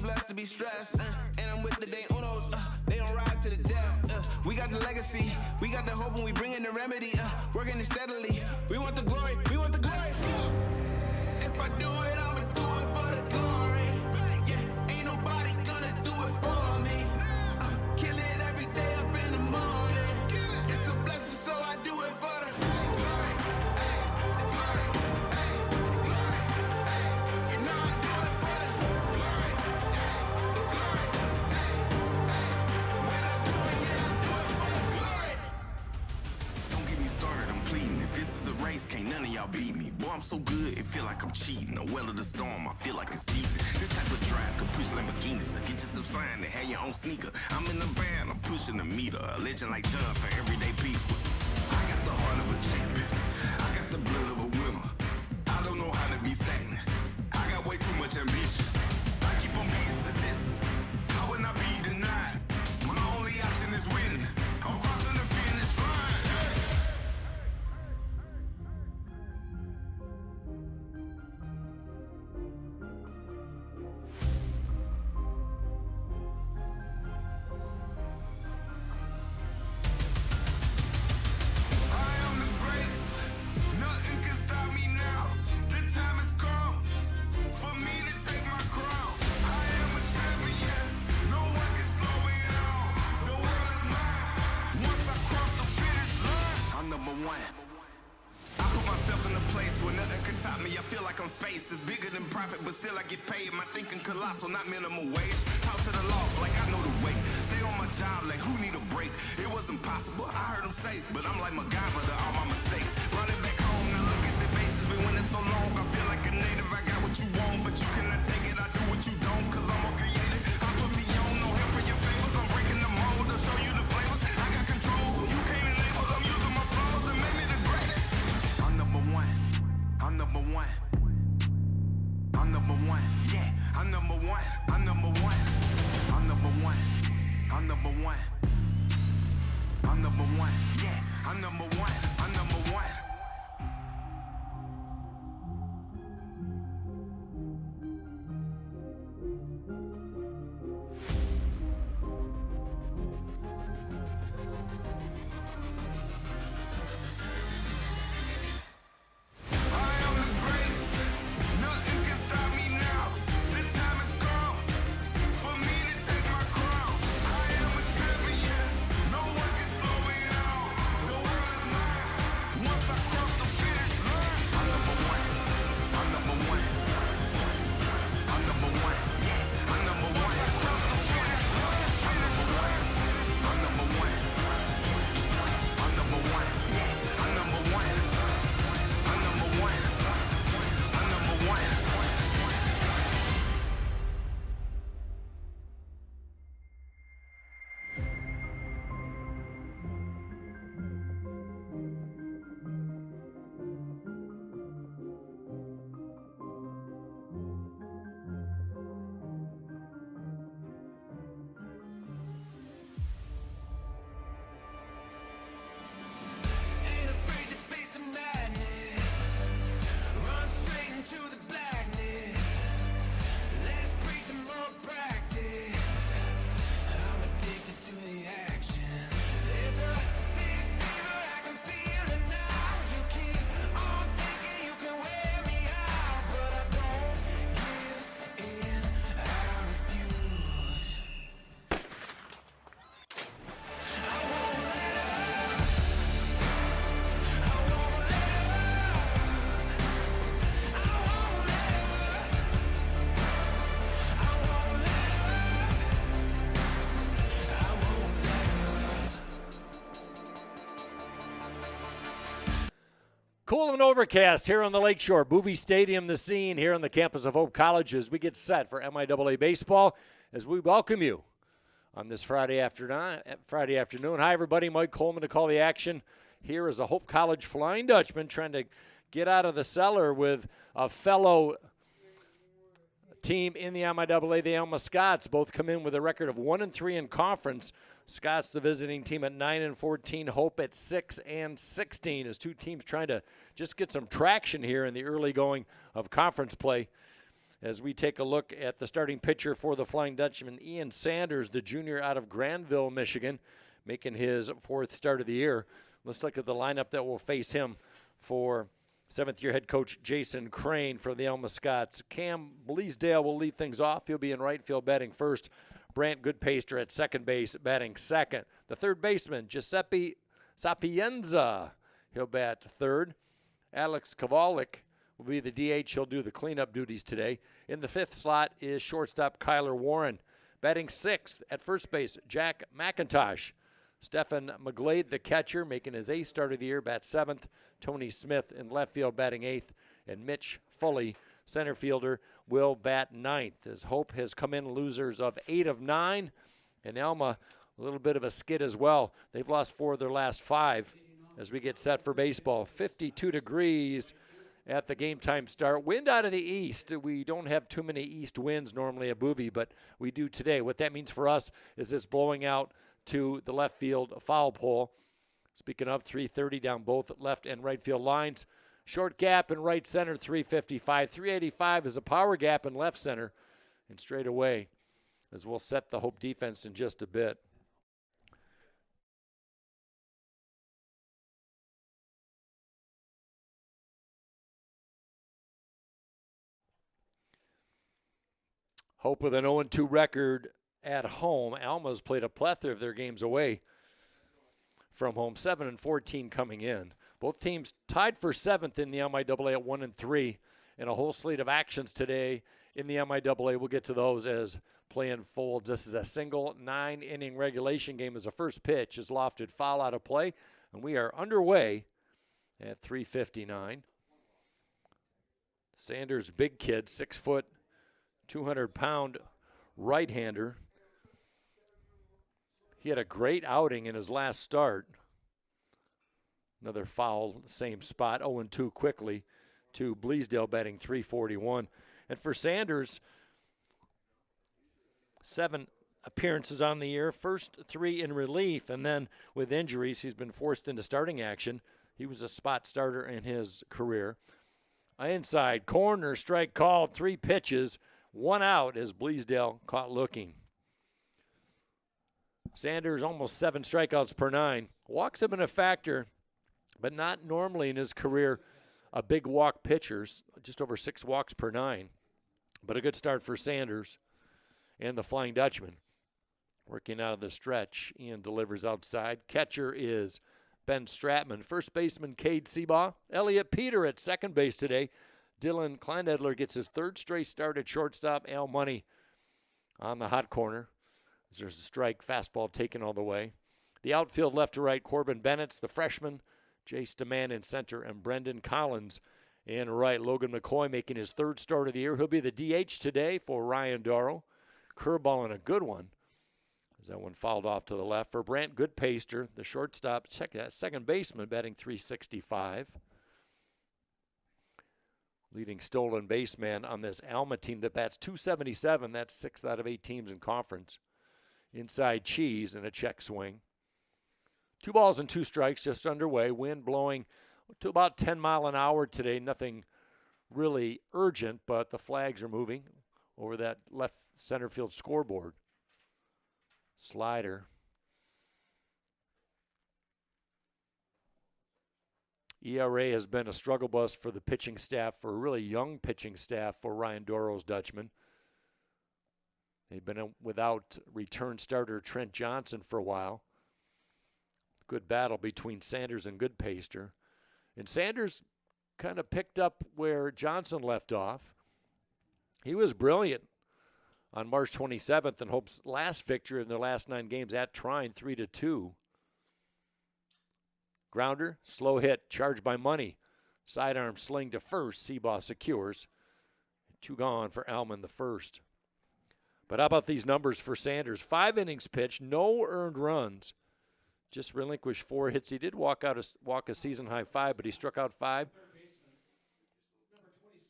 blessed to be stressed. And I'm with the day unos. They don't ride to the death. We got the legacy. We got the hope when we bring in the remedy. Working it steadily. We want the glory. We want the glory. If I do it, I'ma do it for the glory. Yeah, ain't nobody gonna do it for me. Kill it every day up in the morning. It's a blessing, so I do it for the glory. Hey, the glory. Hey, the glory. Hey, you know I do it for the glory. Hey, the glory. Hey, hey, when I do it, yeah, I do it for the glory. Don't get me started, I'm pleading. If this is a race, can't none of y'all beat me. Boy, I'm so good, it feel like I'm cheating. The well of the storm, I feel like it's season. This type of drive could push Lamborghinis. So get yourself signed and have your own sneaker. I'm in the van, I'm pushing the meter. A legend like John for everyday people. I got the heart of a champion. I got the blood of a winner. I don't know how to be stagnant. I got way too much ambition. I keep on beating statistics. How would I be denied? My only option is winning. I'm crossing the finish line. I am the greatest. Nothing can stop me now. The time has come for me to take my crown. I am a champion. No one can slow me down. The world is mine. Once I cross the finish line, I'm number one. I put myself in a place where nothing can top me. I feel like I'm space. It's bigger than profit, but still I get paid. My thinking colossal, not minimum wage. Talk to the loss like I know the way. Stay on my job like who need a break? It wasn't possible, I heard him say, but I'm like MacGyver to all my mistakes. Running back home, now look at the bases. Been winning so long, I feel like a native. I got what you want, but you cannot take it. I do what you don't, cause I'm more creative. I put me on, no help for your favors. I'm breaking the mold to show you the flavors. I got control, you can't enable. I'm using my flaws to make me the greatest. I'm number one. I'm number one. I'm number one. Yeah, I'm number one. I'm number one. I'm number one. I'm number one. I'm number one. Yeah, I'm number one. I'm number one. I am the greatest. Nothing can stop me now. The time has come for me to take my crown. I am a champion. No one can slow me down. The world is mine. Once I cross the finish line, I'm number one. I'm number one. I'm number one. Yeah, I'm number one. Once I cross the finish line, I'm number one. I'm number one. I'm number one. Yeah, I'm number one. I'm number one. I'm number one. Ain't afraid to face the madness. Run straight into the blackness. Less preaching, more practice. I'm addicted to the action. There's a big fever, I can feel it now. You keep on thinking you can wear me out, but I don't give in. I refuse. I won't let up. I won't let up. I won't let up. I won't let up. I won't let up. Cool and overcast here on the Lakeshore. Bowie Stadium, the scene here on the campus of Hope College as we get set for MIAA baseball as we welcome you on this Friday afternoon. Hi, everybody. Mike Coleman to call the action. Here is a Hope College Flying Dutchman trying to get out of the cellar with a fellow team in the MIAA, the Alma Scots. Both come in with a record of 1-3 in conference. Scots, the visiting team, at 9-14. Hope at 6-16. As two teams trying to just get some traction here in the early going of conference play. as we take a look at the starting pitcher for the Flying Dutchman, Ian Sanders, the junior out of Granville, Michigan, making his 4th start of the year. Let's look at the lineup that will face him for 7th-year head coach Jason Crane for the Alma Scots. Cam Bleasdale will lead things off. He'll be in right field batting first. Brant Goodpaster at second base batting second. The third baseman, Giuseppe Sapienza, he'll bat third. Alex Kovalik will be the DH. He'll do the cleanup duties today. In the 5th slot is shortstop Kyler Warren. Batting 6th at first base, Jack McIntosh. Stephen McGlade, the catcher, making his 8th start of the year, bats 7th. Tony Smith in left field batting 8th. And Mitch Foley, center fielder, will bat 9th. As Hope has come in losers of 8 of 9. And Alma, a little bit of a skid as well. They've lost 4 of their last 5 as we get set for baseball. 52 degrees at the game time start. Wind out of the east. We don't have too many east winds normally at Boovie, but we do today. What that means for us is it's blowing out to the left field foul pole. Speaking of, 330 down both left and right field lines. Short gap in right center, 355. 385 is a power gap in left center. And straight away, as we'll set the Hope defense in just a bit. Hope with an 0-2 record at home. Alma's played a plethora of their games away from home, 7-14 coming in. Both teams tied for 7th in the MIAA at 1-3, and a whole slate of actions today in the MIAA. We'll get to those as play unfolds. This is a single 9-inning regulation game as the first pitch is lofted foul out of play, and we are underway at 3:59. Sanders, big kid, 6 foot, 200-pound right-hander. He had a great outing in his last start. Another foul, same spot, 0-2 quickly to Bleasdale batting 341. And for Sanders, 7 appearances on the year, first 3 in relief, and then with injuries, he's been forced into starting action. He was a spot starter in his career. Inside, corner, strike called, 3 pitches, 1 out as Bleasdale caught looking. Sanders almost 7 strikeouts per 9. Walks have been a factor, but not normally in his career a big walk pitcher, just over 6 walks per 9. But a good start for Sanders and the Flying Dutchman. Working out of the stretch, Ian delivers outside. Catcher is Ben Stratman. First baseman Cade Seabaugh. Elliot Peter at second base today. Dylan Kleinedler gets his 3rd straight start at shortstop. Al Money on the hot corner. There's a strike, fastball taken all the way. The outfield left to right, Corbin Bennett's the freshman. Jace DeMann in center, and Brendan Collins in right. Logan McCoy making his 3rd start of the year. He'll be the DH today for Ryan Darrow. Curveball and a good one. As that one fouled off to the left. For Brant Goodpaster, the shortstop, second baseman, batting 365. Leading stolen baseman on this Alma team that bats 277. That's 6 out of 8 teams in conference. Inside Cheese and a check swing. 2 balls and 2 strikes just underway. Wind blowing to about 10 mile an hour today. Nothing really urgent, but the flags are moving over that left center field scoreboard. Slider. ERA has been a struggle bus for the pitching staff, for a really young pitching staff for Ryan Dorow's Dutchman. They've been without return starter Trent Johnson for a while. Good battle between Sanders and Goodpaster. And Sanders kind of picked up where Johnson left off. He was brilliant on March 27th in Hope's last victory in their last 9 games at Trine, 3-2. Grounder, slow hit, charged by Money. Sidearm sling to first, Seabaugh secures. 2 gone for Alma in the first. But how about these numbers for Sanders? 5 innings pitched, no earned runs. Just relinquished 4 hits. He did walk a season-high 5, but he struck out 5.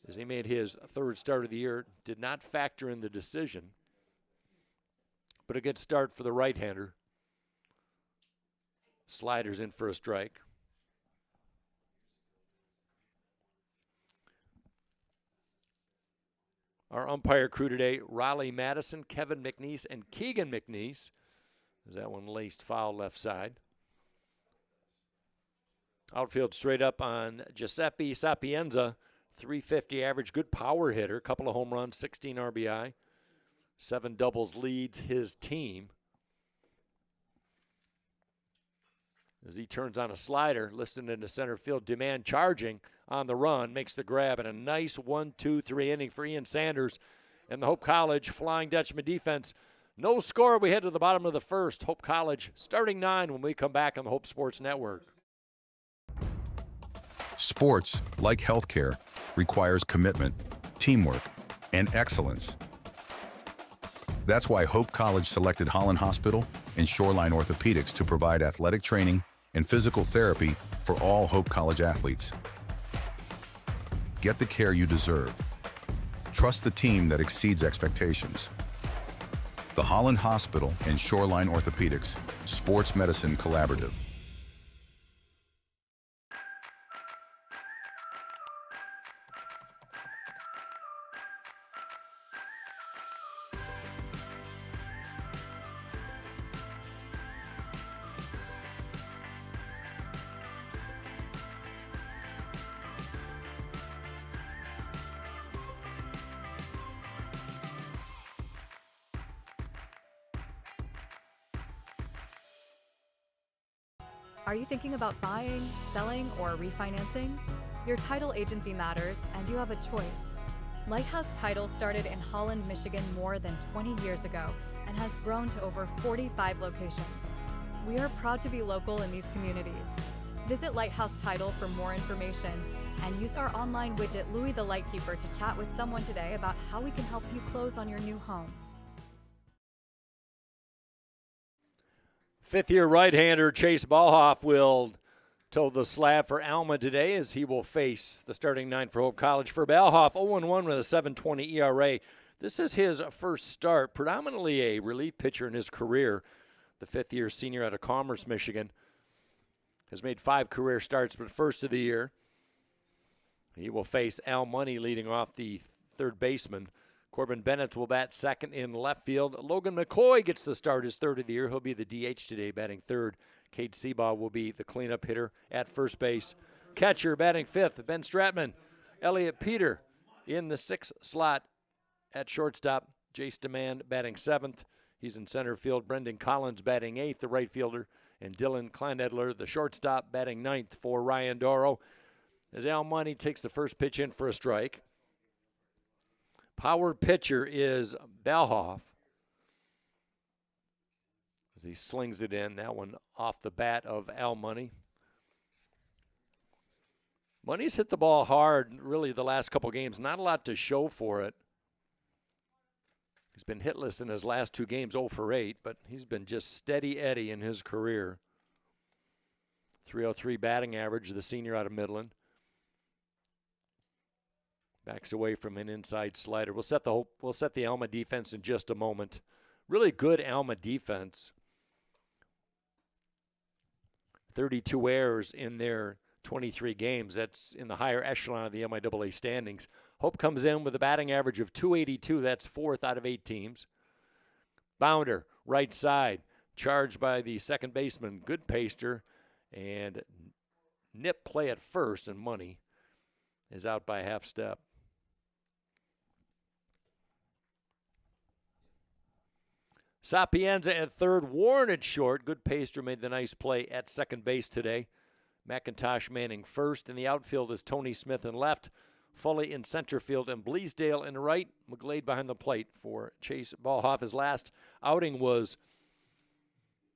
As he made his 3rd start of the year, did not factor in the decision. But a good start for the right-hander. Sliders in for a strike. Our umpire crew today, Raleigh Madison, Kevin McNeese, and Keegan McNeese. There's that one laced foul left side. Outfield straight up on Giuseppe Sapienza, 350 average, good power hitter, couple of home runs, 16 RBI, 7 doubles, leads his team. As he turns on a slider, listening into center field, Demand charging on the run, makes the grab, and a nice 1-2-3 inning for Ian Sanders and the Hope College Flying Dutchman defense. No score. We head to the bottom of the first. Hope College starting 9 when we come back on the Hope Sports Network. Sports, like healthcare, requires commitment, teamwork, and excellence. That's why Hope College selected Holland Hospital and Shoreline Orthopedics to provide athletic training and physical therapy for all Hope College athletes. Get the care you deserve. Trust the team that exceeds expectations. The Holland Hospital and Shoreline Orthopedics Sports Medicine Collaborative. Are you thinking about buying, selling, or refinancing? Your title agency matters, and you have a choice. Lighthouse Title started in Holland, Michigan more than 20 years ago and has grown to over 45 locations. We are proud to be local in these communities. Visit Lighthouse Title for more information and use our online widget Louis the Lightkeeper to chat with someone today about how we can help you close on your new home. Fifth-year right-hander Chase Ballhoff will toe the slab for Alma today as he will face the starting 9 for Hope College. For Ballhoff, 0-1 with a 7.20 ERA. This is his first start, predominantly a relief pitcher in his career. The fifth-year senior out of Commerce, Michigan, has made 5 career starts, but first of the year. He will face Al Money leading off, the third baseman. Corbin Bennett will bat second in left field. Logan McCoy gets the start, his third of the year. He'll be the DH today, batting third. Cade Seabaugh will be the cleanup hitter at first base. Catcher batting fifth, Ben Stratman. Elliot Peter in the sixth slot at shortstop. Jace Demand batting seventh. He's in center field. Brendan Collins batting eighth, the right fielder. And Dylan Kleinedler, the shortstop, batting ninth for Ryan Doro. As Al Money takes the first pitch in for a strike. Power pitcher is Ballhoff. As he slings it in, that one off the bat of Al Money. Money's hit the ball hard, really, the last couple games. Not a lot to show for it. He's been hitless in his last 2 games, 0 for 8, but he's been just steady Eddie in his career. 303 batting average, the senior out of Midland. Backs away from an inside slider. We'll set the Alma defense in just a moment. Really good Alma defense. 32 errors in their 23 games. That's in the higher echelon of the MIAA standings. Hope comes in with a batting average of .282. That's 4th out of 8 teams. Bounder, right side, charged by the second baseman, good paster, and nip play at first, and Money is out by a half step. Sapienza at third, Warren at short. Good paster made the nice play at second base today. McIntosh Manning first. In the outfield is Tony Smith in left. Foley in center field and Bleasdale in right. McGlade behind the plate for Chase Ballhoff. His last outing was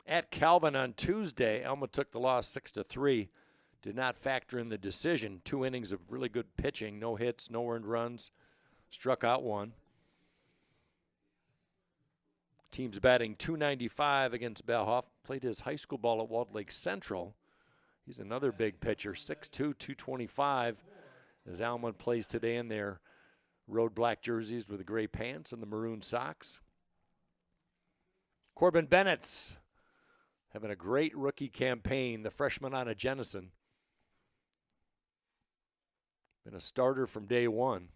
at Calvin on Tuesday. Alma took the loss 6-3. Did not factor in the decision. 2 innings of really good pitching. No hits, no earned runs. Struck out 1. Team's batting .295 against Ballhoff. Played his high school ball at Walled Lake Central. He's another big pitcher, 6'2", 225. As Alma plays today in their road black jerseys with the gray pants and the maroon socks. Corbin Bennett's having a great rookie campaign, the freshman out of Jenison. Been a starter from day one.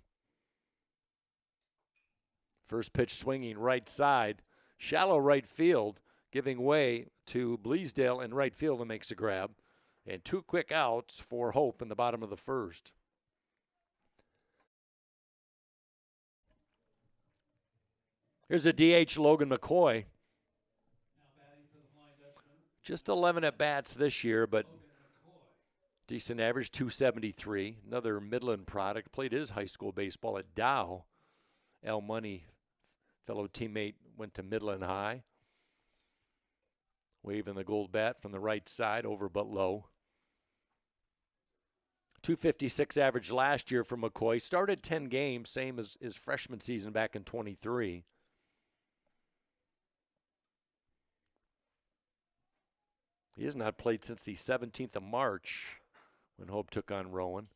First pitch swinging right side, shallow right field, giving way to Bleasdale in right field and makes a grab. And 2 quick outs for Hope in the bottom of the first. Here's a DH, Logan McCoy. Just 11 at-bats this year, but decent average, 273. Another Midland product. Played his high school baseball at Dow. Alma, fellow teammate, went to Midland High. Waving the gold bat from the right side, over but low. 256 average last year for McCoy. Started 10 games, same as his freshman season back in 23. He has not played since the 17th of March when Hope took on Rowan.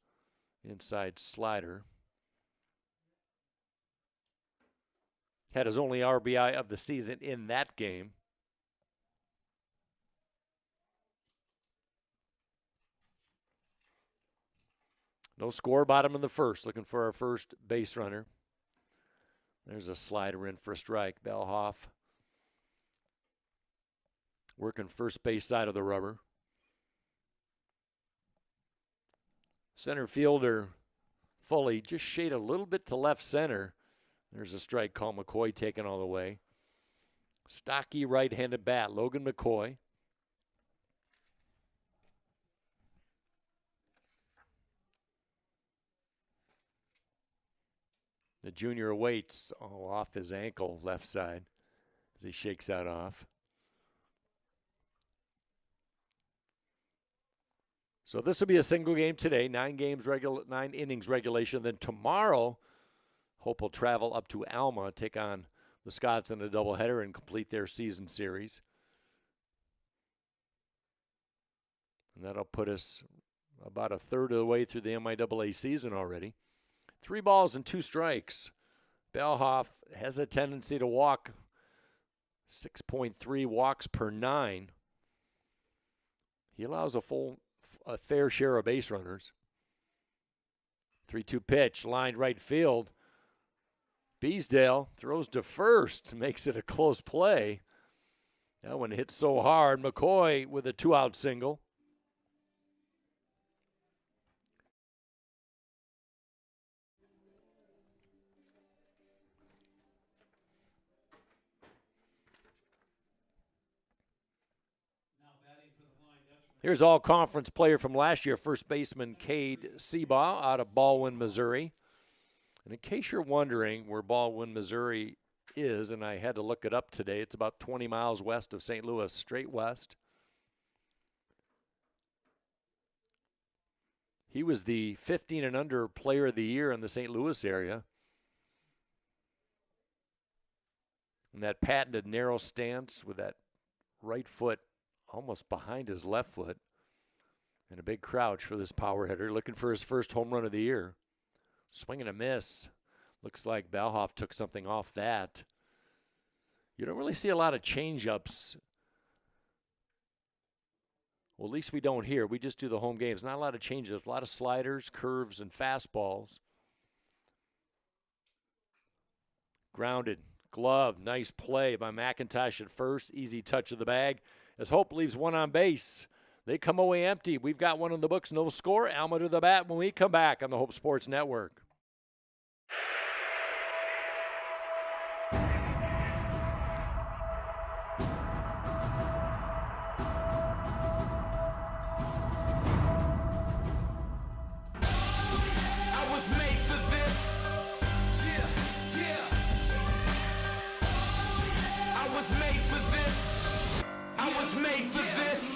Inside slider. Had his only RBI of the season in that game. No score, bottom of the first. Looking for our first base runner. There's a slider in for a strike. Bellhoff working first base side of the rubber. Center fielder Foley just shade a little bit to left center. There's a strike call. McCoy taken all the way. Stocky right-handed bat, Logan McCoy. The junior awaits off his ankle, left side, as he shakes that off. So this will be a single game today, 9 innings regulation. Then tomorrow, Hope will travel up to Alma, take on the Scots in a doubleheader and complete their season series. And that'll put us about a third of the way through the MIAA season already. 3 balls and 2 strikes. Bellhoff has a tendency to walk 6.3 walks per 9. He allows a fair share of base runners. 3-2 pitch, lined right field. Beesdale throws to first, makes it a close play. That one hit so hard. McCoy with a 2-out single. Here's all-conference player from last year, first baseman Cade Seabaugh out of Baldwin, Missouri. And in case you're wondering where Baldwin, Missouri is, and I had to look it up today, it's about 20 miles west of St. Louis, straight west. He was the 15 and under player of the year in the St. Louis area. And that patented narrow stance with that right foot almost behind his left foot. And a big crouch for this power hitter, looking for his first home run of the year. Swing and a miss. Looks like Bellhoff took something off that. You don't really see a lot of change-ups. Well, at least we don't here. We just do the home games. Not a lot of change-ups. A lot of sliders, curves, and fastballs. Grounded. Glove. Nice play by McIntosh at first. Easy touch of the bag. As Hope leaves one on base, they come away empty. We've got one in the books, no score. Alma to the bat when we come back on the Hope Sports Network. I was made for this. Yeah. I was made for this. I was made for this.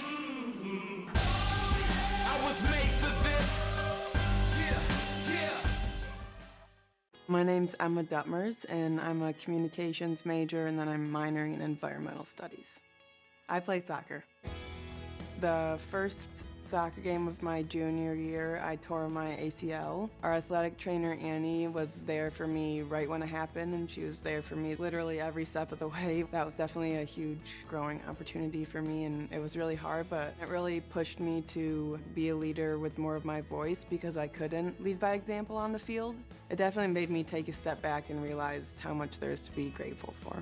I was made for this. Yeah. My name's Emma Duttmers, and I'm a communications major, and then I'm minoring in environmental studies. I play soccer. The first soccer game of my junior year, I tore my ACL. Our athletic trainer, Annie, was there for me right when it happened, and she was there for me literally every step of the way. That was definitely a huge growing opportunity for me, and it was really hard, but it really pushed me to be a leader with more of my voice because I couldn't lead by example on the field. It definitely made me take a step back and realize how much there is to be grateful for.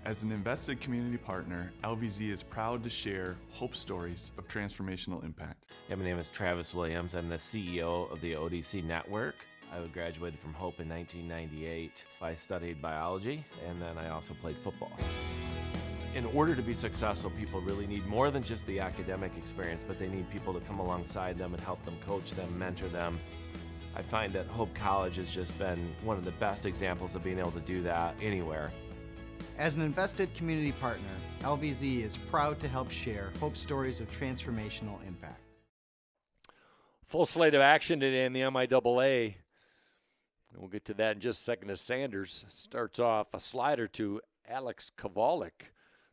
As an invested community partner, LVZ is proud to share hope stories of transformational impact. Yeah, my name is Travis Williams. I'm the CEO of the ODC Network. I graduated from Hope in 1998. I studied biology, and then I also played football. In order to be successful, people really need more than just the academic experience, but they need people to come alongside them and help them, coach them, mentor them. I find that Hope College has just been one of the best examples of being able to do that anywhere. As an invested community partner, LVZ is proud to help share hope stories of transformational impact. Full slate of action today in the MIAA. We'll get to that in just a second as Sanders starts off a slider to Alex Kovalik,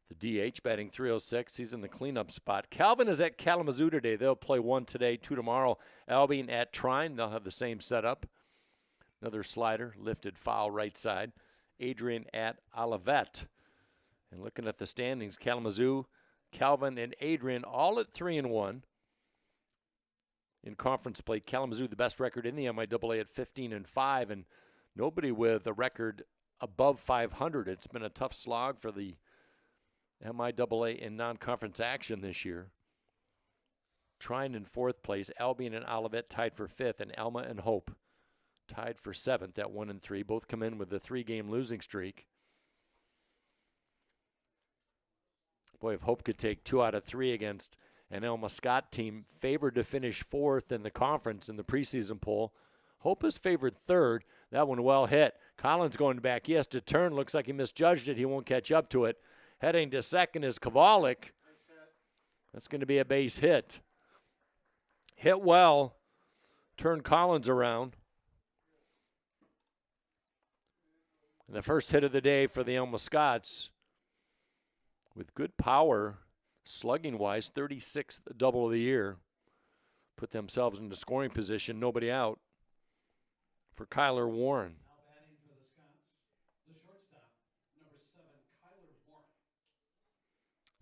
the DH, batting 306. He's in the cleanup spot. Calvin is at Kalamazoo today. They'll play 1 today, 2 tomorrow. Albion at Trine. They'll have the same setup. Another slider, lifted foul right side. Adrian at Olivet. And looking at the standings, Kalamazoo, Calvin, and Adrian all at 3-1. In conference play, Kalamazoo the best record in the MIAA at 15-5, and nobody with a record above 500. It's been a tough slog for the MIAA in non-conference action this year. Trine in 4th place, Albion and Olivet tied for 5th, and Alma and Hope tied for 7th at 1-3. Both come in with a 3-game losing streak. Boy, if Hope could take 2 out of 3 against an Alma Scott team favored to finish 4th in the conference in the preseason poll. Hope is favored 3rd. That one well hit. Collins going back. He has to turn. Looks like he misjudged it. He won't catch up to it. Heading to second is Kovalik. That's going to be a base hit. Hit well. Turn Collins around. And the first hit of the day for the Alma Scots with good power, slugging-wise, 36th double of the year. Put themselves into scoring position, nobody out for Kyler Warren. Now batting for the Scots, the shortstop, number 7, Kyler Warren.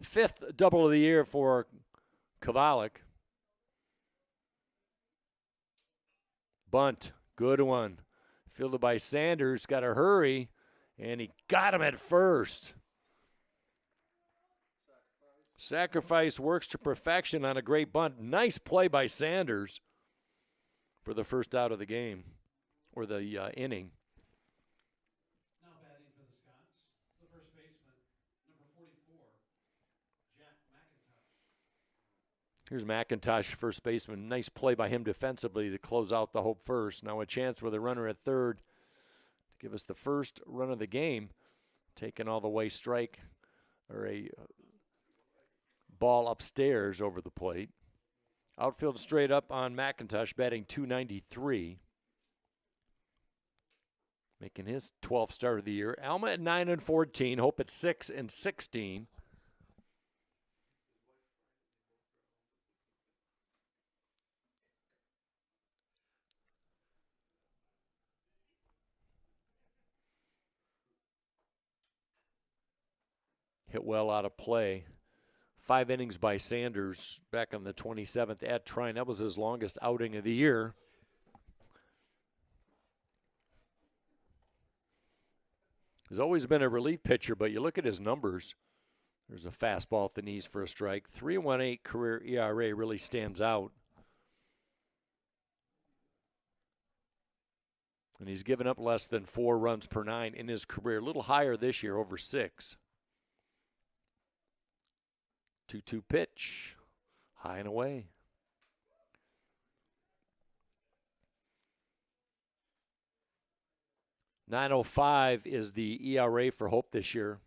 5th double of the year for Kovalik. Bunt, good one. Fielded by Sanders, got to hurry, and he got him at first. Sacrifice works to perfection on a great bunt. Nice play by Sanders for the first out of the game, or the inning. Now batting for the Scots, the first baseman, number 44, Jack McIntosh. Here's McIntosh, first baseman. Nice play by him defensively to close out the Hope first. Now a chance with a runner at 3rd to give us the first run of the game. Taking all the way strike, or a ball upstairs over the plate. Outfield straight up on McIntosh, batting .293. Making his 12th start of the year. Alma at 9-14, Hope at 6-16. Hit well out of play. 5 innings by Sanders back on the 27th at Trine. That was his longest outing of the year. He's always been a relief pitcher, but you look at his numbers. There's a fastball at the knees for a strike. 3.18 career ERA really stands out. And he's given up less than 4 runs per 9 in his career. A little higher this year, over 6. 2-2 pitch, high and away. .905 is the ERA for Hope this year.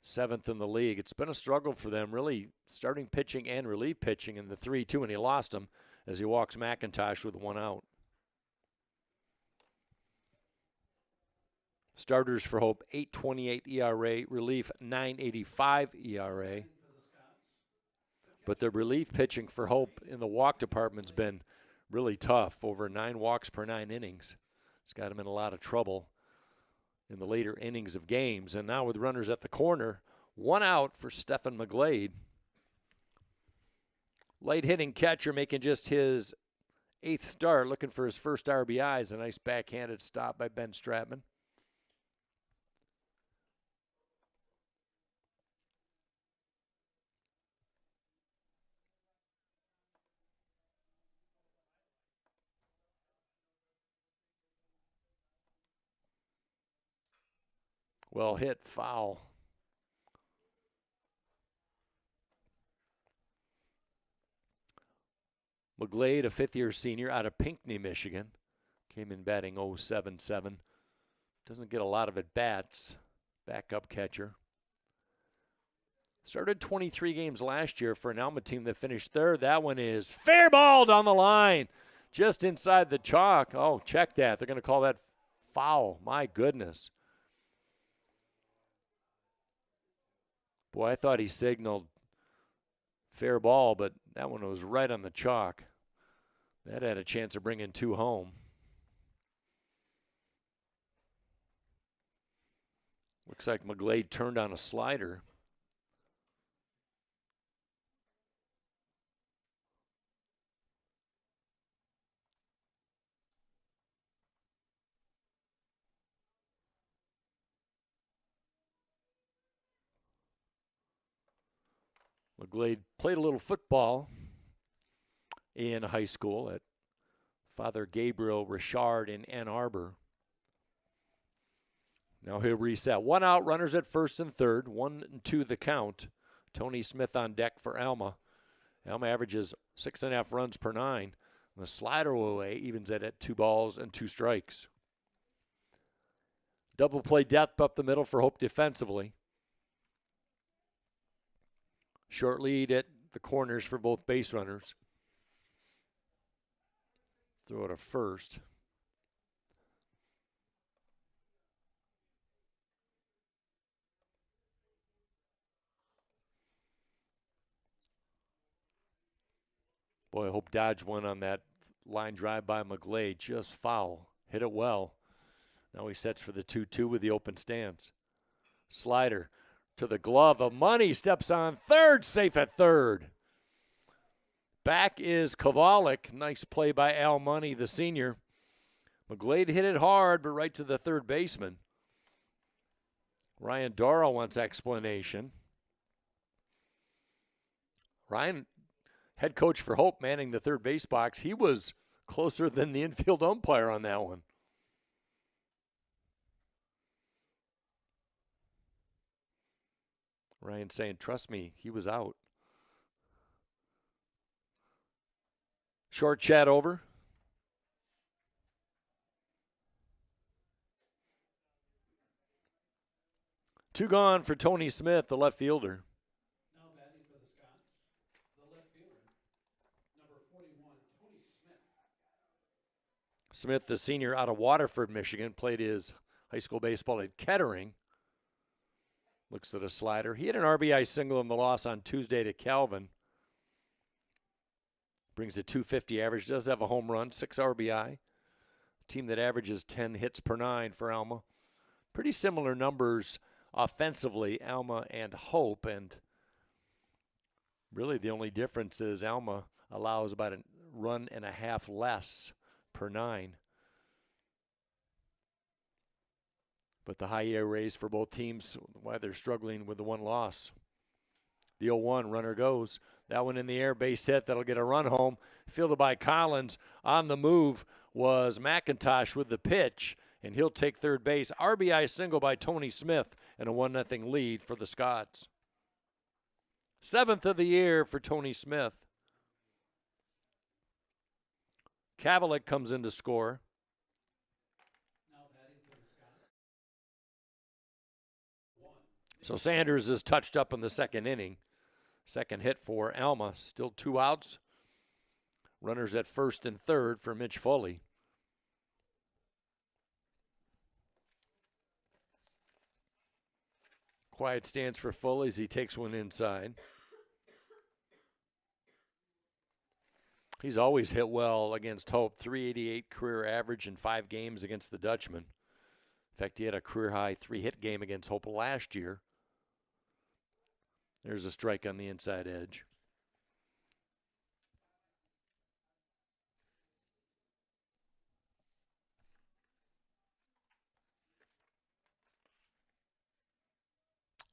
7th in the league. It's been a struggle for them, really, starting pitching and relief pitching in the 3-2, and he lost him as he walks McIntosh with 1 out. Starters for Hope, 8.28 ERA. Relief, 9.85 ERA. But the relief pitching for Hope in the walk department's been really tough, over 9 walks per 9 innings. It's got him in a lot of trouble in the later innings of games. And now with runners at the corner, 1 out for Stephen McGlade. Late hitting catcher making just his 8th start, looking for his first RBI. A nice backhanded stop by Ben Stratman. Well hit, foul. McGlade, a 5th-year senior out of Pinckney, Michigan, came in batting .077. Doesn't get a lot of at-bats. Backup catcher. Started 23 games last year for an Alma team that finished 3rd. That one is fair ball down the line, just inside the chalk. Oh, check that. They're going to call that foul. My goodness. Boy, I thought he signaled fair ball, but that one was right on the chalk. That had a chance of bringing 2 home. Looks like McGlade turned on a slider. McGlade played a little football in high school at Father Gabriel Richard in Ann Arbor. Now he'll reset. 1 out, runners at 1st and 3rd. 1-2 the count. Tony Smith on deck for Alma. Alma averages 6.5 runs per 9. The slider away evens it at 2 balls and 2 strikes. Double play depth up the middle for Hope defensively. Short lead at the corners for both base runners. Throw it a first. Boy, I hope Dodge won on that line drive by McGlade. Just foul. Hit it well. Now he sets for the 2-2 with the open stance. Slider to the glove of Money. Steps on 3rd. Safe at 3rd. Back is Kovalik. Nice play by Al Money, the senior. McGlade hit it hard, but right to the 3rd baseman. Ryan Doro wants explanation. Ryan, head coach for Hope, manning the 3rd base box. He was closer than the infield umpire on that one. Ryan saying, trust me, he was out. Short chat over. Two gone for Tony Smith, the left fielder. Now batting for the Scots, the left fielder, number 41, Tony Smith. Smith, the senior out of Waterford, Michigan, played his high school baseball at Kettering. Looks at a slider. He had an RBI single in the loss on Tuesday to Calvin. Brings a .250 average. Does have a home run, 6 RBI. Team that averages 10 hits per 9 for Alma. Pretty similar numbers offensively, Alma and Hope. And really the only difference is Alma allows about a run and a half less per 9. But the high ERAs for both teams, why they're struggling with the 1 loss. The 0-1, runner goes. That one in the air, base hit. That'll get a run home. Fielded by Collins. On the move was McIntosh with the pitch, and he'll take 3rd base. RBI single by Tony Smith, and a 1-0 lead for the Scots. 7th of the year for Tony Smith. Kavalik comes in to score. So Sanders is touched up in the 2nd inning. 2nd hit for Alma. Still 2 outs. Runners at 1st and 3rd for Mitch Foley. Quiet stance for Foley as he takes one inside. He's always hit well against Hope. 388 career average in 5 games against the Dutchman. In fact, he had a career-high 3-hit game against Hope last year. There's a strike on the inside edge.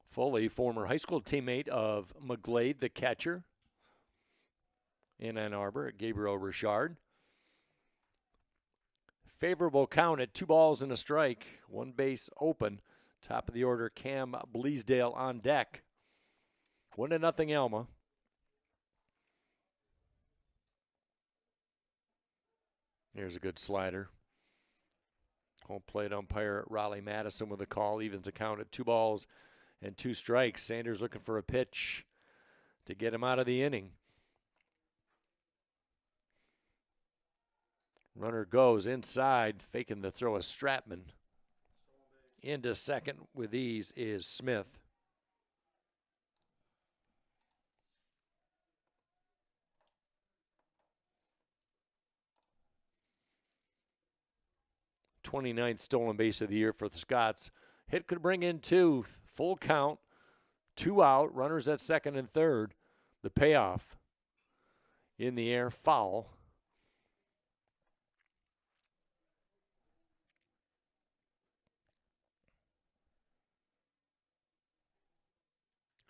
Foley, former high school teammate of McGlade, the catcher in Ann Arbor at Gabriel Richard. Favorable count at 2 balls and a strike. 1 base open. Top of the order, Cam Bleasdale on deck. 1-0 Alma. Here's a good slider. Home plate umpire Raleigh Madison with a call. Evens the count at 2 balls and 2 strikes. Sanders looking for a pitch to get him out of the inning. Runner goes inside, faking the throw of Stratman. Into second with ease is Smith. '29th stolen base of the year for the Scots. Hit could bring in 2. Full count. 2 out. Runners at second and third. The payoff. In the air. Foul.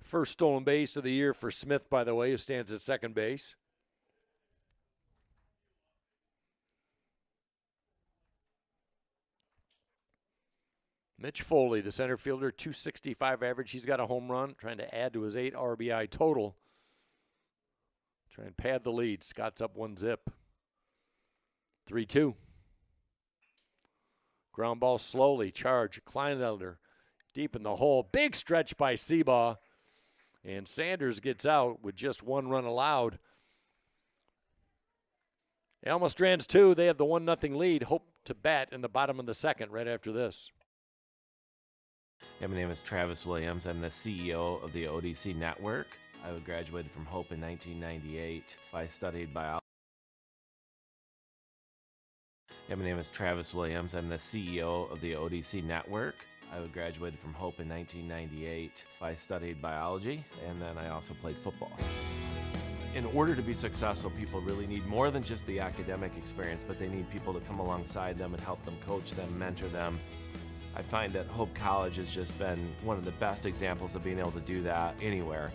First stolen base of the year for Smith, by the way, who stands at second base. Mitch Foley, the center fielder, 265 average. He's got a home run, trying to add to his 8 RBI total. Try and pad the lead. Scott's up 1-0. 3-2. Ground ball slowly. Charge. Kleinelder deep in the hole. Big stretch by Seabaugh. And Sanders gets out with just 1 run allowed. Alma Strands 2. They have the 1-0 lead. Hope to bat in the bottom of the second right after this. Yeah, my name is Travis Williams. I'm the CEO of the ODC Network. I graduated from Hope in 1998. I studied biology. Yeah, my name is Travis Williams. I'm the CEO of the ODC Network. I graduated from Hope in 1998. I studied biology, and then I also played football. In order to be successful, people really need more than just the academic experience, but they need people to come alongside them and help them, coach them, mentor them. I find that Hope College has just been one of the best examples of being able to do that anywhere.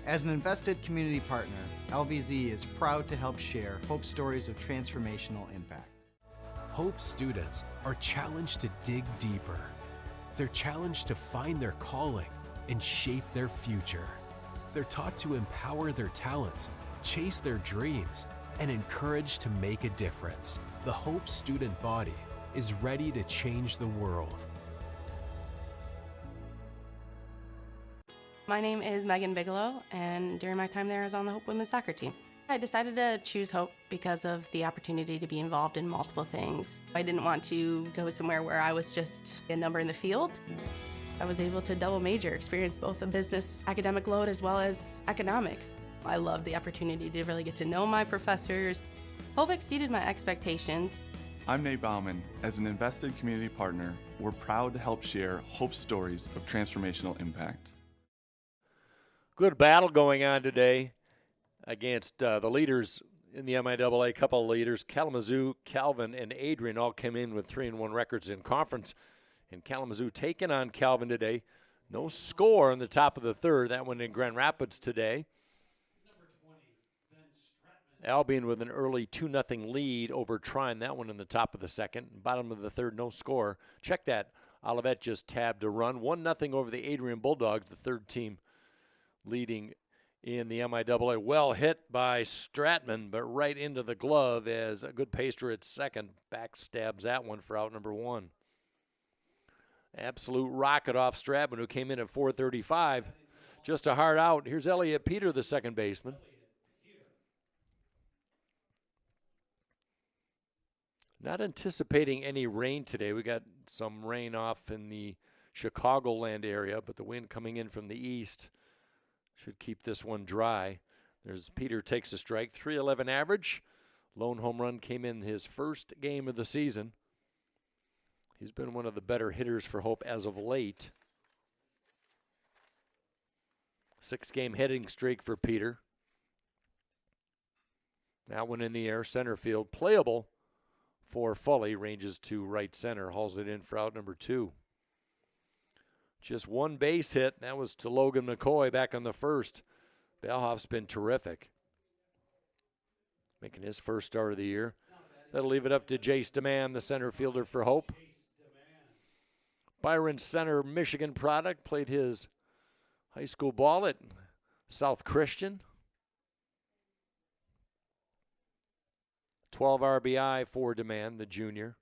As an invested community partner, LVZ is proud to help share Hope stories of transformational impact. Hope students are challenged to dig deeper. They're challenged to find their calling and shape their future. They're taught to empower their talents, chase their dreams, and encouraged to make a difference. The Hope student body is ready to change the world. My name is Megan Bigelow, and during my time there, I was on the Hope women's soccer team. I decided to choose Hope because of the opportunity to be involved in multiple things. I didn't want to go somewhere where I was just a number in the field. I was able to double major, experience both a business academic load as well as economics. I loved the opportunity to really get to know my professors. Hope exceeded my expectations. I'm Nate Bauman. As an invested community partner, we're proud to help share Hope stories of transformational impact. Good battle going on today against the leaders in the MIAA. A couple of leaders, Kalamazoo, Calvin, and Adrian all came in with 3-1 records in conference. And Kalamazoo taking on Calvin today. No score in the top of the third. That one in Grand Rapids today. Albion with an early 2-0 lead over Trine. That one in the top of the second. Bottom of the third, no score. Check that. Olivet just tabbed a run. 1-0 over the Adrian Bulldogs, the third team leading in the MIAA. Well hit by Stratman, but right into the glove as a good pacer at second backstabs that one for out number 1. Absolute rocket off Stratman, who came in at 435. Just a hard out. Here's Elliot Peter, the second baseman. Not anticipating any rain today. We got some rain off in the Chicagoland area, but the wind coming in from the east should keep this one dry. There's Peter takes a strike, 311 average. Lone home run came in his first game of the season. He's been one of the better hitters for Hope as of late. 6-game hitting streak for Peter. That one in the air, center field, playable for Foley, ranges to right center, hauls it in for out number 2. Just one base hit, that was to Logan McCoy back on the first. Bellhoff's been terrific, making his first start of the year. That'll leave it up to Jace DeMann, the center fielder for Hope. Byron Center, Michigan product, played his high school ball at South Christian. 12 RBI for DeMann, the junior.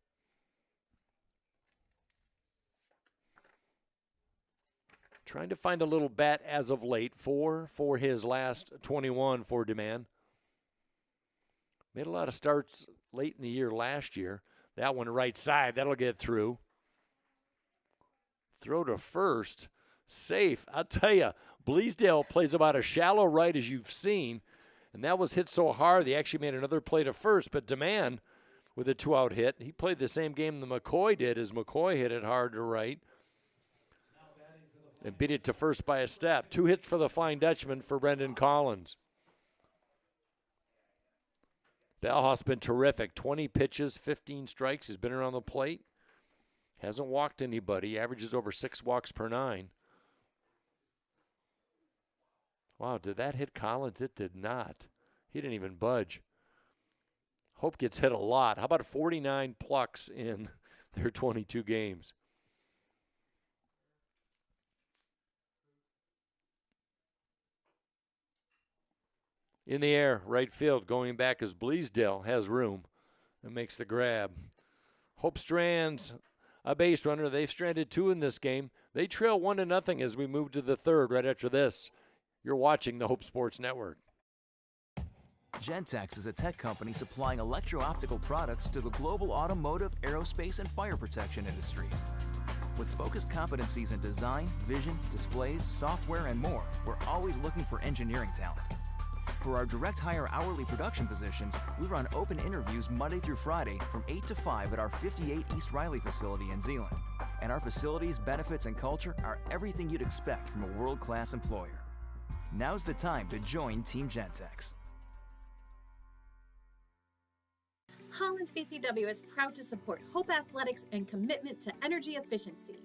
Trying to find a little bat as of late. 4 for his last 21 for DeMann. Made a lot of starts late in the year last year. That one right side, that'll get through. Throw to first, safe. I'll tell you, Bleasdale plays about as shallow right as you've seen, and that was hit so hard they actually made another play to first, but DeMann with a 2-out hit. He played the same game that McCoy did as McCoy hit it hard to right and beat it to first by a step. 2 hits for the Flying Dutchman for Brendan Collins. Bellhoff's been terrific. 20 pitches, 15 strikes. He's been around the plate. Hasn't walked anybody. Averages over 6 walks per 9. Wow, did that hit Collins? It did not. He didn't even budge. Hope gets hit a lot. How about 49 plucks in their 22 games? In the air, right field, going back as Bleasdale has room and makes the grab. Hope strands a base runner. They've stranded 2 in this game. They trail 1-0 as we move to the third right after this. You're watching the Hope Sports Network. Gentex is a tech company supplying electro-optical products to the global automotive, aerospace, and fire protection industries. With focused competencies in design, vision, displays, software, and more, we're always looking for engineering talent. For our direct hire hourly production positions, we run open interviews Monday through Friday from 8 to 5 at our 58 East Riley facility in Zeeland. And our facilities, benefits, and culture are everything you'd expect from a world-class employer. Now's the time to join Team Gentex. Holland BPW is proud to support Hope Athletics and commitment to energy efficiency.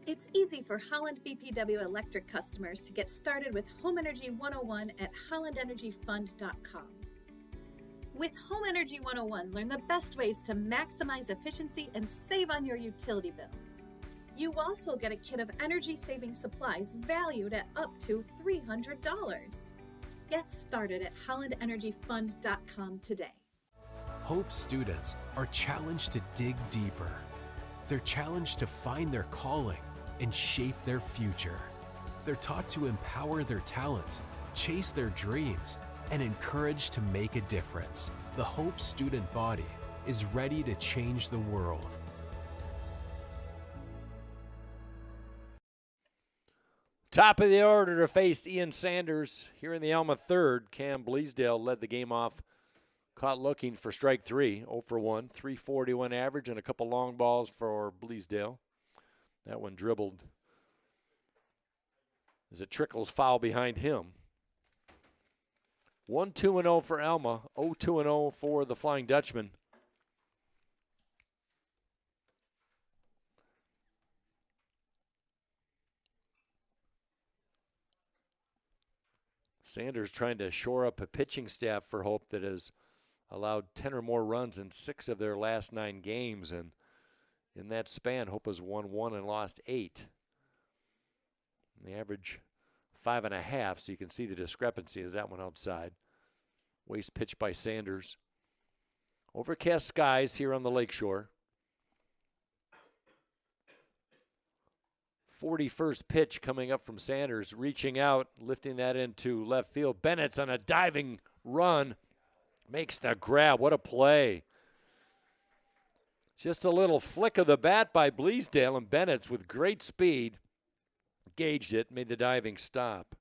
It's easy for Holland BPW electric customers to get started with Home Energy 101 at hollandenergyfund.com. With Home Energy 101, learn the best ways to maximize efficiency and save on your utility bills. You also get a kit of energy-saving supplies valued at up to $300. Get started at hollandenergyfund.com today. Hope students are challenged to dig deeper. They're challenged to find their calling and shape their future. They're taught to empower their talents, chase their dreams, and encouraged to make a difference. The Hope student body is ready to change the world. Top of the order to face Ian Sanders here in the Alma third. Cam Bleasdale led the game off, caught looking for strike 3, 0 for 1, 341 average, and a couple long balls for Bleasdale. That one dribbled as it trickles foul behind him. 1-2-0 for Alma, 0-2-0 for the Flying Dutchman. Sanders trying to shore up a pitching staff for Hope that has allowed 10 or more runs in 6 of their last 9 games. And in that span, Hope has won 1 and lost 8. And the average 5.5, so you can see the discrepancy as that one outside. Waste pitch by Sanders. Overcast skies here on the lakeshore. 41st pitch coming up from Sanders, reaching out, lifting that into left field. Bennett's on a diving run, makes the grab. What a play. Just a little flick of the bat by Bleasdale, and Bennett's with great speed gauged it, made the diving stop.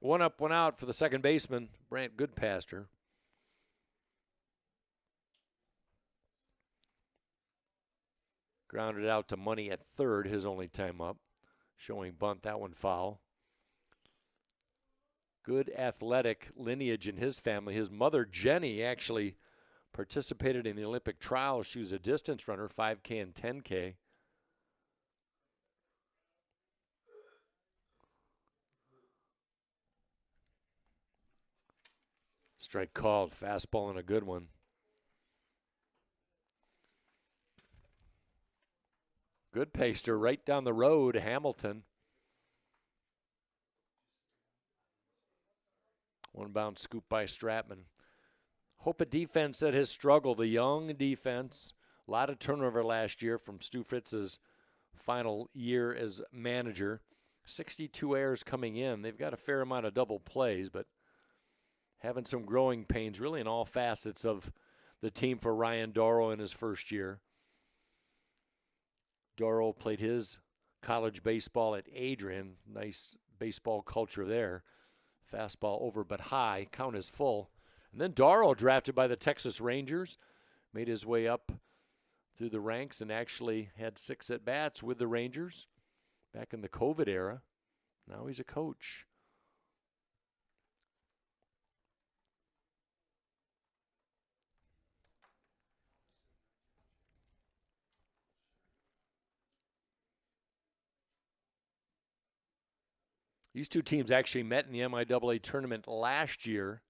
One up, one out for the second baseman, Brant Goodpaster. Grounded out to Money at third, his only time up. Showing bunt, that one foul. Good athletic lineage in his family. His mother, Jenny, actually participated in the Olympic trials. She was a distance runner, 5K and 10K. Strike called, fastball and a good one. Goodpaster right down the road, Hamilton. One bounce scoop by Stratman. Hope a defense that has struggled, a young defense. A lot of turnover last year from Stu Fritz's final year as manager. 62 errors coming in. They've got a fair amount of double plays, but having some growing pains really in all facets of the team for Ryan Doro in his first year. Doro played his college baseball at Adrian. Nice baseball culture there. Fastball over but high. Count is full. And then Doro, drafted by the Texas Rangers, made his way up through the ranks and actually had 6 at-bats with the Rangers back in the COVID era. Now he's a coach. These two teams actually met in the MIAA tournament last year.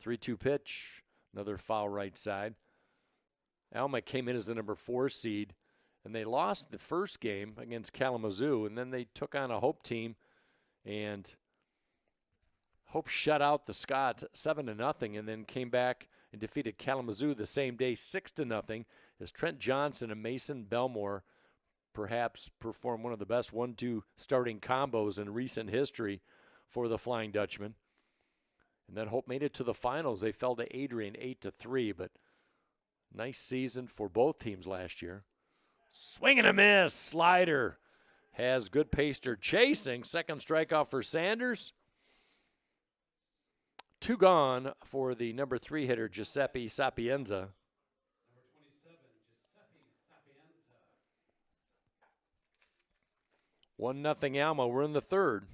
3-2 pitch, another foul right side. Alma came in as the number 4 seed, and they lost the first game against Kalamazoo, and then they took on a Hope team, and Hope shut out the Scots 7-0, and then came back and defeated Kalamazoo the same day 6-0, as Trent Johnson and Mason Belmore perhaps performed one of the best 1-2 starting combos in recent history for the Flying Dutchman. And then Hope made it to the finals. They fell to Adrian 8-3, but nice season for both teams last year. Swing and a miss. Slider has Goodpaster chasing. Second strikeout for Sanders. 2 gone for the number 3 hitter, Giuseppe Sapienza. 1-0 Alma. We're in the third.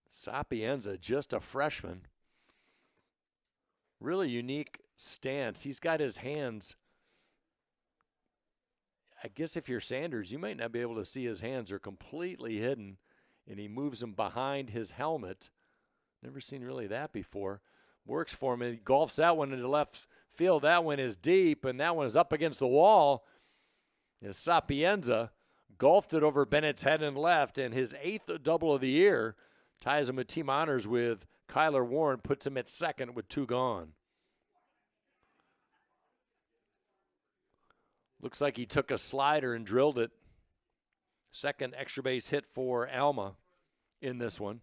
Sapienza, just a freshman. Really unique stance. He's got his hands. I guess if you're Sanders, you might not be able to see his hands. They're completely hidden, and he moves them behind his helmet. Never seen really that before. Works for him. He golfs that one into left field. That one is deep, and that one is up against the wall. As Sapienza golfed it over Bennett's head and left, and his 8th double of the year ties him with team honors with Kyler Warren, puts him at second with 2 gone. Looks like he took a slider and drilled it. Second extra base hit for Alma in this one.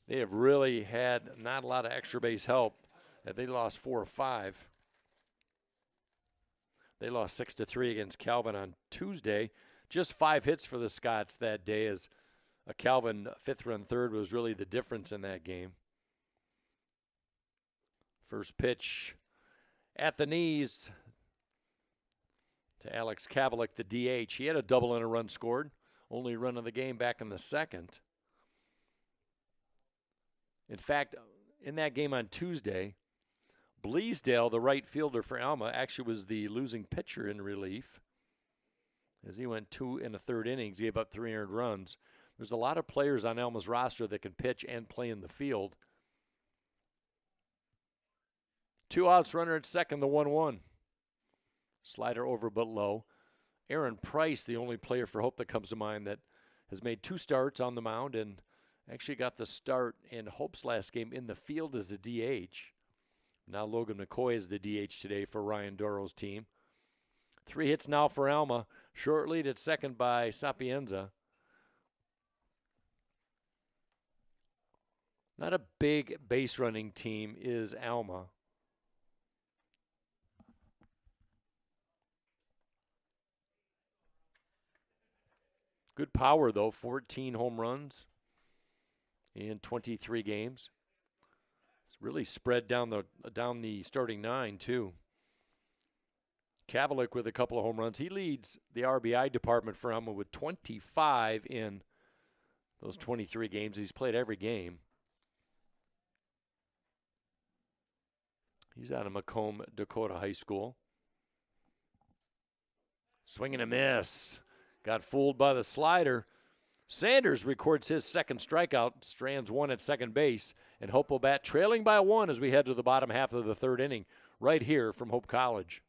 They have really had not a lot of extra base help. They lost 4 or 5. They lost 6-3 against Calvin on Tuesday. Just 5 hits for the Scots that day, as a Calvin 5th run third was really the difference in that game. First pitch at the knees to Alex Kavalik, the DH. He had a double and a run scored. Only run of the game back in the second. In fact, in that game on Tuesday, Bleasdale, the right fielder for Alma, actually was the losing pitcher in relief, as he went 2 1/3 innings, gave up 3 earned runs. There's a lot of players on Alma's roster that can pitch and play in the field. 2 outs, runner at second, the 1-1. Slider over but low. Aaron Price, the only player for Hope that comes to mind that has made 2 starts on the mound and actually got the start in Hope's last game in the field as a DH. Now Logan McCoy is the DH today for Ryan Doro's team. 3 hits now for Alma. Short lead at second by Sapienza. Not a big base running team is Alma. Good power, though. 14 home runs in 23 games. It's really spread down the starting 9, too. Kavalik with a couple of home runs. He leads the RBI department for Alma with 25 in those 23 games. He's played every game. He's out of Macomb, Dakota High School. Swing and a miss. Got fooled by the slider. Sanders records his second strikeout, strands one at second base, and Hope will bat trailing by 1 as we head to the bottom half of the third inning, right here from Hope College.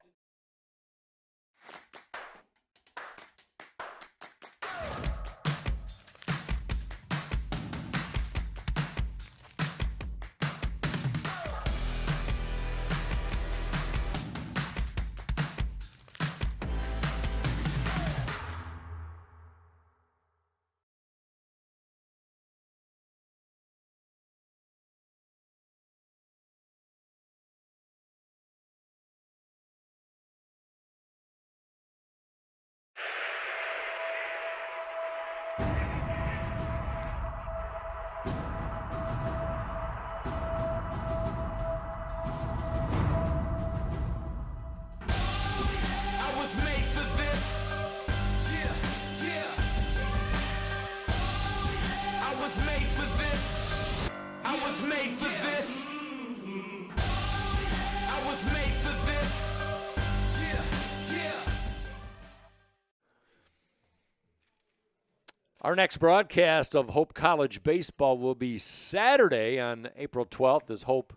Our next broadcast of Hope College baseball will be Saturday on April 12th as Hope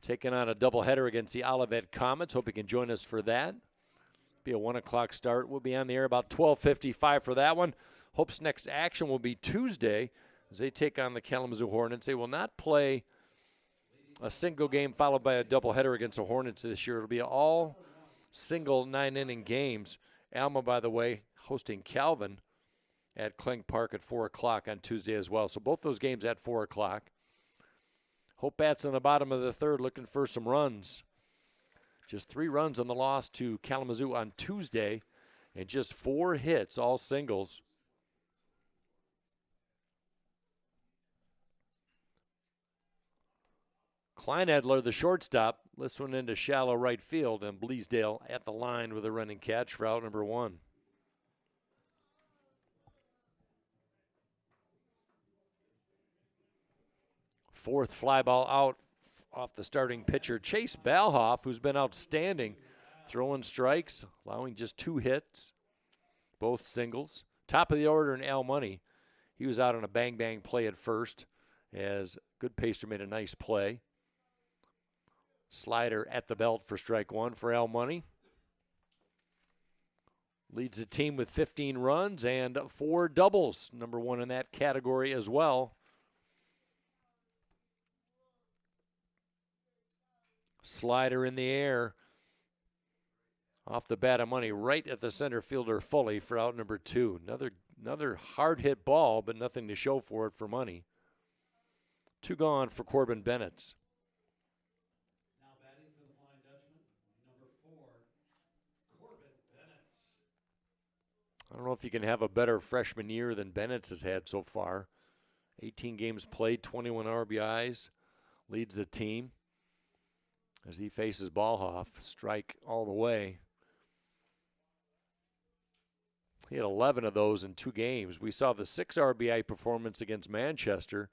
taking on a doubleheader against the Olivet Comets. Hope you can join us for that. Be a 1 o'clock start. We'll be on the air about 12:55 for that one. Hope's next action will be Tuesday as they take on the Kalamazoo Hornets. They will not play a single game followed by a doubleheader against the Hornets this year. It'll be all single 9-inning games. Alma, by the way, hosting Calvin at Kling Park at 4 o'clock on Tuesday as well. So both those games at 4 o'clock. Hope bats in the bottom of the third looking for some runs. Just 3 runs on the loss to Kalamazoo on Tuesday and just 4 hits, all singles. Kleinedler, the shortstop, lifts one into shallow right field, and Bleasdale at the line with a running catch for out number 1. Fourth fly ball out off the starting pitcher, Chase Balhoff, who's been outstanding, throwing strikes, allowing just 2 hits, both singles. Top of the order in Al Money. He was out on a bang-bang play at first as Goodpaster made a nice play. Slider at the belt for strike 1 for Al Money. Leads the team with 15 runs and 4 doubles, number 1 in that category as well. Slider in the air. Off the bat of Money, right at the center fielder Foley for out number 2. Another hard hit ball, but nothing to show for it for Money. 2 gone for Corbin Bennett. Now batting for the Flying Dutchman, number 4, Corbin Bennett. I don't know if you can have a better freshman year than Bennett's has had so far. 18 games played, 21 RBIs, leads the team as he faces Balhoff. Strike all the way. He had 11 of those in 2 games. We saw the 6 RBI performance against Manchester.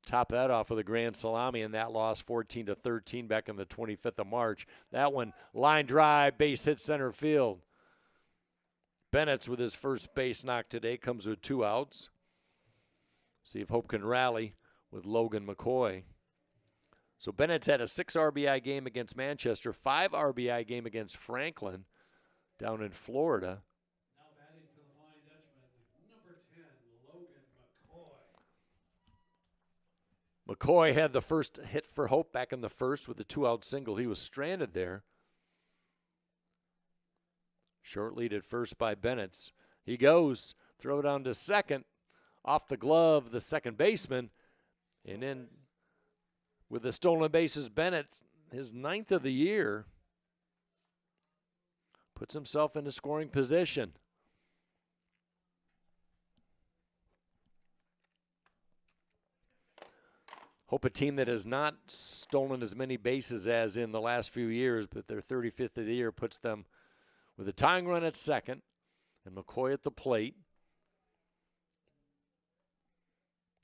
Top that off with a grand salami in that loss, 14-13 back on the 25th of March. That one, line drive, base hit center field. Bennett's with his first base knock today, comes with 2 outs. See if Hope can rally with Logan McCoy. So Bennett's had a 6 RBI game against Manchester, 5 RBI game against Franklin down in Florida. Now batting for the Flying Dutchman, number 10, Logan McCoy. McCoy had the first hit for Hope back in the first with a 2-out single. He was stranded there. Short lead at first by Bennett. He goes, throw down to second. Off the glove, the second baseman. And then with the stolen bases, Bennett, his 9th of the year, puts himself into scoring position. Hope a team that has not stolen as many bases as in the last few years, but their 35th of the year puts them with a tying run at second and McCoy at the plate.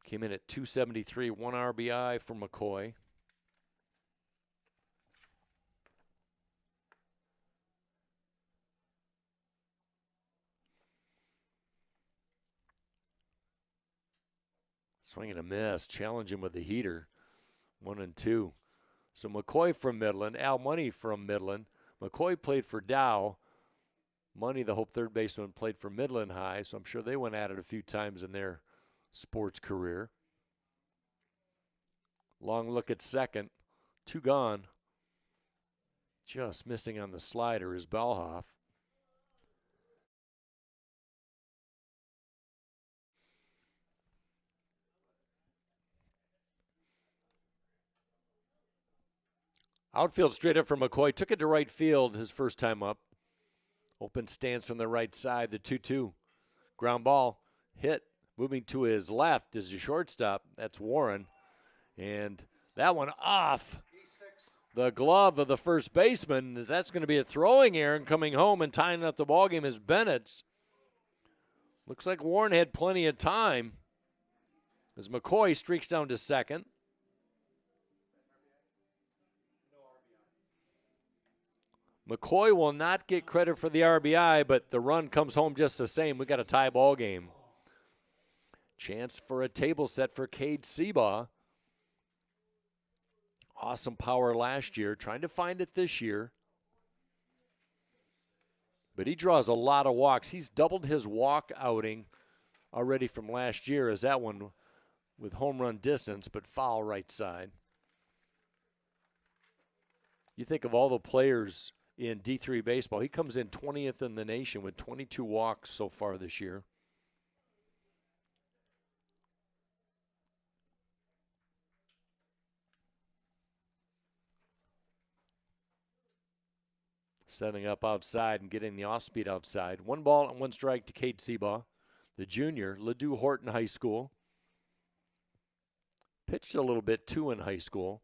Came in at 273, 1 RBI for McCoy. Swing and a miss, challenge him with the heater, 1-2. So McCoy from Midland, Al Money from Midland. McCoy played for Dow. Money, the Hope third baseman, played for Midland High, so I'm sure they went at it a few times in their sports career. Long look at second, 2 gone. Just missing on the slider is Belhoff. Outfield straight up for McCoy. Took it to right field his first time up. Open stance from the right side, the 2-2. Ground ball hit. Moving to his left is the shortstop. That's Warren. And that one off the glove of the first baseman. That's going to be a throwing error, and coming home and tying up the ballgame is Bennett's. Looks like Warren had plenty of time as McCoy streaks down to second. McCoy will not get credit for the RBI, but the run comes home just the same. We got a tie ball game. Chance for a table set for Cade Seabaugh. Awesome power last year, trying to find it this year. But he draws a lot of walks. He's doubled his walk outing already from last year, as that one with home run distance, but foul right side. You think of all the players in D3 baseball, he comes in 20th in the nation with 22 walks so far this year. Setting up outside and getting the off-speed outside. 1 ball and 1 strike to Cade Seabaugh, the junior, Ladue Horton High School. Pitched a little bit, too, in high school.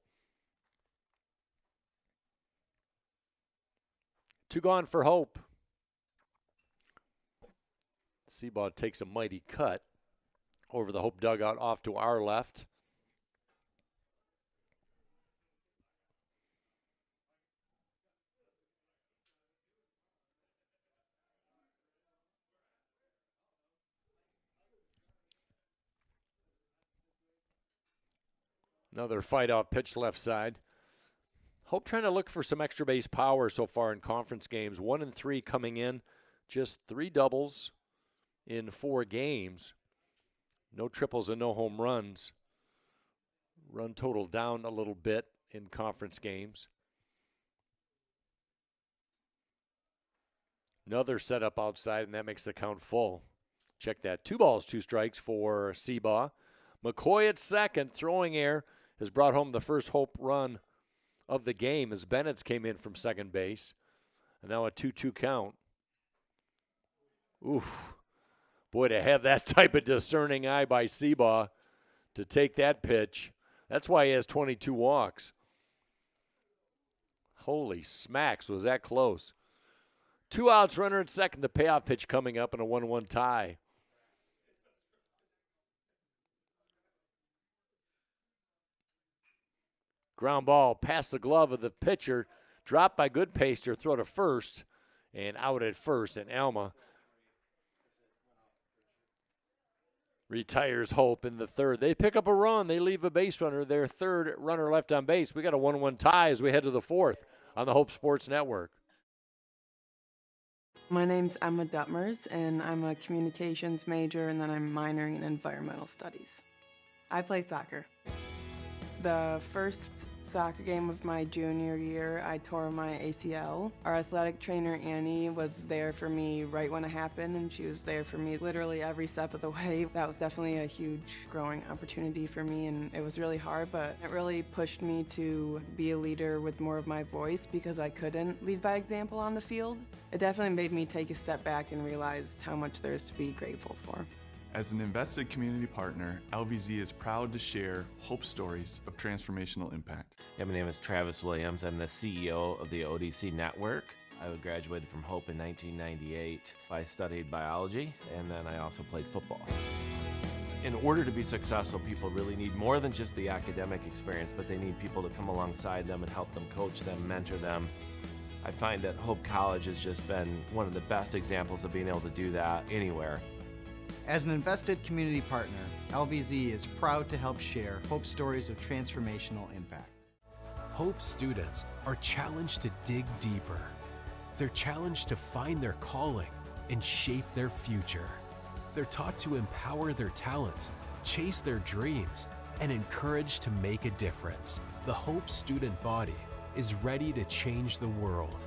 2 gone for Hope. Seabaugh takes a mighty cut over the Hope dugout off to our left. Another fight-off pitch left side. Hope trying to look for some extra base power so far in conference games. 1-3 coming in. Just 3 doubles in 4 games. No triples and no home runs. Run total down a little bit in conference games. Another setup outside, and that makes the count full. Check that. 2 balls, 2 strikes for Seabaugh. McCoy at second, throwing error, has brought home the first Hope run of the game as Bennett's came in from second base. And now a 2-2 count. Oof. Boy, to have that type of discerning eye by Seabaugh to take that pitch. That's why he has 22 walks. Holy smacks, was that close. 2 outs, runner at second. The payoff pitch coming up in a 1-1 tie. Ground ball past the glove of the pitcher, dropped by Goodpaster, throw to first, and out at first. And Alma retires Hope in the third. They pick up a run. They leave a base runner, their third runner left on base. We got a 1-1 tie as we head to the 4th on the Hope Sports Network. My name's Emma Duttmers, and I'm a communications major, and then I'm minoring in environmental studies. I play soccer. The first soccer game of my junior year, I tore my ACL. Our athletic trainer, Annie, was there for me right when it happened, and she was there for me literally every step of the way. That was definitely a huge growing opportunity for me, and it was really hard, but it really pushed me to be a leader with more of my voice because I couldn't lead by example on the field. It definitely made me take a step back and realize how much there is to be grateful for. As an invested community partner, LVZ is proud to share hope stories of transformational impact. Yeah, my name is Travis Williams. I'm the CEO of the ODC Network. I graduated from Hope in 1998. I studied biology, and then I also played football. In order to be successful, people really need more than just the academic experience, but they need people to come alongside them and help them, coach them, mentor them. I find that Hope College has just been one of the best examples of being able to do that anywhere. As an invested community partner, LVZ is proud to help share Hope stories of transformational impact. Hope students are challenged to dig deeper. They're challenged to find their calling and shape their future. They're taught to empower their talents, chase their dreams, and encouraged to make a difference. The Hope student body is ready to change the world.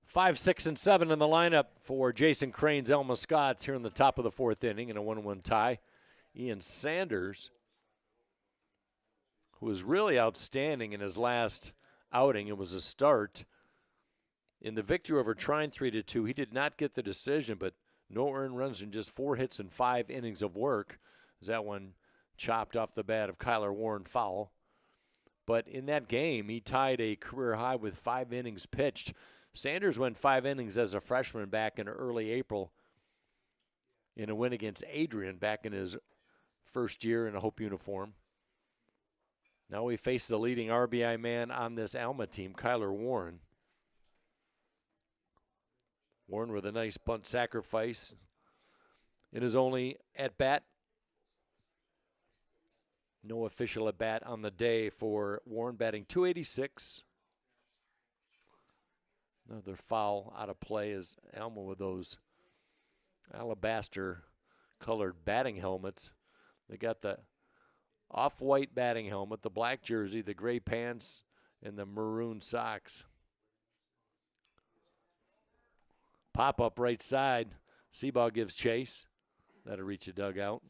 Five, 6, and 7 in the lineup for Jason Crane's Alma Scots here in the top of the fourth inning in a 1-1 tie. Ian Sanders, who was really outstanding in his last outing, it was a start. In the victory over Trine 3-2, he did not get the decision, but no earned runs in just 4 hits and 5 innings of work. As that one chopped off the bat of Kyler Warren foul. But in that game, he tied a career high with 5 innings pitched. Sanders went 5 innings as a freshman back in early April in a win against Adrian back in his first year in a Hope uniform. Now he faces the leading RBI man on this Alma team, Kyler Warren. Warren with a nice bunt sacrifice in his only at-bat. No official at-bat on the day for Warren, batting .286. Another foul out of play is Alma with those alabaster-colored batting helmets. They got the off-white batting helmet, the black jersey, the gray pants, and the maroon socks. Pop-up right side. Seabaugh gives chase. That'll reach a dugout.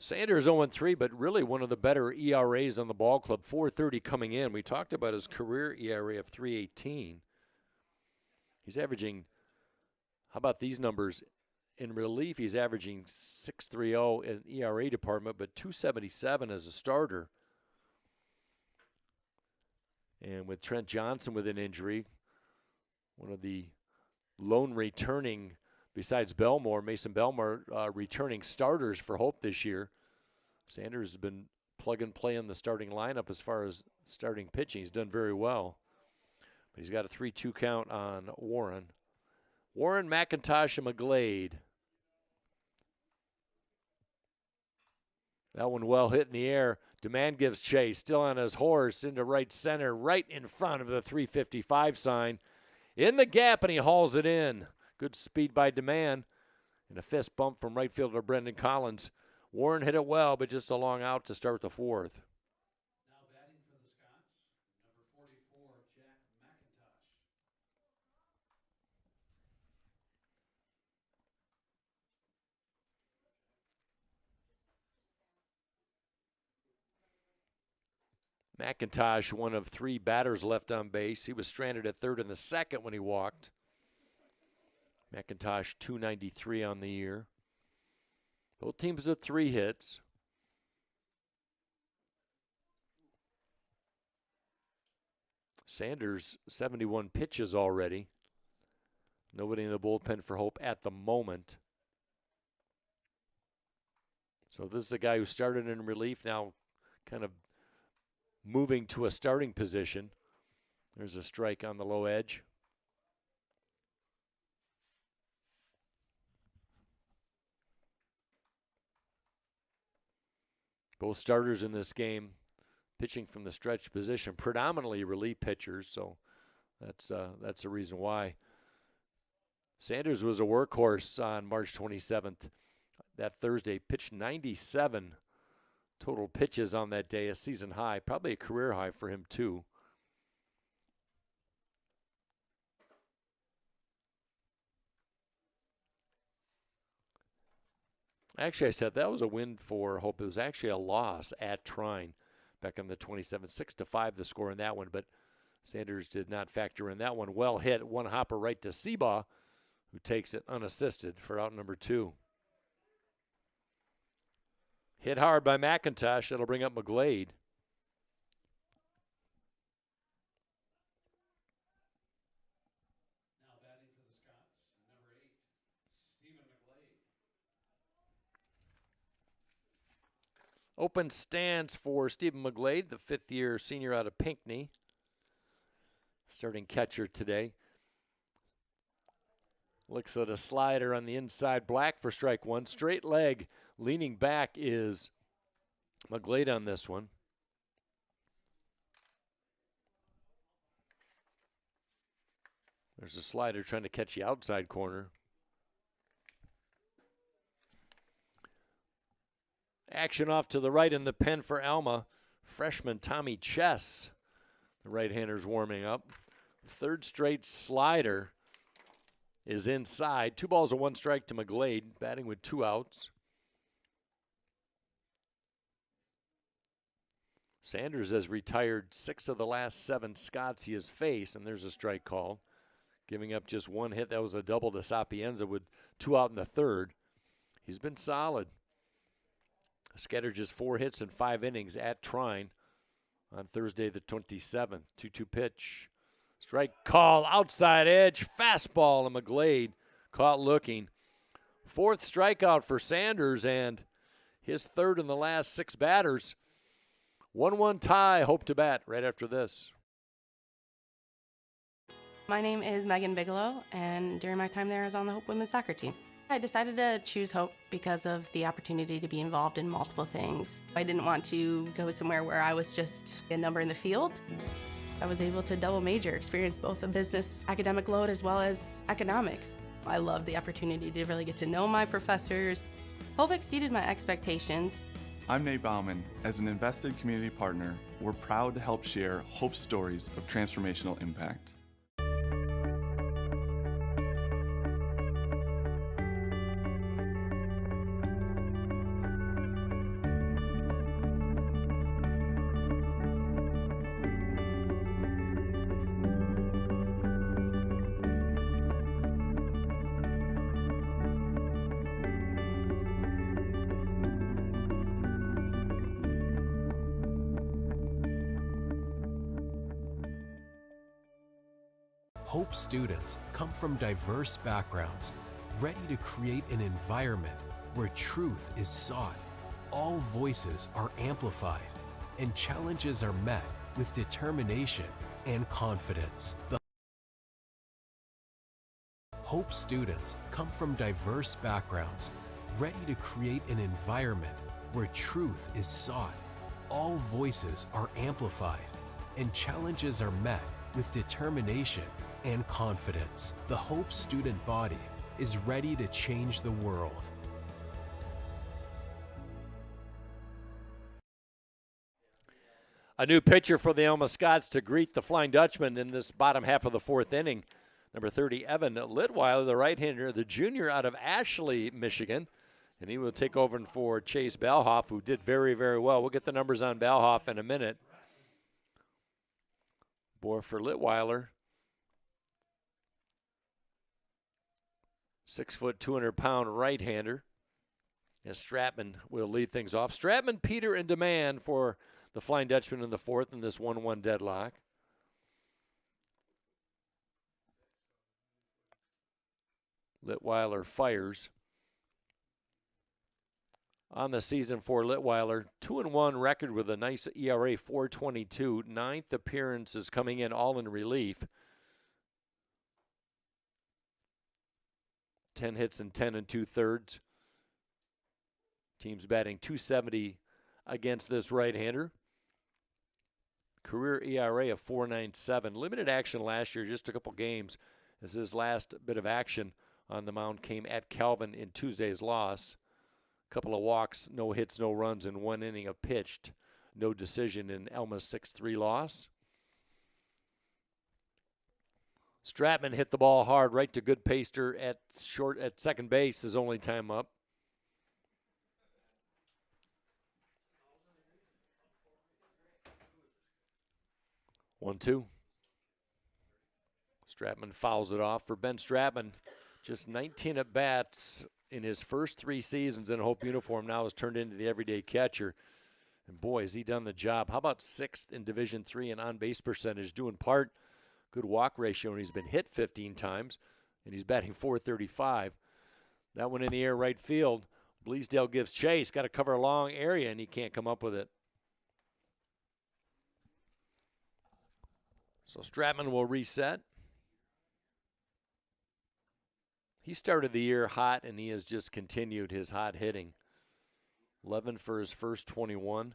Sanders 0-3, but really one of the better ERAs on the ball club, 4.30 coming in. We talked about his career ERA of 3.18. He's averaging, how about these numbers? In relief, he's averaging 6.30 in ERA department, but 2.77 as a starter. And with Trent Johnson with an injury, one of the lone returning, besides Belmore, Mason Belmore, returning starters for Hope this year. Sanders has been plug and play in the starting lineup as far as starting pitching. He's done very well. But he's got a 3-2 count on Warren. Warren, McIntosh, and McGlade. That one well hit in the air. Demand gives chase. Still on his horse into right center, right in front of the 355 sign. In the gap, and he hauls it in. Good speed by Demand. And a fist bump from right fielder Brendan Collins. Warren hit it well, but just a long out to start the fourth. Now batting for the Scots, number 44, Jack McIntosh, one of 3 batters left on base. He was stranded at third in the second when he walked. McIntosh, 293 on the year. Both teams with 3 hits. Sanders, 71 pitches already. Nobody in the bullpen for Hope at the moment. So this is a guy who started in relief, now kind of moving to a starting position. There's a strike on the low edge. Both starters in this game pitching from the stretch position, predominantly relief pitchers, so that's the reason why. Sanders was a workhorse on March 27th. That Thursday, pitched 97 total pitches on that day, a season high, probably a career high for him too. Actually, I said that was a win for Hope. It was actually a loss at Trine back on the 27th. 6-5 the score in that one, but Sanders did not factor in that one. Well hit, one hopper right to Seabaugh, who takes it unassisted for out number 2. Hit hard by McIntosh. That'll bring up McGlade. Now batting for the Scots, number 8, Stephen McGlade. Open stands for Stephen McGlade, the fifth-year senior out of Pinckney. Starting catcher today. Looks at a slider on the inside, black for strike one. Straight leg, leaning back is McGlade on this one. There's a slider trying to catch the outside corner. Action off to the right in the pen for Alma. Freshman Tommy Chess, the right-hander's warming up. Third straight slider is inside. 2 balls and 1 strike to McGlade, batting with 2 outs. Sanders has retired 6 of the last 7 Scots he has faced, and there's a strike call. Giving up just 1 hit. That was a double to Sapienza with 2 out in the third. He's been solid. Scattered just 4 hits in 5 innings at Trine on Thursday the 27th. 2-2 pitch. Strike call, outside edge, fastball, and McGlade caught looking. 4th strikeout for Sanders, and his 3rd in the last 6 batters. 1-1 tie, Hope to bat right after this. My name is Megan Bigelow, and during my time there, I was on the Hope women's soccer team. I decided to choose Hope because of the opportunity to be involved in multiple things. I didn't want to go somewhere where I was just a number in the field. I was able to double major, experience both a business academic load as well as economics. I loved the opportunity to really get to know my professors. Hope exceeded my expectations. I'm Nate Bauman. As an invested community partner, we're proud to help share Hope's stories of transformational impact. Hope students come from diverse backgrounds, ready to create an environment where truth is sought, all voices are amplified, and challenges are met with determination and confidence. The Hope students come from diverse backgrounds, ready to create an environment where truth is sought, all voices are amplified, and challenges are met with determination and confidence. The Hope student body is ready to change the world. A new pitcher for the Alma Scots to greet the Flying Dutchman in this bottom half of the 4th inning. Number 30, Evan Litweiler, the right-hander, the junior out of Ashley, Michigan. And he will take over for Chase Balhoff, who did very, very well. We'll get the numbers on Balhoff in a minute. Boy, for Litweiler, 6 foot, 200-pound right-hander. As Stratman will lead things off. Stratman, Peter in demand for the Flying Dutchman in the 4th in this 1-1 deadlock. Litweiler fires. On the season for Litweiler, 2-1 record with a nice ERA, 4.22. 9th appearances coming in all in relief. 10 hits and 10 2/3. Team's batting .270 against this right-hander. Career ERA of 4.97. Limited action last year, just a couple games. As his last bit of action on the mound came at Calvin in Tuesday's loss. A couple of walks, no hits, no runs in 1 inning of pitched. No decision in Alma's 6-3 loss. Stratman hit the ball hard right to good paster at second base, his only time up. One, two. Stratman fouls it off. For Ben Stratman, just 19 at-bats in his first 3 seasons in a Hope uniform, now has turned into the everyday catcher. And boy, has he done the job. How about 6th in Division III in on-base percentage, due in part good walk ratio, and he's been hit 15 times, and he's batting .435. That one in the air right field. Bleasdale gives chase, got to cover a long area, and he can't come up with it. So Stratman will reset. He started the year hot, and he has just continued his hot hitting. 11 for his first 21,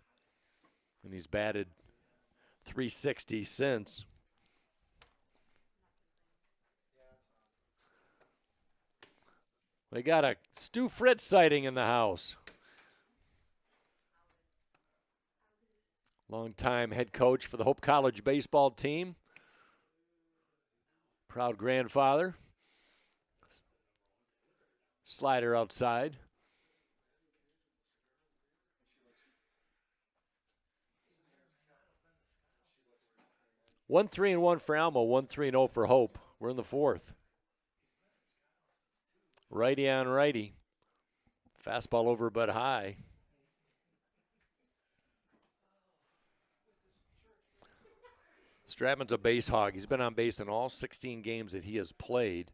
and he's batted .360 since. They got a Stu Fritz sighting in the house. Longtime head coach for the Hope College baseball team. Proud grandfather. Slider outside. One 3-1 for Alma, 1-3-0 for Hope. We're in the 4th. Righty on righty. Fastball over but high. Stratman's a base hog. He's been on base in all 16 games that he has played.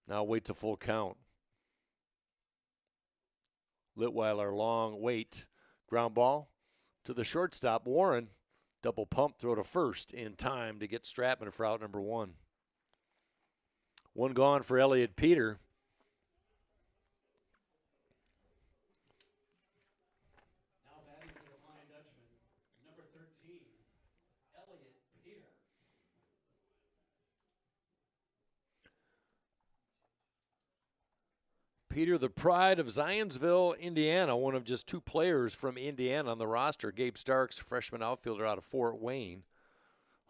Now waits a full count. Litweiler, long wait. Ground ball to the shortstop. Warren, double pump, throw to first in time to get Stratman for out number 1. 1 gone for Elliot Peter. Now batting for the Flying Dutchman, number 13, Elliot Peter. Peter, the pride of Zionsville, Indiana, one of just 2 players from Indiana on the roster. Gabe Starks, freshman outfielder out of Fort Wayne.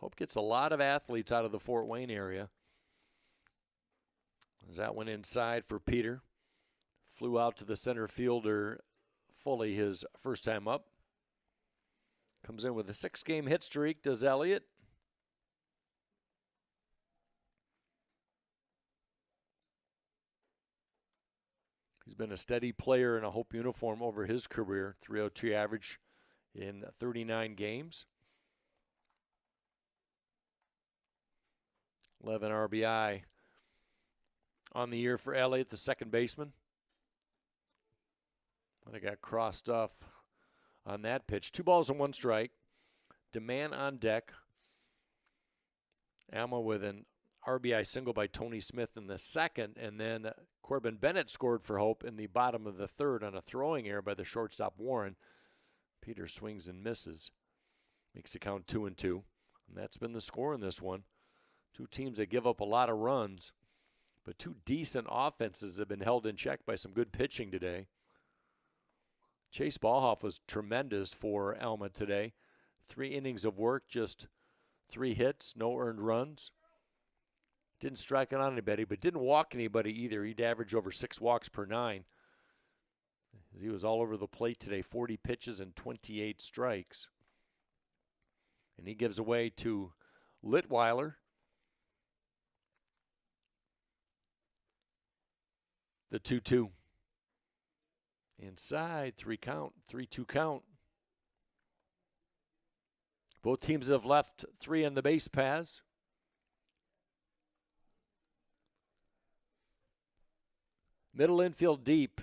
Hope gets a lot of athletes out of the Fort Wayne area. As that went inside for Peter. Flew out to the center fielder Foley his first time up. Comes in with a 6-game hit streak, does Elliott. He's been a steady player in a Hope uniform over his career. .302 average in 39 games. 11 RBI on the year for Elliott, the second baseman. But I got crossed off on that pitch. 2 balls and 1 strike. Demand on deck. Alma with an RBI single by Tony Smith in the second, and then Corbin Bennett scored for Hope in the bottom of the 3rd on a throwing error by the shortstop Warren. Peter swings and misses. Makes the count 2-2. And that's been the score in this one. 2 teams that give up a lot of runs, but 2 decent offenses have been held in check by some good pitching today. Chase Ballhoff was tremendous for Alma today. 3 innings of work, just 3 hits, no earned runs. Didn't strike out on anybody, but didn't walk anybody either. He'd average over 6 walks per 9. He was all over the plate today, 40 pitches and 28 strikes. And he gives away to Litweiler. The 2-2. Inside, 3-2 count. Both teams have left 3 on the base paths. Middle infield deep.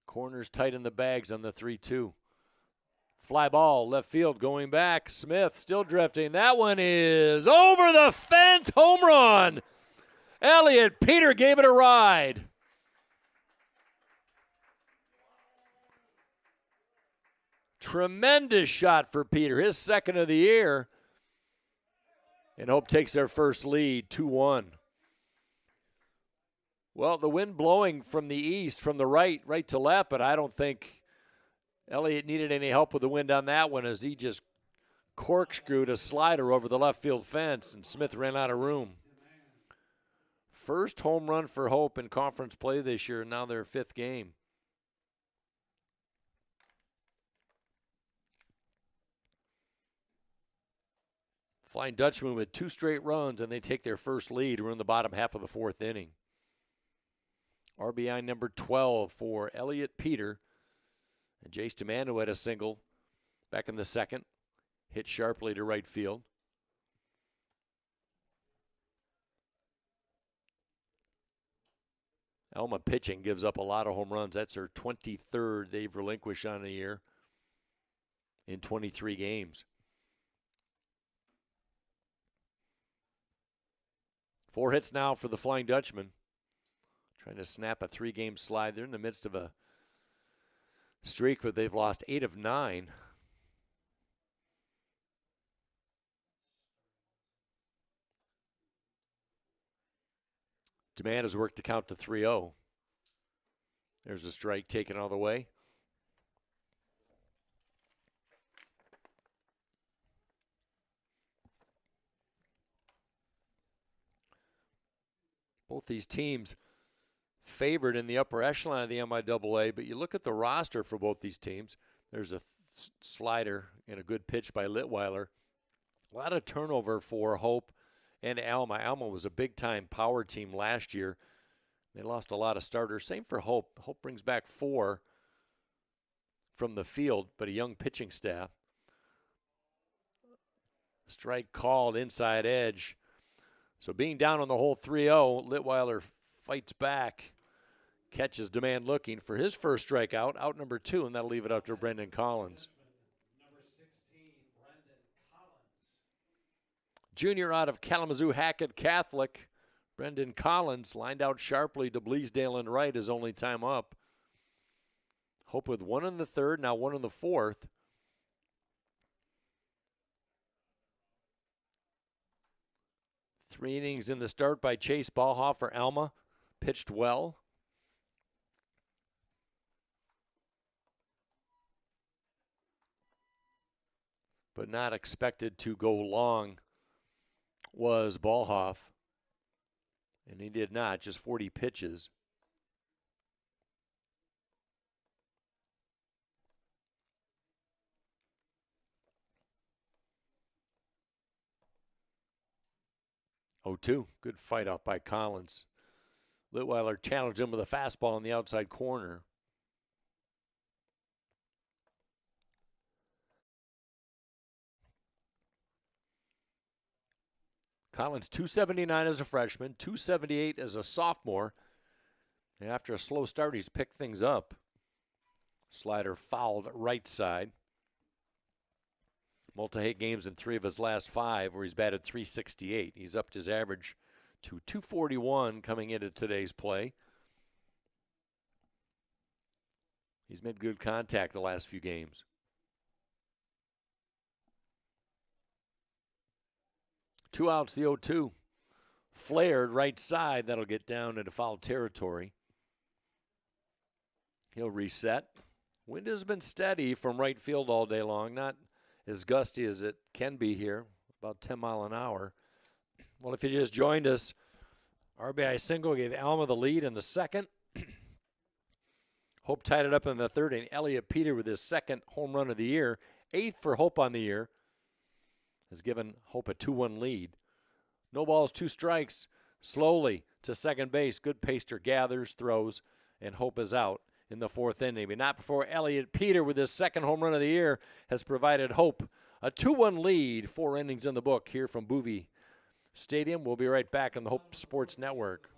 Corners tight in the bags on the 3-2. Fly ball, left field going back. Smith still drifting. That one is over the fence. Home run. Elliot Peter gave it a ride. Tremendous shot for Peter, his second of the year. And Hope takes their first lead, 2-1. Well, the wind blowing from the east, from the right to left, but I don't think Elliott needed any help with the wind on that one as he just corkscrewed a slider over the left field fence, and Smith ran out of room. First home run for Hope in conference play this year, now their 5th game. Flying Dutchman with 2 straight runs, and they take their first lead. We're in the bottom half of the 4th inning. RBI number 12 for Elliott Peter. And Jace DeMando had a single back in the 2nd. Hit sharply to right field. Alma pitching gives up a lot of home runs. That's their 23rd they've relinquished on the year in 23 games. 4 hits now for the Flying Dutchman. Trying to snap a 3-game slide. They're in the midst of a streak, but they've lost 8 of 9. Demand has worked to count to 3-0. There's a strike taken all the way. Both these teams favored in the upper echelon of the MIAA, but you look at the roster for both these teams. There's a slider and a good pitch by Litweiler. A lot of turnover for Hope and Alma. Alma was a big-time power team last year. They lost a lot of starters. Same for Hope. Hope brings back 4 from the field, but a young pitching staff. Strike called, inside edge. So being down on the hole 3-0, Litweiler fights back, catches Demand looking for his first strikeout, out number 2, and that'll leave it up to Brendan Collins. Number 16, Brendan Collins. Junior out of Kalamazoo Hackett Catholic, Brendan Collins lined out sharply to Bleasdale and right his only time up. Hope with 1 in the 3rd, now 1 in the 4th. Three innings in the start by Chase Ballhoff for Alma. Pitched well. But not expected to go long was Ballhoff. And he did not, just 40 pitches. Oh, 2. Good fight out by Collins. Litweiler challenged him with a fastball in the outside corner. Collins, 279 as a freshman, 278 as a sophomore. And after a slow start, he's picked things up. Slider fouled right side. Multi-hit games in 3 of his last 5 where he's batted .368. He's upped his average to .241 coming into today's play. He's made good contact the last few games. Two outs, the 0-2. Flared right side. That'll get down into foul territory. He'll reset. Wind has been steady from right field all day long. Not as gusty as it can be here, about 10 mile an hour. Well, if you just joined us, RBI single gave Alma the lead in the 2nd. Hope tied it up in the 3rd, and Elliott Peter with his 2nd home run of the year, 8th for Hope on the year, has given Hope a 2-1 lead. No balls, 2 strikes, slowly to second base. Good pacer gathers, throws, and Hope is out in the 4th inning. But not before Elliott Peter with his 2nd home run of the year has provided Hope a 2-1 lead. 4 innings in the book here from Boovie Stadium. We'll be right back on the Hope Sports Network.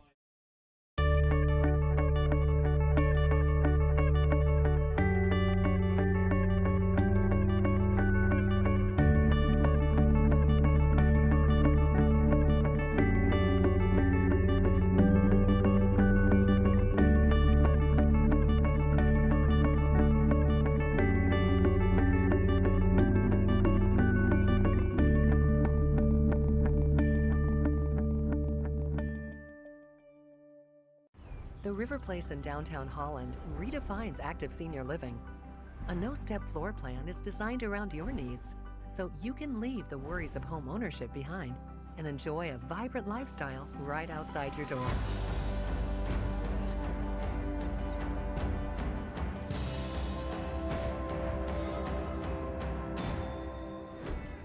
The River Place in downtown Holland redefines active senior living. A no-step floor plan is designed around your needs, so you can leave the worries of home ownership behind and enjoy a vibrant lifestyle right outside your door.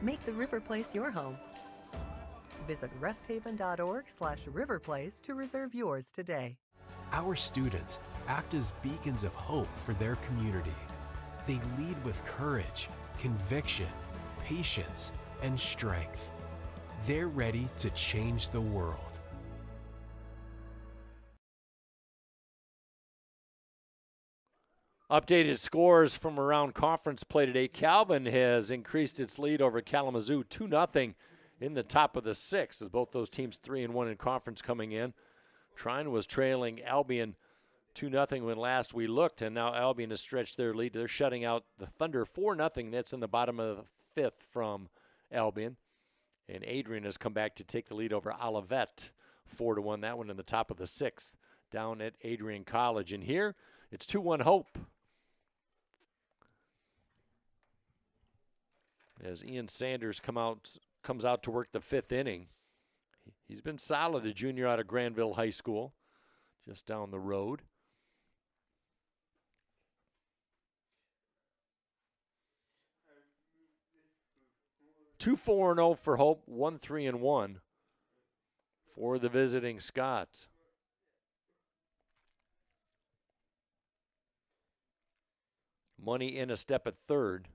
Make the River Place your home. Visit resthaven.org/riverplace to reserve yours today. Our students act as beacons of hope for their community. They lead with courage, conviction, patience, and strength. They're ready to change the world. Updated scores from around conference play today. Calvin has increased its lead over Kalamazoo 2-0 in the top of the sixth, as both those teams 3-1 in conference coming in. Trine was trailing Albion 2-0 when last we looked, and now Albion has stretched their lead. They're shutting out the Thunder 4-0. That's in the bottom of the fifth from Albion. And Adrian has come back to take the lead over Olivet 4-1. That one in the top of the sixth down at Adrian College. And here it's 2-1 Hope, as Ian Sanders comes out to work the fifth inning. He's been solid, a junior out of Granville High School, just down the road. Two 4-0 for Hope, 1-3-1 for the visiting Scots. Money in a step at third.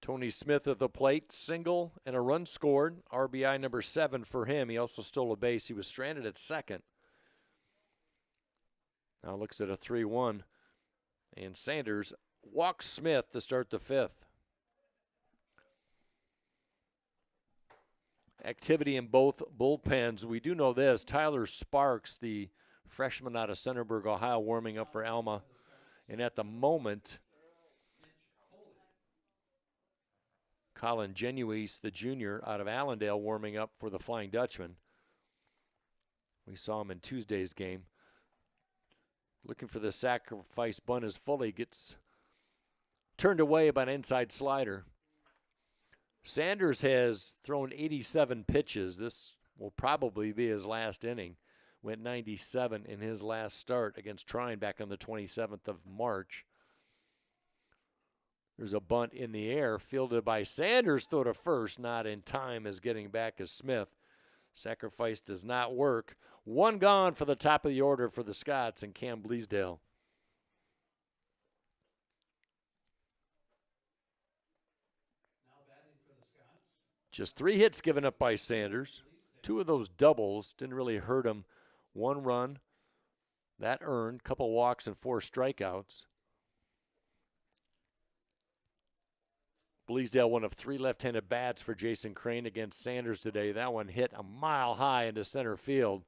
Tony Smith at the plate, single and a run scored. RBI number 7 for him. He also stole a base. He was stranded at second. Now looks at a 3-1. And Sanders walks Smith to start the fifth. Activity in both bullpens. We do know this. Tyler Sparks, the freshman out of Centerburg, Ohio, warming up for Alma. And at the moment, Colin Genuise, the junior out of Allendale, warming up for the Flying Dutchman. We saw him in Tuesday's game. Looking for the sacrifice bunt as Foley gets turned away by an inside slider. Sanders has thrown 87 pitches. This will probably be his last inning. Went 97 in his last start against Trine back on the 27th of March. There's a bunt in the air, fielded by Sanders, throw to first, not in time as getting back as Smith. Sacrifice does not work. One gone for the top of the order for the Scots and Cam Bleasdale. Just 3 hits given up by Sanders. 2 of those doubles didn't really hurt him. 1 run, that earned, couple walks and 4 strikeouts. Bleasdale, one of 3 left-handed bats for Jason Crane against Sanders today. That one hit a mile high into center field.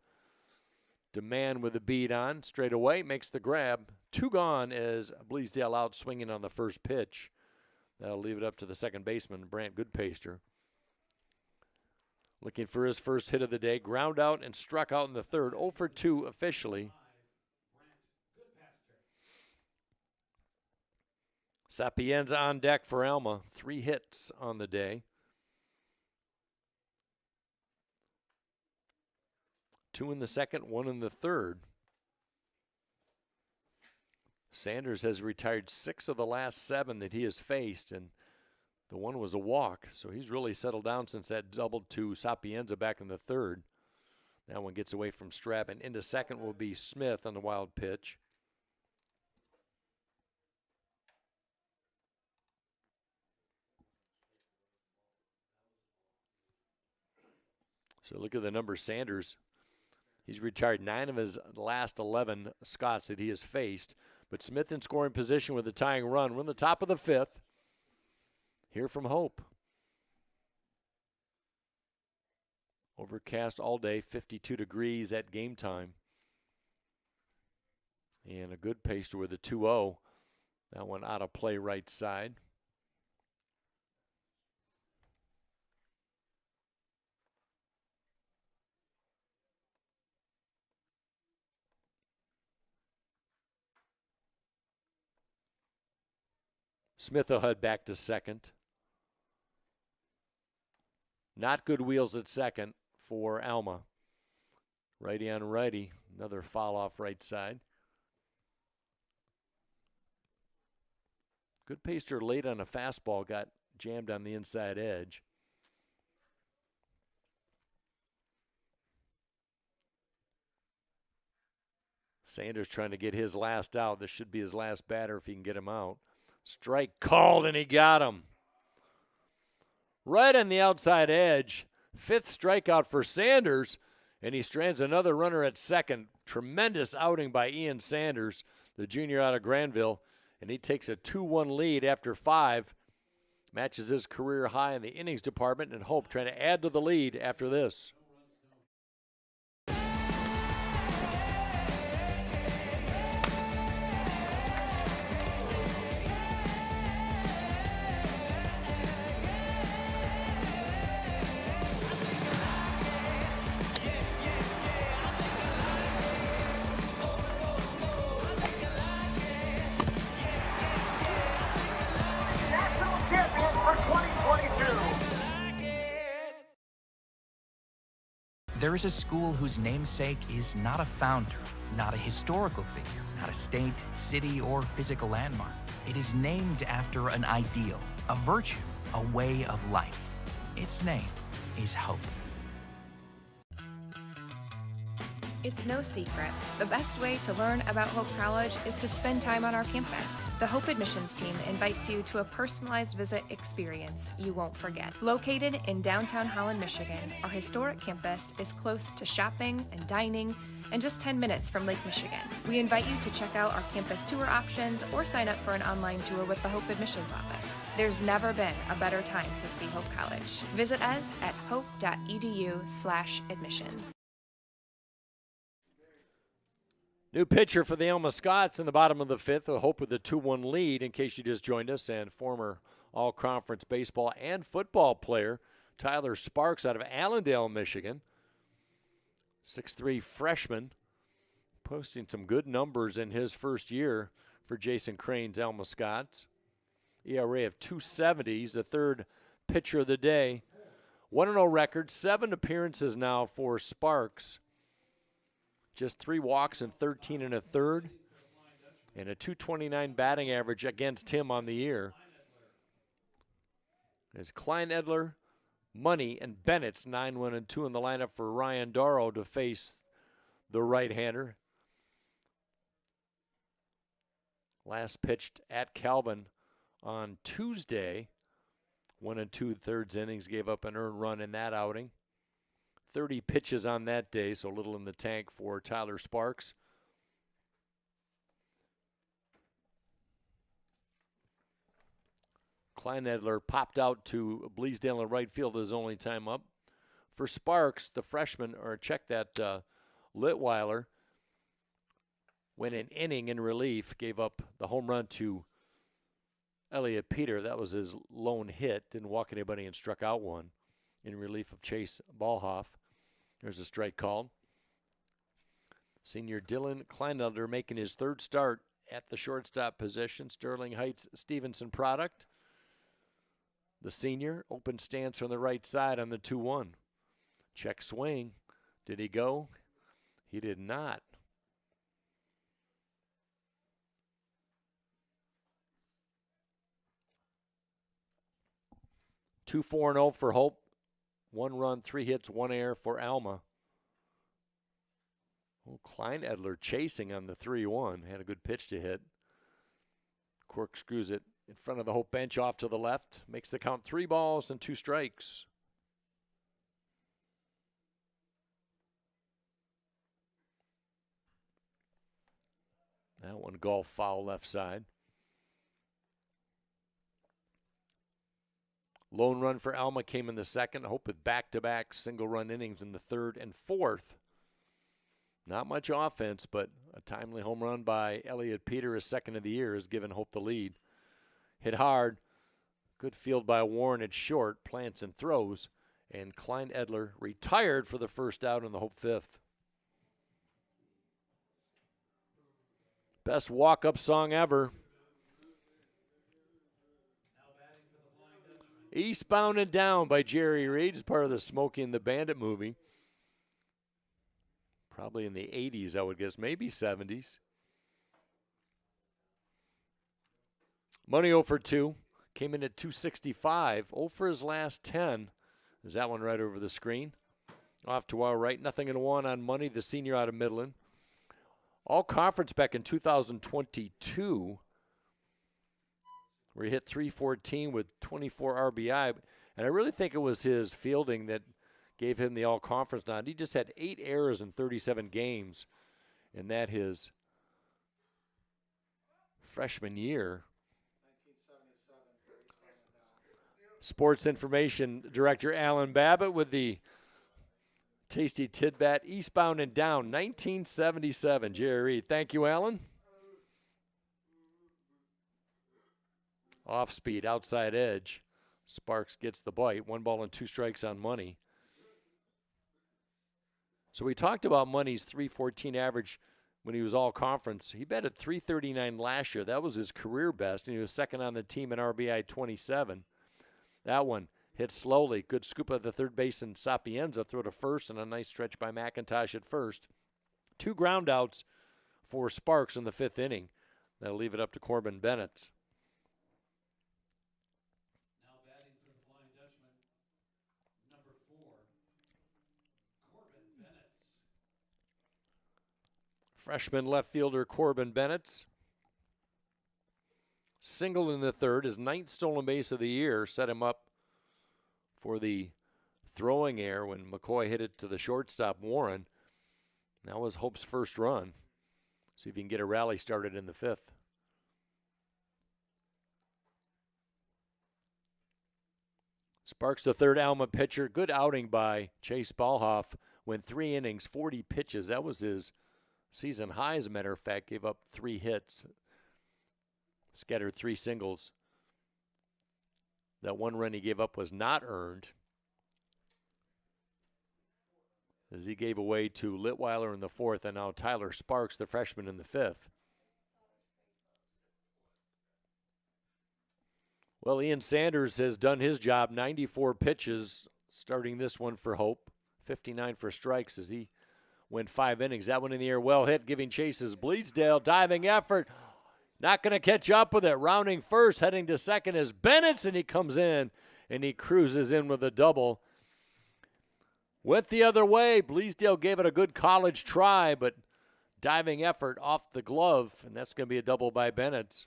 Demand with the beat on, straight away, makes the grab. 2 gone as Bleasdale out swinging on the first pitch. That'll leave it up to the second baseman, Brant Goodpaster. Looking for his first hit of the day. Ground out and struck out in the third. 0 for 2 officially. Sapienza on deck for Alma. 3 hits on the day. 2 in the second, 1 in the third. Sanders has retired 6 of the last 7 that he has faced, and the one was a walk, so he's really settled down since that doubled to Sapienza back in the third. That one gets away from Strap, and into second will be Smith on the wild pitch. So look at the number Sanders. He's retired 9 of his last 11 Scots that he has faced. But Smith in scoring position with the tying run. We're in the top of the 5th. Here from Hope. Overcast all day, 52 degrees at game time. And a good pacer with a 2-0. That one out of play right side. Smith will head back to second. Not good wheels at second for Alma. Righty on righty. Another foul off right side. Good pacer late on a fastball. Got jammed on the inside edge. Sanders trying to get his last out. This should be his last batter if he can get him out. Strike called, and he got him. Right on the outside edge. 5th strikeout for Sanders, and he strands another runner at second. Tremendous outing by Ian Sanders, the junior out of Granville, and he takes a 2-1 lead after 5. Matches his career high in the innings department, and Hope trying to add to the lead after this. There is a school whose namesake is not a founder, not a historical figure, not a state, city, or physical landmark. It is named after an ideal, a virtue, a way of life. Its name is hope. It's no secret. The best way to learn about Hope College is to spend time on our campus. The Hope admissions team invites you to a personalized visit experience you won't forget. Located in downtown Holland, Michigan, our historic campus is close to shopping and dining and just 10 minutes from Lake Michigan. We invite you to check out our campus tour options or sign up for an online tour with the Hope admissions office. There's never been a better time to see Hope College. Visit us at hope.edu/admissions. New pitcher for the Alma Scots in the bottom of the 5th. A Hope with a 2-1 lead, in case you just joined us, and former all-conference baseball and football player Tyler Sparks out of Allendale, Michigan. 6'3" freshman, posting some good numbers in his first year for Jason Crane's Alma Scots. ERA of 2.70. He's the 3rd pitcher of the day. 1-0 record, 7 appearances now for Sparks. Just 3 walks and 13 1/3, and a .229 batting average against him on the year. As Klein Edler, Money, and Bennett's 9-1-2 in the lineup for Ryan Darrow to face the right-hander. Last pitched at Calvin on Tuesday. 1 2/3 innings, gave up an earned run in that outing. 30 pitches on that day, so little in the tank for Tyler Sparks. Klein Edler popped out to Bleasdale in right field his only time up. For Sparks, the freshman, or check that, Litweiler went an inning in relief, gave up the home run to Elliot Peter. That was his lone hit, didn't walk anybody and struck out one in relief of Chase Ballhoff. There's a strike called. Senior Dylan Kleinelder making his 3rd start at the shortstop position. Sterling Heights Stevenson product. The senior, open stance from the right side on the 2-1. Check swing. Did he go? He did not. Two 4-0 for Hope. 1 run, 3 hits, 1 error for Alma. Oh, Klein Edler chasing on the 3-1. Had a good pitch to hit. Corkscrews it in front of the Hope bench off to the left. Makes the count 3 balls and 2 strikes. That one golf foul left side. Lone run for Alma came in the 2nd. Hope with back-to-back single-run innings in the 3rd and 4th. Not much offense, but a timely home run by Elliot Peter, his 2nd of the year, has given Hope the lead. Hit hard. Good field by Warren at short. Plants and throws. And Klein Edler retired for the first out in the Hope 5th. Best walk-up song ever. Eastbound and Down by Jerry Reed is part of the Smokey and the Bandit movie. Probably in the 80s, I would guess, maybe 70s. Money 0 for 2. Came in at 265. 0 for his last 10. Is that one right over the screen? Off to our right. 0-1 on Money, the senior out of Midland. All conference back in 2022. Where he hit 314 with 24 RBI. And I really think it was his fielding that gave him the all-conference nod. He just had 8 errors in 37 games. And that his freshman year. Sports Information Director Alan Babbitt with the tasty tidbit. Eastbound and Down, 1977. Jerry Reed. Thank you, Alan. Off speed, outside edge. Sparks gets the bite. 1 ball and 2 strikes on Money. So we talked about Money's 314 average when he was all conference. He batted 339 last year. That was his career best, and he was second on the team in RBI 27. That one hit slowly. Good scoop of the third baseman Sapienza. Throw to first, and a nice stretch by McIntosh at first. 2 ground outs for Sparks in the 5th inning. That'll leave it up to Corbin Bennett. Now batting for the Flying Dutchman, number 4, Corbin Bennett. Freshman left fielder Corbin Bennett. Single in the 3rd, his 9th stolen base of the year, set him up for the throwing error when McCoy hit it to the shortstop, Warren. That was Hope's first run. See if he can get a rally started in the 5th. Sparks the 3rd Alma pitcher. Good outing by Chase Ballhoff. Went 3 innings, 40 pitches. That was his season high, as a matter of fact. Gave up 3 hits. Scattered 3 singles. That 1 run he gave up was not earned, as he gave away to Litweiler in the 4th, and now Tyler Sparks, the freshman, in the 5th. Well, Ian Sanders has done his job. 94 pitches, starting this one for Hope. 59 for strikes as he went 5 innings. That one in the air, well hit, giving chases. Bleasdale, diving effort. Not going to catch up with it. Rounding first, heading to second is Bennett, and he comes in, and he cruises in with a double. Went the other way. Bleasdale gave it a good college try, but diving effort off the glove, and that's going to be a double by Bennett.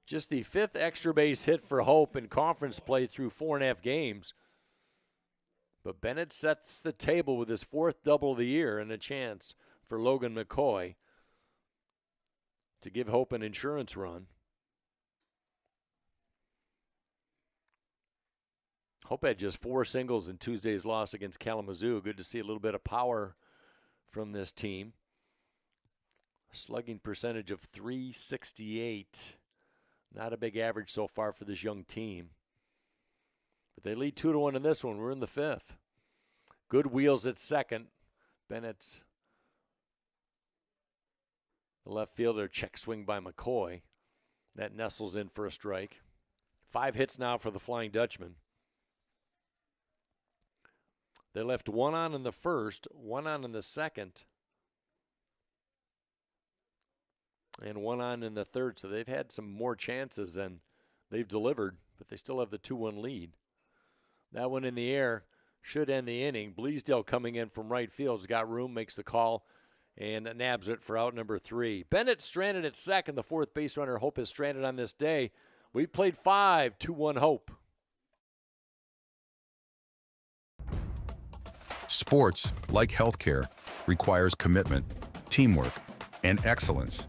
Just the 5th extra base hit for Hope in conference play through 4.5 games. But Bennett sets the table with his 4th double of the year and a chance for Logan McCoy to give Hope an insurance run. Hope had just 4 singles in Tuesday's loss against Kalamazoo. Good to see a little bit of power from this team. Slugging percentage of .368. Not a big average so far for this young team. But they lead 2-1 in this one. We're in the 5th. Good wheels at second. Bennett's the left fielder. Check swing by McCoy. That nestles in for a strike. 5 hits now for the Flying Dutchman. They left 1 on in the 1st, 1 on in the 2nd, and 1 on in the 3rd. So they've had some more chances than they've delivered, but they still have the 2-1 lead. That one in the air should end the inning. Bleasdale coming in from right field has got room, makes the call, and nabs it for out number 3. Bennett stranded at second. The 4th base runner, Hope, is stranded on this day. We've played 5, 2-1 Hope. Sports, like healthcare, requires commitment, teamwork, and excellence.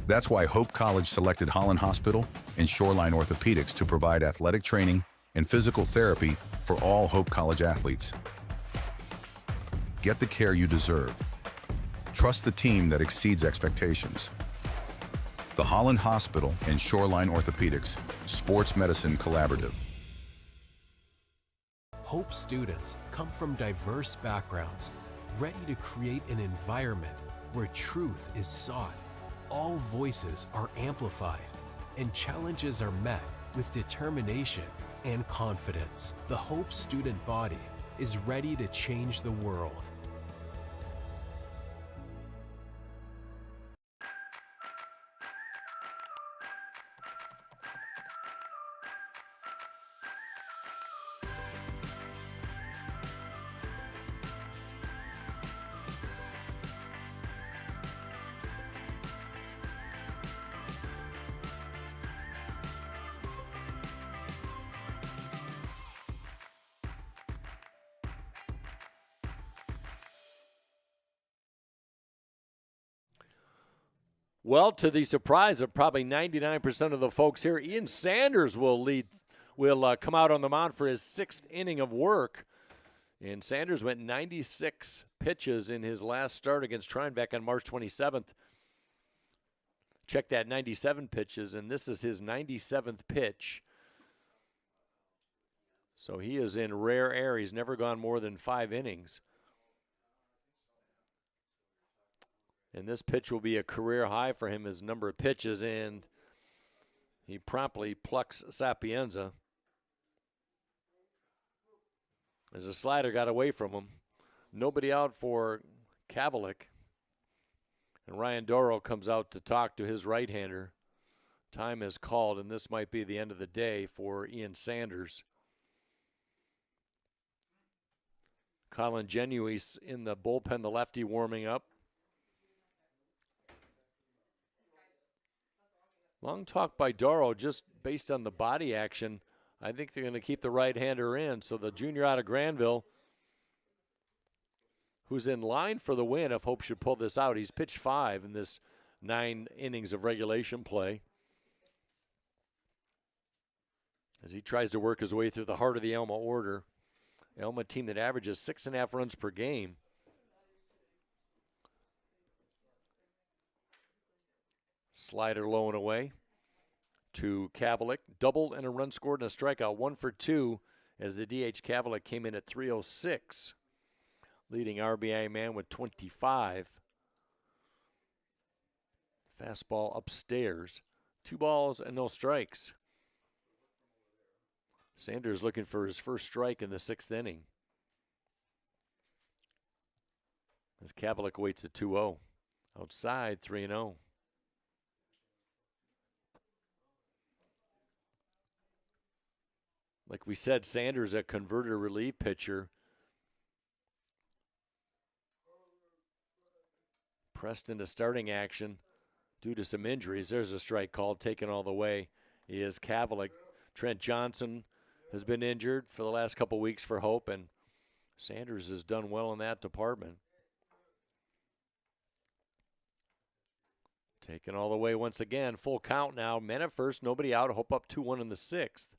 That's why Hope College selected Holland Hospital and Shoreline Orthopedics to provide athletic training and physical therapy for all Hope College athletes. Get the care you deserve. Trust the team that exceeds expectations. The Holland Hospital and Shoreline Orthopedics Sports Medicine Collaborative. Hope students come from diverse backgrounds, ready to create an environment where truth is sought, all voices are amplified, and challenges are met with determination and confidence. The Hope student body is ready to change the world. Well, to the surprise of probably 99% of the folks here, Ian Sanders will come out on the mound for his 6th inning of work. And Sanders went 96 pitches in his last start against Trine back on March 27th. Check that, 97 pitches, and this is his 97th pitch. So he is in rare air. He's never gone more than 5 innings. And this pitch will be a career high for him, his number of pitches, and he promptly plucks Sapienza as the slider got away from him. Nobody out for Kavalik. And Ryan Doro comes out to talk to his right-hander. Time is called, and this might be the end of the day for Ian Sanders. Colin Genuis in the bullpen, the lefty, warming up. Long talk by Doro, just based on the body action. I think they're going to keep the right-hander in. So the junior out of Granville, who's in line for the win if Hope should pull this out. He's pitched 5 in this 9 innings of regulation play, as he tries to work his way through the heart of the Alma order. Alma team that averages 6.5 runs per game. Slider low and away to Kavalik. Double and a run scored and a strikeout. 1 for 2 as the DH Kavalik came in at 306. Leading RBI man with 25. Fastball upstairs. 2 balls and no strikes. Sanders looking for his first strike in the 6th inning, as Kavalik waits at 2-0. Outside, 3-0. Like we said, Sanders, a converted relief pitcher. Pressed into starting action due to some injuries. There's a strike called, taken all the way. He is Kavalik. Trent Johnson has been injured for the last couple weeks for Hope, and Sanders has done well in that department. Taken all the way once again. Full count now. Men at first, nobody out. Hope up 2-1 in the 6th.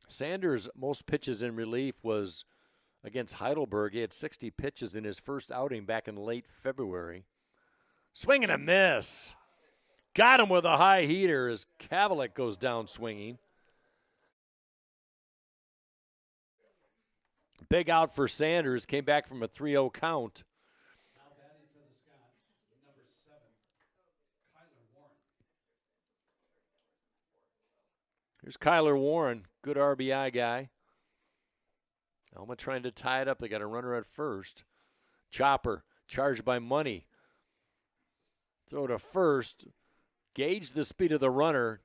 Sanders' most pitches in relief was against Heidelberg. He had 60 pitches in his first outing back in late February. Swing and a miss. Got him with a high heater as Kavalik goes down swinging. Big out for Sanders. Came back from a 3-0 count. Now batting for the Scots, number 7, Kyler Warren. Here's Kyler Warren, good RBI guy. Alma trying to tie it up. They got a runner at first. Chopper, charged by Money. Throw to first. Gauge the speed of the runner.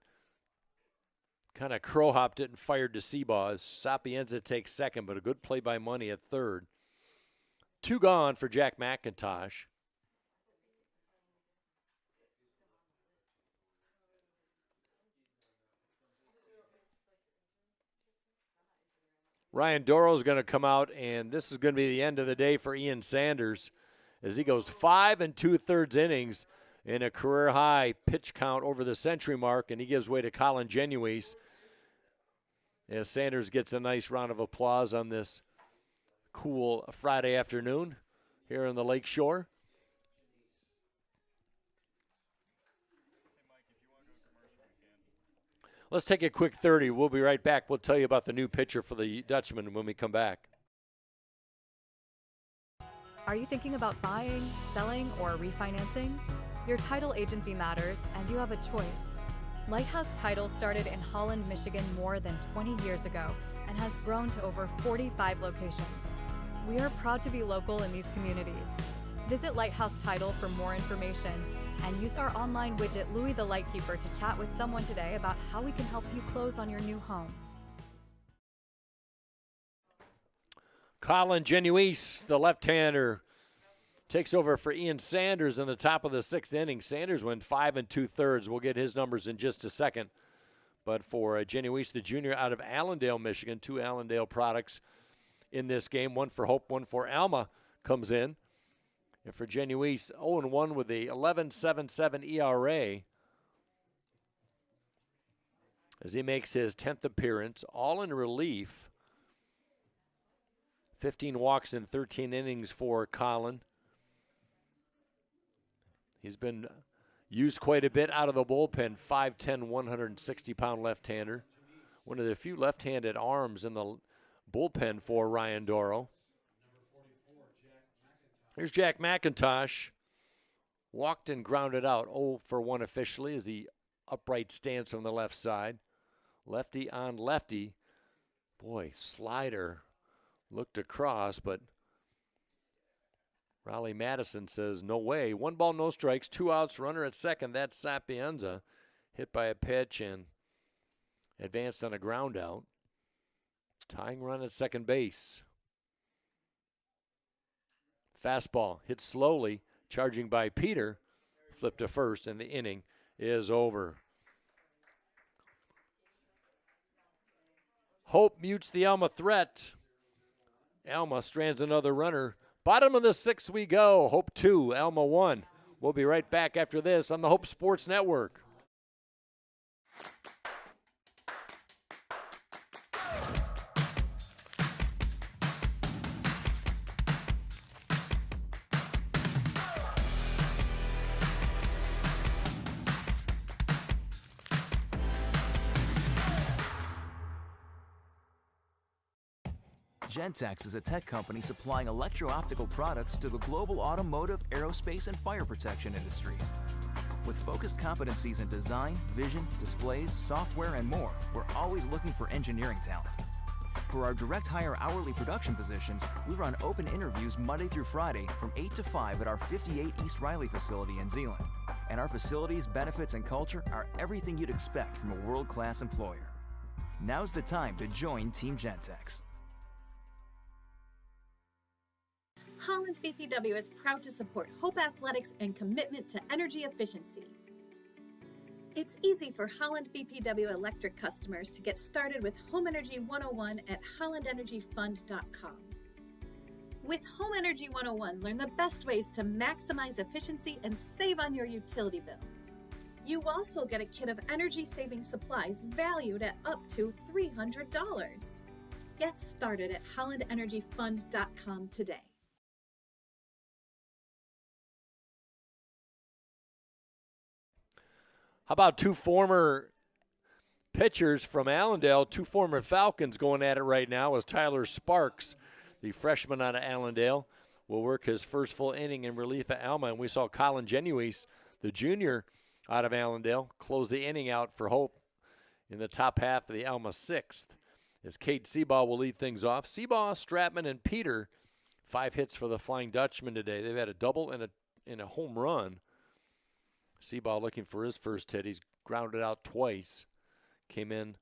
Kind of crow hopped it and fired to Seabaugh as Sapienza takes second, but a good play by Money at third. 2 gone for Jack McIntosh. Ryan Doro's going to come out, and this is going to be the end of the day for Ian Sanders as he goes 5 2/3 innings in a career-high pitch count over the century mark, and he gives way to Colin Genuis as Sanders gets a nice round of applause on this cool Friday afternoon here on the Lake Shore. Let's take a quick 30. We'll be right back. We'll tell you about the new pitcher for the Dutchman when we come back. Are you thinking about buying, selling, or refinancing? Your title agency matters, and you have a choice. Lighthouse Title started in Holland, Michigan more than 20 years ago and has grown to over 45 locations. We are proud to be local in these communities. Visit Lighthouse Title for more information and use our online widget Louis the Lightkeeper to chat with someone today about how we can help you close on your new home. Colin Genuise, the left-hander, takes over for Ian Sanders in the top of the 6th inning. Sanders went 5 2/3. We'll get his numbers in just a second. But for Genuise, the junior out of Allendale, Michigan, 2 Allendale products in this game. 1 for Hope, 1 for Alma comes in. And for Genuise, 0-1 with a 11.77 ERA as he makes his 10th appearance, all in relief. 15 walks in 13 innings for Colin. He's been used quite a bit out of the bullpen, 5'10", 160-pound left-hander. One of the few left-handed arms in the bullpen for Ryan Doro. Here's Jack McIntosh. Walked and grounded out, 0 for 1 officially as he upright stance from the left side. Lefty on lefty. Boy, slider looked across, but Raleigh Madison says, no way. 1 ball, no strikes, 2 outs, runner at second. That's Sapienza, hit by a pitch and advanced on a ground out. Tying run at second base. Fastball hit slowly, charging by Peter. Flipped to first, and the inning is over. Hope mutes the Alma threat. Alma strands another runner. Bottom of the 6th we go. Hope 2, Alma 1. We'll be right back after this on the Hope Sports Network. Gentex is a tech company supplying electro-optical products to the global automotive, aerospace, and fire protection industries. With focused competencies in design, vision, displays, software, and more, we're always looking for engineering talent. For our direct hire hourly production positions, we run open interviews Monday through Friday from 8 to 5 at our 58 East Riley facility in Zeeland. And our facilities, benefits, and culture are everything you'd expect from a world-class employer. Now's the time to join Team Gentex. Holland BPW is proud to support Hope Athletics and commitment to energy efficiency. It's easy for Holland BPW electric customers to get started with Home Energy 101 at hollandenergyfund.com. With Home Energy 101, learn the best ways to maximize efficiency and save on your utility bills. You also get a kit of energy-saving supplies valued at up to $300. Get started at hollandenergyfund.com today. How about 2 former pitchers from Allendale, 2 former Falcons going at it right now as Tyler Sparks, the freshman out of Allendale, will work his first full inning in relief at Alma. And we saw Colin Genuise, the junior out of Allendale, close the inning out for Hope in the top half of the Alma 6th. As Cade Seabaugh will lead things off. Seabaugh, Stratman, and Peter, 5 hits for the Flying Dutchman today. They've had a double and a home run. Seabaugh looking for his first hit. He's grounded out twice. Came in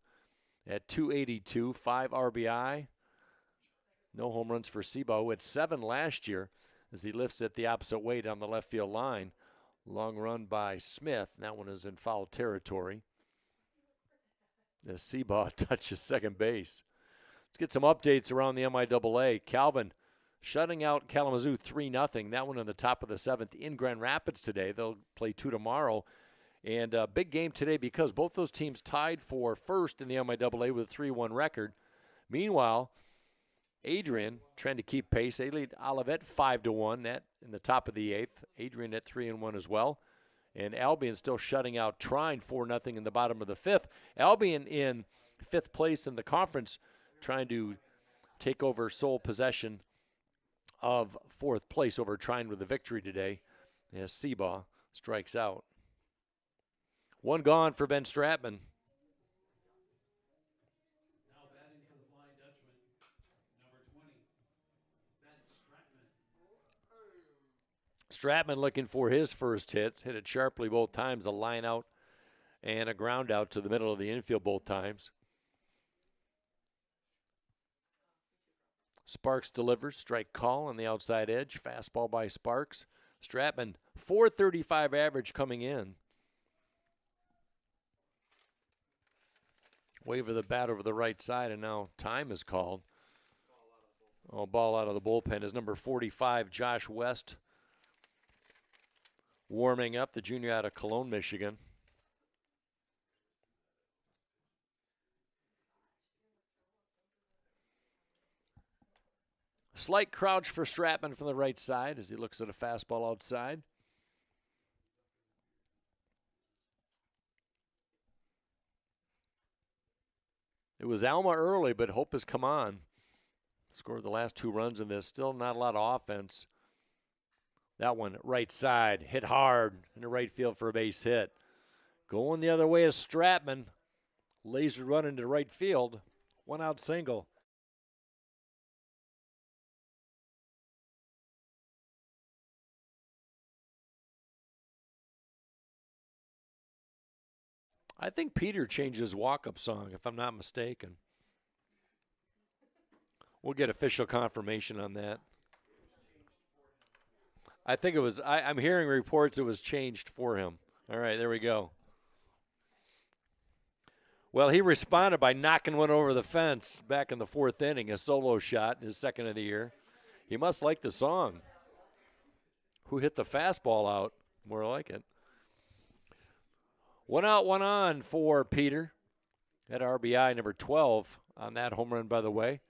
at 282, 5 RBI. No home runs for Seabaugh, who had 7 last year as he lifts it the opposite way down the left field line. Long run by Smith. That one is in foul territory. As Seabaugh touches second base. Let's get some updates around the MIAA. Calvin shutting out Kalamazoo 3-0. That one in the top of the 7th in Grand Rapids today. They'll play 2 tomorrow. And a big game today because both those teams tied for first in the MIAA with a 3-1 record. Meanwhile, Adrian trying to keep pace. They lead Olivet 5-1. That in the top of the 8th. Adrian at 3-1 as well. And Albion still shutting out Trine 4-0 in the bottom of the 5th. Albion in 5th place in the conference trying to take over sole possession of fourth place over Trine with the victory today as Seabaugh strikes out. One gone for Ben Stratman. Now batting for the Flying Dutchman, number 20, Ben Stratman. Stratman looking for his first hit. Hit it sharply both times, a line out and a ground out to the middle of the infield both times. Sparks delivers, strike call on the outside edge. Fastball by Sparks. Stratman, .435 average coming in. Wave of the bat over the right side, and now time is called. Oh, ball out of the bullpen is number 45, Josh West, warming up, the junior out of Cologne, Michigan. Slight crouch for Stratman from the right side as he looks at a fastball outside. It was Alma early, but Hope has come on. Scored the last 2 runs in this. Still not a lot of offense. That one, right side, hit hard in the right field for a base hit. Going the other way is Stratman. Laser run into right field. 1 out single. I think Peter changed his walk-up song, if I'm not mistaken. We'll get official confirmation on that. I think it was, I'm hearing reports it was changed for him. All right, there we go. Well, he responded by knocking one over the fence back in the 4th inning, a solo shot, his 2nd of the year. He must like the song. Who hit the fastball out? More like it. 1 out, 1 on for Peter. At RBI number 12 on that home run, by the way.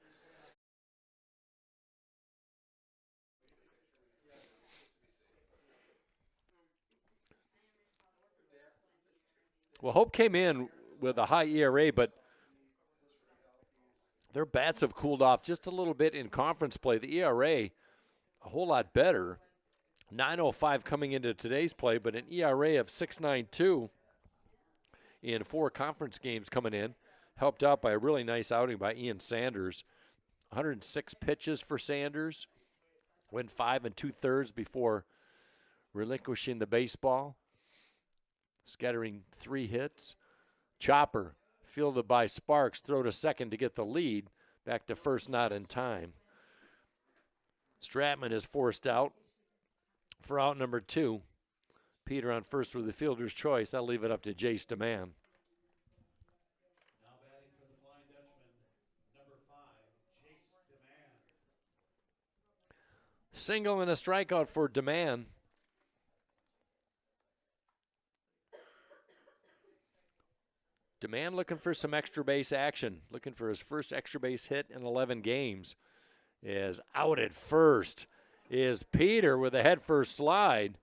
Well, Hope came in with a high ERA, but their bats have cooled off just a little bit in conference play. The ERA, a whole lot better. 9.05 coming into today's play, but an ERA of 6.92 in 4 conference games coming in, helped out by a really nice outing by Ian Sanders. 106 pitches for Sanders. Went 5 2/3 before relinquishing the baseball. Scattering 3 hits. Chopper, fielded by Sparks, throw to second to get the lead. Back to first, not in time. Stratman is forced out for out number 2. Peter on first with the fielder's choice. I'll leave it up to Jace DeMann. Now batting for the Flying Dutchman, number 5, Jace DeMann. Single and a strikeout for DeMann. DeMann looking for some extra base action. Looking for his first extra base hit in 11 games. Is out at first is Peter with a head first slide.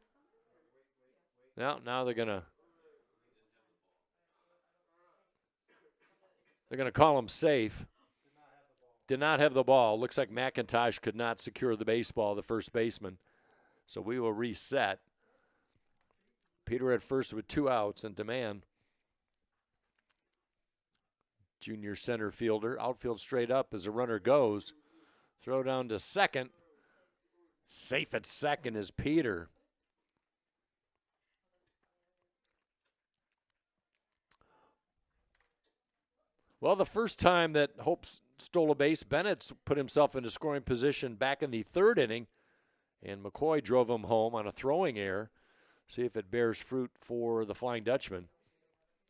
Now they're gonna call him safe. Did not have the ball. Looks like McIntosh could not secure the baseball, the first baseman. So we will reset. Peter at first with 2 outs, and DeMann, junior center fielder, outfield straight up as the runner goes. Throw down to second. Safe at second is Peter. Well, the first time that Hope stole a base, Bennett put himself into scoring position back in the 3rd inning, and McCoy drove him home on a throwing error. See if it bears fruit for the Flying Dutchman.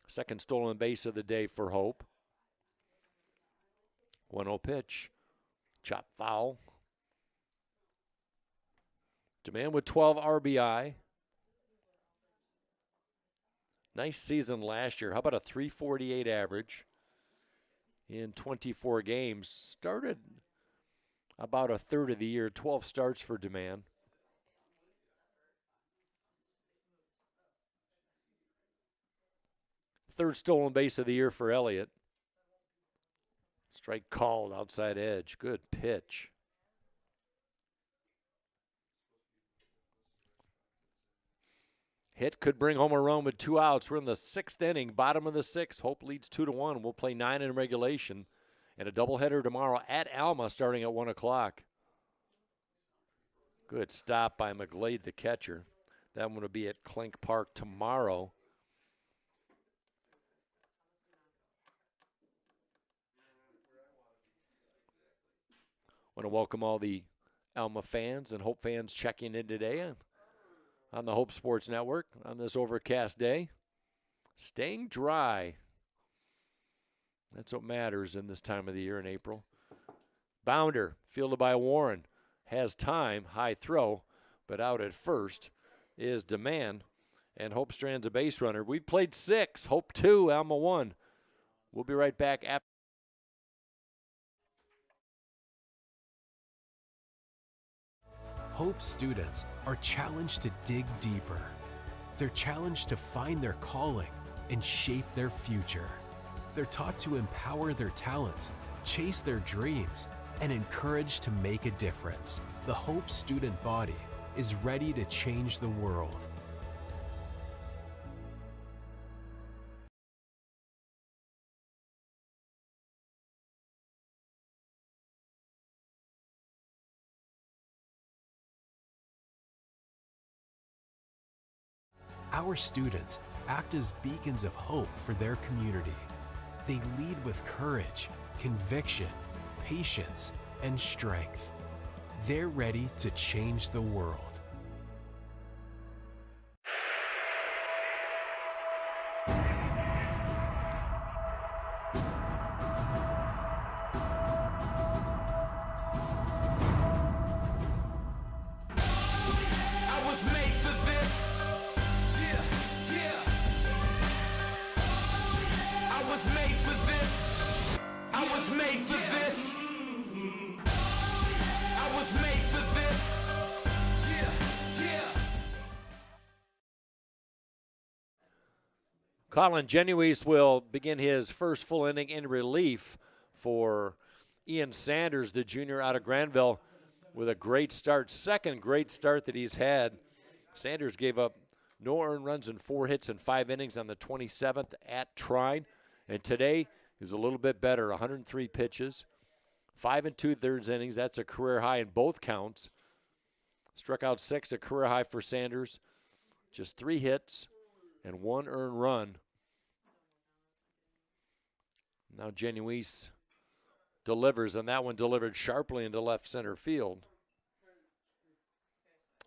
Second stolen base of the day for Hope. 1-0 pitch. Chop foul. DeMann with 12 RBI. Nice season last year. How about a .348 average in 24 games? Started about a third of the year, 12 starts for DeMann. Third stolen base of the year for Elliott. Strike called outside edge. Good pitch. Hit could bring home a run with 2 outs. We're in the 6th inning, bottom of the 6th. Hope leads 2-1. We'll play 9 in regulation. And a doubleheader tomorrow at Alma starting at 1 o'clock. Good stop by McGlade, the catcher. That one will be at Clink Park tomorrow. Want to welcome all the Alma fans and Hope fans checking in today on the Hope Sports Network on this overcast day. Staying dry. That's what matters in this time of the year in April. Bounder, fielded by Warren, has time, high throw, but out at first is Demand, and Hope strands a base runner. We've played 6, Hope 2, Alma 1. We'll be right back after. Hope students are challenged to dig deeper. They're challenged to find their calling and shape their future. They're taught to empower their talents, chase their dreams, and encouraged to make a difference. The Hope student body is ready to change the world. Our students act as beacons of hope for their community. They lead with courage, conviction, patience, and strength. They're ready to change the world. I was made for this. Yeah, yeah. I was made for this. I was made for this. I was made for this. Yeah, yeah. Colin Genuise will begin his first full inning in relief for Ian Sanders, the junior out of Granville, with a great start. Second great start that he's had. Sanders gave up no earned runs and 4 hits in 5 innings on the 27th at Trine. And today, he was a little bit better, 103 pitches, 5 2/3 innings. That's a career high in both counts. Struck out 6, a career high for Sanders. Just 3 hits and 1 earned run. Now Genuise delivers, and that one delivered sharply into left center field.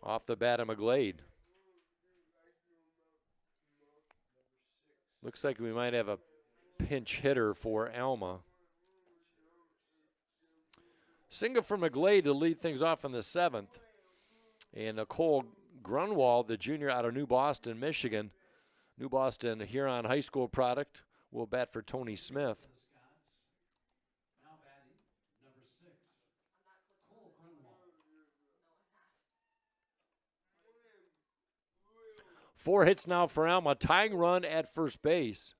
Off the bat of McGlade. Looks like we might have a pinch hitter for Alma. Single for McGlade to lead things off in the 7th. And Nicole Grunwald, the junior out of New Boston, Michigan. New Boston Huron High School product, will bat for Tony Smith. Now batting, number 6, Cole Grunwald. 4 hits now for Alma. Tying run at first base.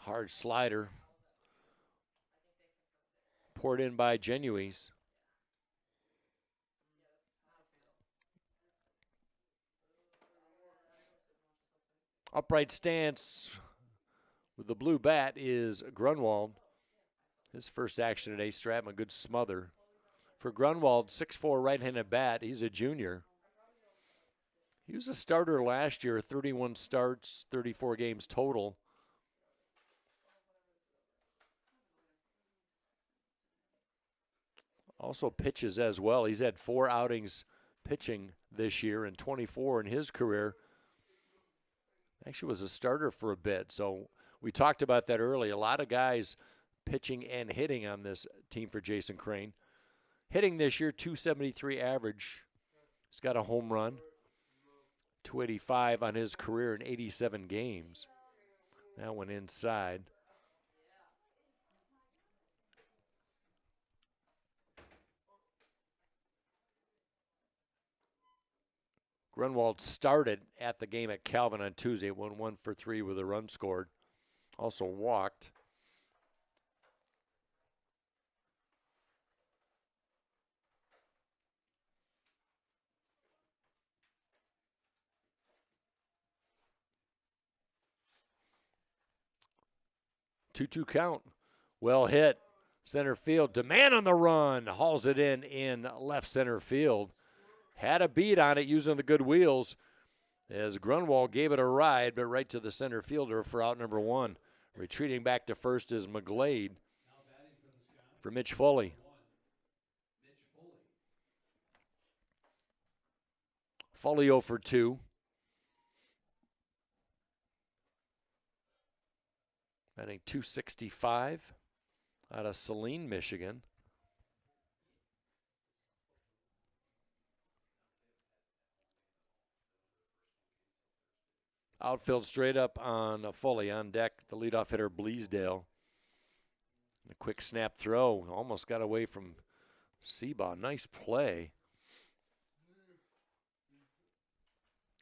Hard slider. Poured in by Genuise. Upright stance with the blue bat is Grunwald. His first action today, Stratton, a good smother. For Grunwald, 6'4" right-handed bat. He's a junior. He was a starter last year, 31 starts, 34 games total. Also pitches as well. He's had 4 outings pitching this year and 24 in his career. Actually was a starter for a bit, so we talked about that earlier. A lot of guys pitching and hitting on this team for Jason Crane. Hitting this year, 273 average. He's got a home run, 285 on his career in 87 games. That one inside. Grunwald started at the game at Calvin on Tuesday, won 1 for 3 with a run scored. Also walked. 2-2 count. Well hit. Center field. Demand on the run. Hauls it in left center field. Had a beat on it using the good wheels as Grunwald gave it a ride, but right to the center fielder for out number 1. Retreating back to first is McGlade for Mitch Foley. Foley 0 for 2. Batting .265 out of Saline, Michigan. Outfield straight up on Foley. On deck, the leadoff hitter, Bleasdale. A quick snap throw. Almost got away from Seabaugh. Nice play.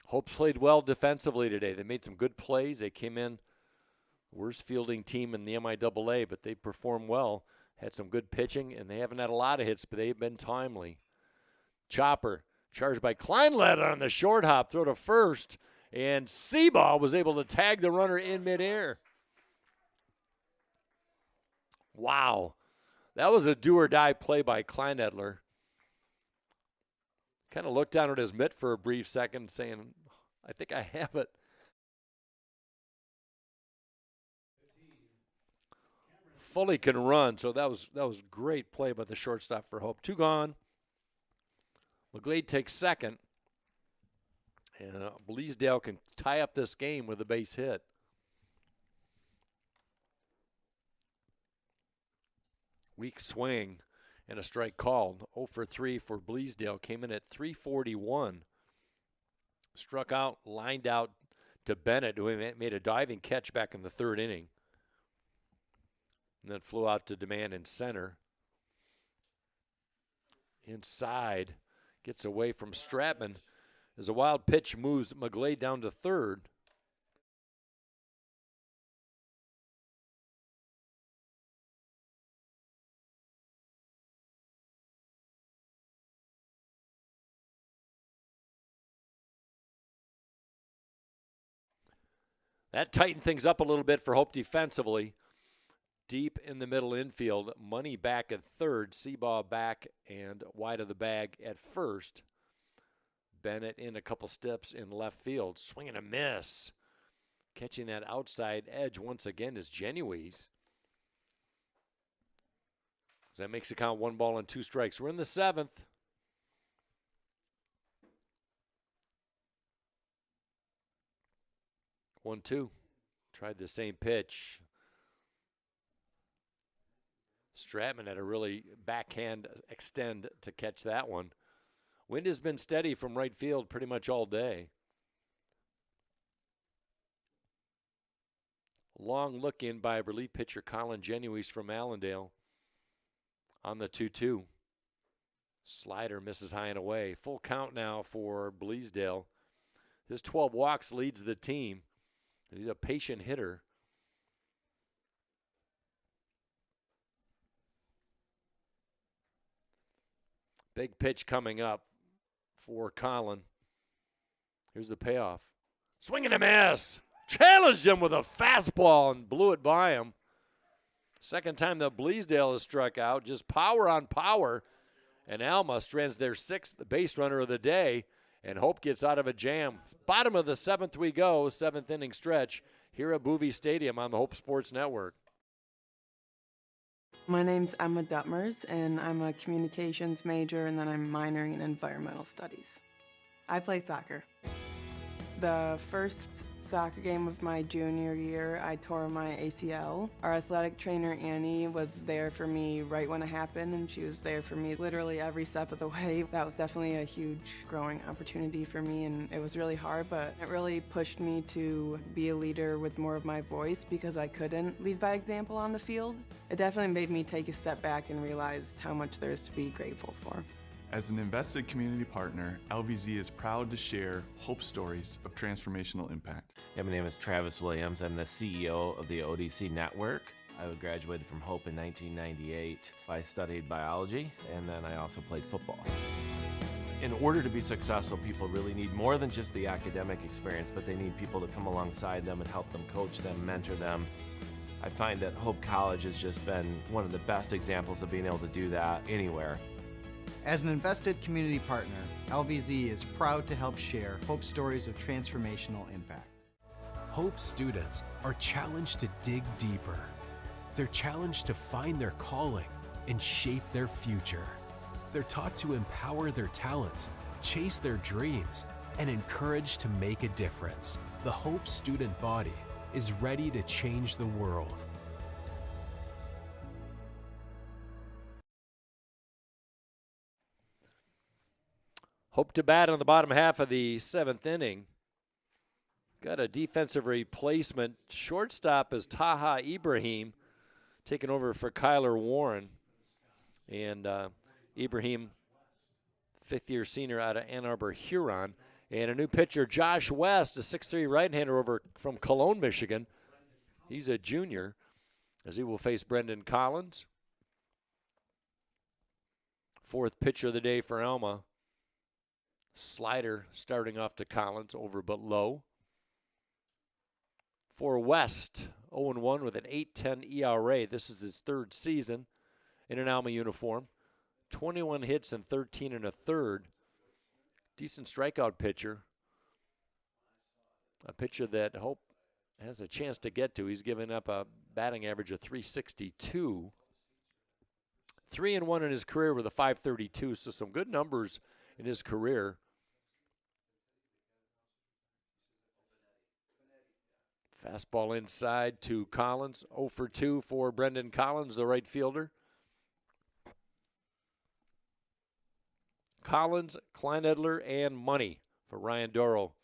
Hope's played well defensively today. They made some good plays. They came in worst fielding team in the MIAA, but they performed well. Had some good pitching, and they haven't had a lot of hits, but they've been timely. Chopper charged by Kleinleder on the short hop. Throw to first. And Seabaugh was able to tag the runner in midair. Wow. That was a do-or-die play by Kleinedler. Kind of looked down at his mitt for a brief second saying, I think I have it. Foley can run, so that was great play by the shortstop for Hope. 2 gone. McGlade takes second. And Bleasdale can tie up this game with a base hit. Weak swing and a strike called. 0 for 3 for Bleasdale. Came in at 341. Struck out, lined out to Bennett, who made a diving catch back in the 3rd inning. And then flew out to Demand in center. Inside. Gets away from Stratman. As a wild pitch moves McGlade down to 3rd. That tightened things up a little bit for Hope defensively. Deep in the middle infield, Money back at 3rd, Seabaugh back and wide of the bag at first. Bennett in a couple steps in left field. Swing and a miss. Catching that outside edge once again is Genuise. So that makes the count 1 ball and 2 strikes. We're in the 7th. One, 2. Tried the same pitch. Stratman had a really backhand extend to catch that one. Wind has been steady from right field pretty much all day. Long look in by relief pitcher Colin Genuise from Allendale on the 2-2. Slider misses high and away. Full count now for Bleasdale. His 12 walks leads the team. He's a patient hitter. Big pitch coming up for Colin. Here's the payoff. Swing and a miss. Challenged him with a fastball and blew it by him. Second time that Bleasdale has struck out. Just power on power. And Alma strands their 6th base runner of the day. And Hope gets out of a jam. Bottom of the 7th we go. 7th inning stretch here at Bowie Stadium on the Hope Sports Network. My name's Emma Duttmers, and I'm a communications major, and then I'm minoring in environmental studies. I play soccer. The first soccer game of my junior year, I tore my ACL. Our athletic trainer, Annie, was there for me right when it happened, and she was there for me literally every step of the way. That was definitely a huge growing opportunity for me, and it was really hard, but it really pushed me to be a leader with more of my voice because I couldn't lead by example on the field. It definitely made me take a step back and realize how much there is to be grateful for. As an invested community partner, LVZ is proud to share Hope stories of transformational impact. Yeah, my name is Travis Williams. I'm the CEO of the ODC Network. I graduated from Hope in 1998. I studied biology, and then I also played football. In order to be successful, people really need more than just the academic experience, but they need people to come alongside them and help them, coach them, mentor them. I find that Hope College has just been one of the best examples of being able to do that anywhere. As an invested community partner, LVZ is proud to help share Hope stories of transformational impact. Hope students are challenged to dig deeper. They're challenged to find their calling and shape their future. They're taught to empower their talents, chase their dreams, and encouraged to make a difference. The Hope student body is ready to change the world. Hope to bat in the bottom half of the 7th inning. Got a defensive replacement. Shortstop is Taha Ibrahim, taking over for Kyler Warren. And Ibrahim, fifth-year senior out of Ann Arbor, Huron. And a new pitcher, Josh West, a 6'3" right-hander over from Cologne, Michigan. He's a junior, as he will face Brendan Collins. Fourth pitcher of the day for Alma. Slider starting off to Collins, over but low. For West, 0-1 with an 8.10 ERA. This is his 3rd season in an Alma uniform. 21 hits and 13 1/3. Decent strikeout pitcher. A pitcher that Hope has a chance to get to. He's given up a batting average of .362. 3-1 in his career with a .532, so some good numbers in his career. Fastball inside to Collins. 0 for 2 for Brendan Collins, the right fielder. Collins, Kleinedler, and Money for Ryan Doro.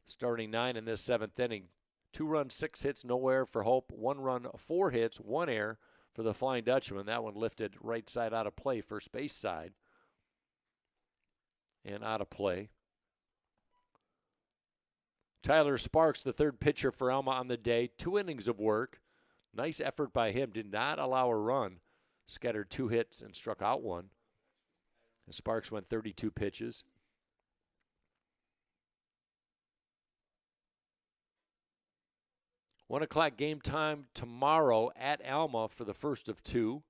Starting 9 in this 7th inning. 2 runs, 6 hits, no error for Hope. 1 run, 4 hits, 1 error for the Flying Dutchman. That one lifted right side out of play, first base side. And out of play. Tyler Sparks, the 3rd pitcher for Alma on the day. 2 innings of work. Nice effort by him. Did not allow a run. Scattered 2 hits and struck out 1. And Sparks went 32 pitches. One o'clock game time tomorrow at Alma for the first of 2.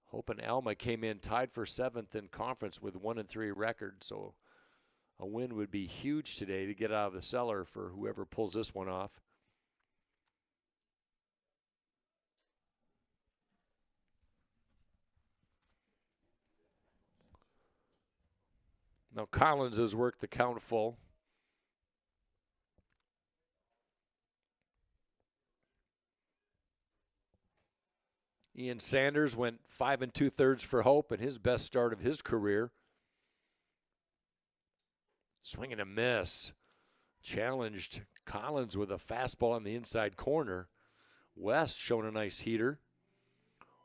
Hope and Alma came in tied for 7th in conference with 1-3 record, so a win would be huge today to get out of the cellar for whoever pulls this one off. Now Collins has worked the count full. Ian Sanders went 5 2/3 for Hope in his best start of his career. Swing and a miss. Challenged Collins with a fastball on the inside corner. West showing a nice heater.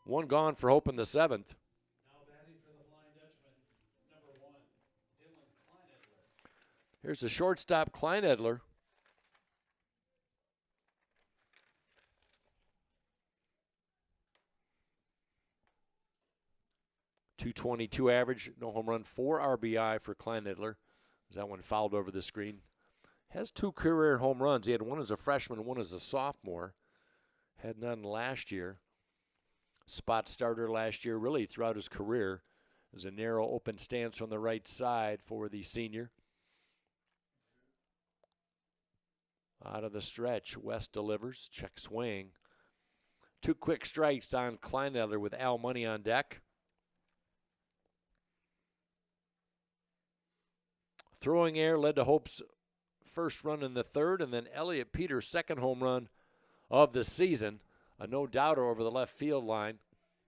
1 gone for Hope in the 7th. Here's the shortstop, Kleinedler. .222 average, no home run, 4 RBI for Kleinedler. That one fouled over the screen. Has 2 career home runs. He had 1 as a freshman, 1 as a sophomore. Had none last year. Spot starter last year, really throughout his career. There's a narrow open stance from the right side for the senior. Out of the stretch, West delivers, check swing. 2 quick strikes on Kleinedler with Al Money on deck. Throwing air led to Hope's first run in the 3rd, and then Elliot Peters' 2nd home run of the season. A no-doubter over the left field line,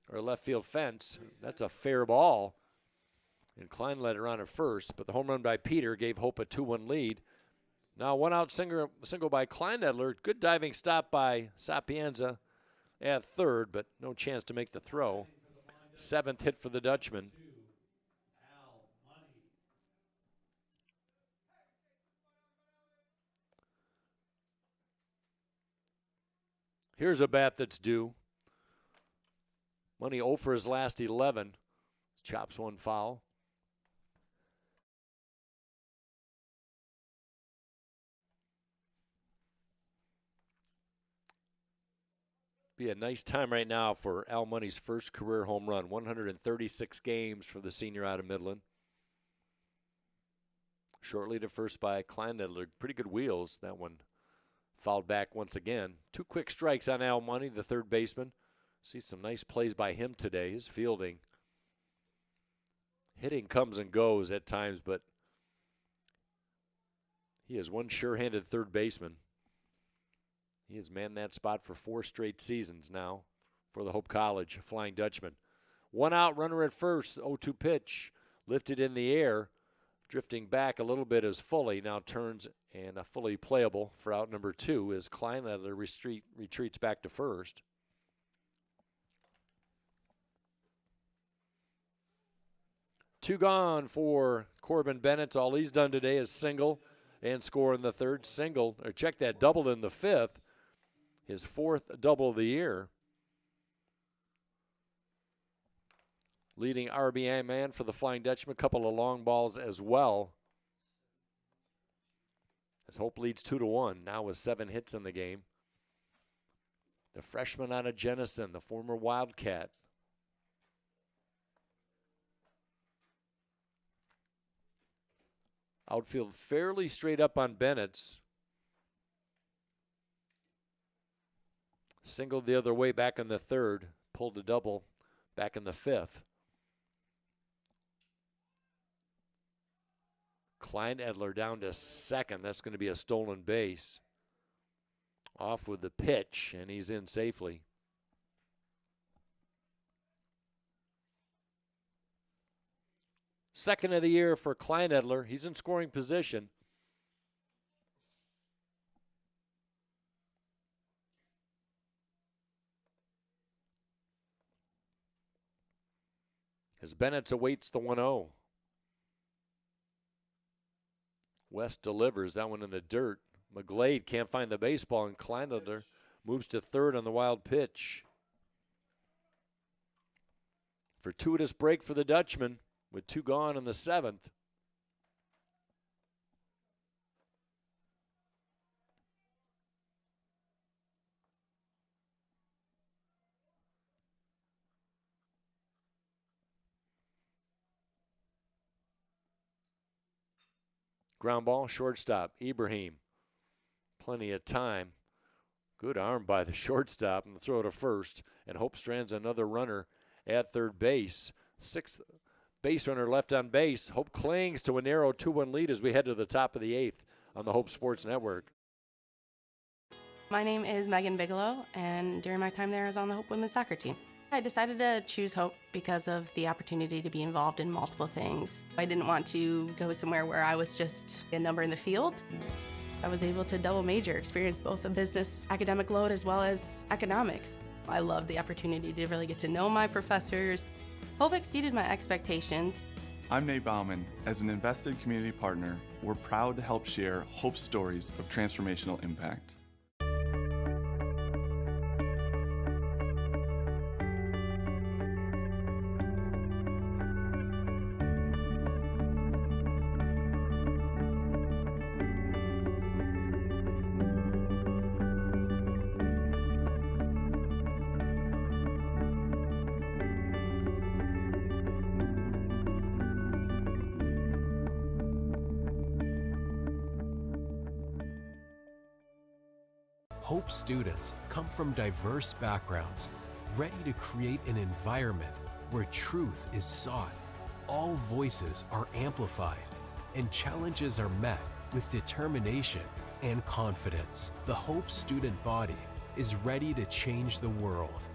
or left field fence. That's a fair ball. And Kleinedler on at first, but the home run by Peter gave Hope a 2-1 lead. Now 1-out single by Kleinedler. Good diving stop by Sapienza at 3rd, but no chance to make the throw. 7th hit for the Dutchman. Here's a bat that's due. Money 0 for his last 11. Chops 1 foul. Be a nice time right now for Al Money's first career home run. 136 games for the senior out of Midland. Shortly to first by Kleinedler. Pretty good wheels. That one fouled back once again. 2 quick strikes on Al Money, the third baseman. See some nice plays by him today. His fielding. Hitting comes and goes at times, but he is one sure-handed third baseman. He has manned that spot for 4 straight seasons now for the Hope College Flying Dutchman. 1 out, runner at first, 0-2 pitch. Lifted in the air, drifting back a little bit as Foley now turns and a fully playable for out number 2 as Kleinedler retreats back to first. Two gone for Corbin Bennett. All he's done today is single and score in the third. Single, or check that, doubled in the fifth. His 4th double of the year. Leading RBI man for the Flying Dutchman. A couple of long balls as well. As Hope leads 2-1, now with 7 hits in the game. The freshman out of Jenison, the former Wildcat. Outfield fairly straight up on Bennett's. Singled the other way back in the third. Pulled a double back in the fifth. Kleinedler down to second. That's going to be a stolen base. Off with the pitch, and he's in safely. Second of the year for Kleinedler. He's in scoring position. As Bennett awaits the 1-0. West delivers that one in the dirt. McGlade can't find the baseball, and Kleinedler moves to third on the wild pitch. Fortuitous break for the Dutchman with 2 gone in the 7th. Ground ball, shortstop, Ibrahim. Plenty of time. Good arm by the shortstop and the throw to first. And Hope strands another runner at third base. 6th base runner left on base. Hope clings to a narrow 2-1 lead as we head to the top of the 8th on the Hope Sports Network. My name is Megan Bigelow, and during my time there, I was on the Hope women's soccer team. I decided to choose Hope because of the opportunity to be involved in multiple things. I didn't want to go somewhere where I was just a number in the field. I was able to double major, experience both a business academic load as well as economics. I loved the opportunity to really get to know my professors. Hope exceeded my expectations. I'm Nate Bauman. As an invested community partner, we're proud to help share Hope's stories of transformational impact. Hope students come from diverse backgrounds, ready to create an environment where truth is sought, all voices are amplified, and challenges are met with determination and confidence. The Hope student body is ready to change the world.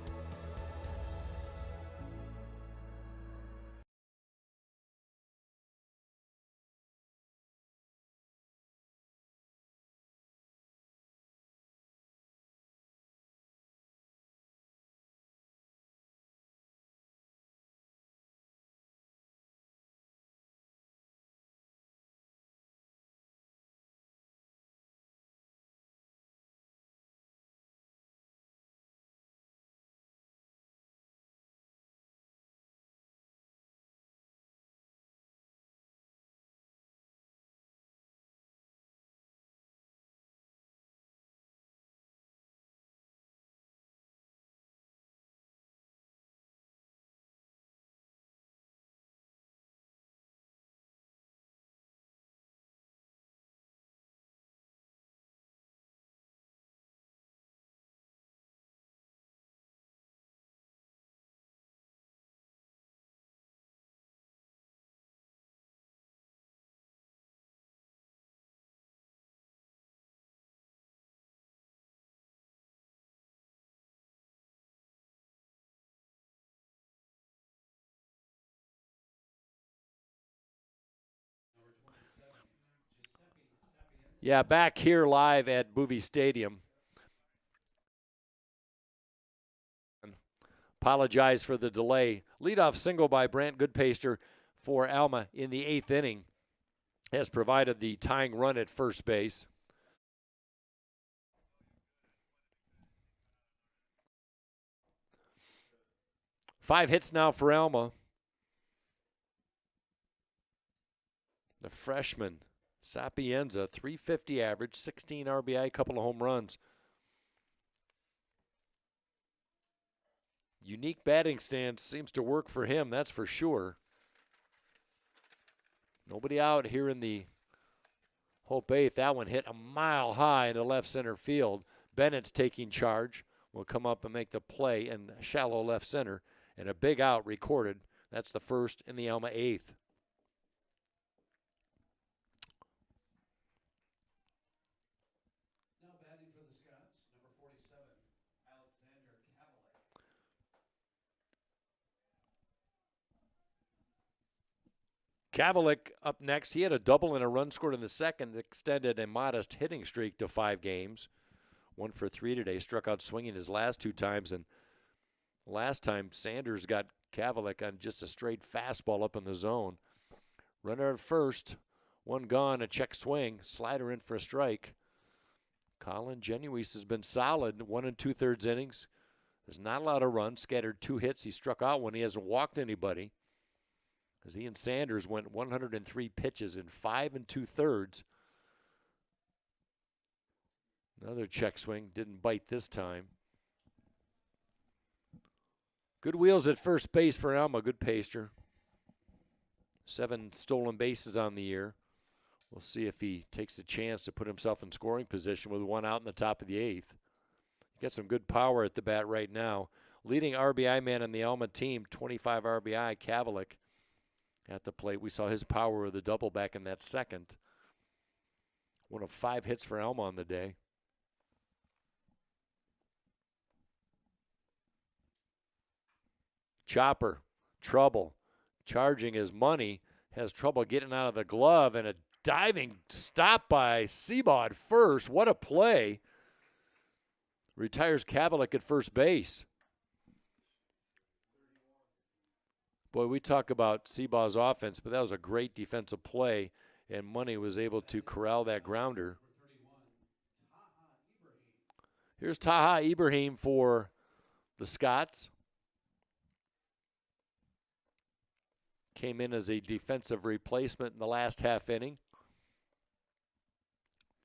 Yeah, back here live at Bowie Stadium. Apologize for the delay. Leadoff single by Brant Goodpaster for Alma in the 8th inning has provided the tying run at first base. Five hits now for Alma. The freshman, Sapienza, .350 average, 16 RBI, couple of home runs. Unique batting stance seems to work for him, that's for sure. Nobody out here in the Hope 8th. That one hit a mile high into left center field. Bennett's taking charge. Will come up and make the play in shallow left center. And a big out recorded. That's the first in the Alma 8th. Now batting for the Scots, number 47, Alexander Cavalic. Cavalic up next. He had a double and a run scored in the second, extended a modest hitting streak to 5 games. 1 for 3 today. Struck out swinging his last 2 times, and last time Sanders got Cavalic on just a straight fastball up in the zone. Runner at first, 1 gone, a check swing, slider in for a strike. Colin Genuise has been solid, 1 2/3 innings. There's not a lot of runs, scattered 2 hits. He struck out when he hasn't walked anybody. As he and Sanders went 103 pitches in 5 2/3. Another check swing, didn't bite this time. Good wheels at first base for Alma, Goodpaster. 7 stolen bases on the year. We'll see if he takes a chance to put himself in scoring position with 1 out in the top of the 8th. He got some good power at the bat right now. Leading RBI man on the Alma team, 25 RBI, Cavalic at the plate. We saw his power with a double back in that second. 1 of 5 hits for Alma on the day. Chopper, trouble, charging his money, has trouble getting out of the glove, and a diving stop by Seabaugh at first. What a play. Retires Cavalic at first base. Boy, we talk about Seabaugh's offense, but that was a great defensive play, and Money was able to corral that grounder. Here's Taha Ibrahim for the Scots. Came in as a defensive replacement in the last half inning.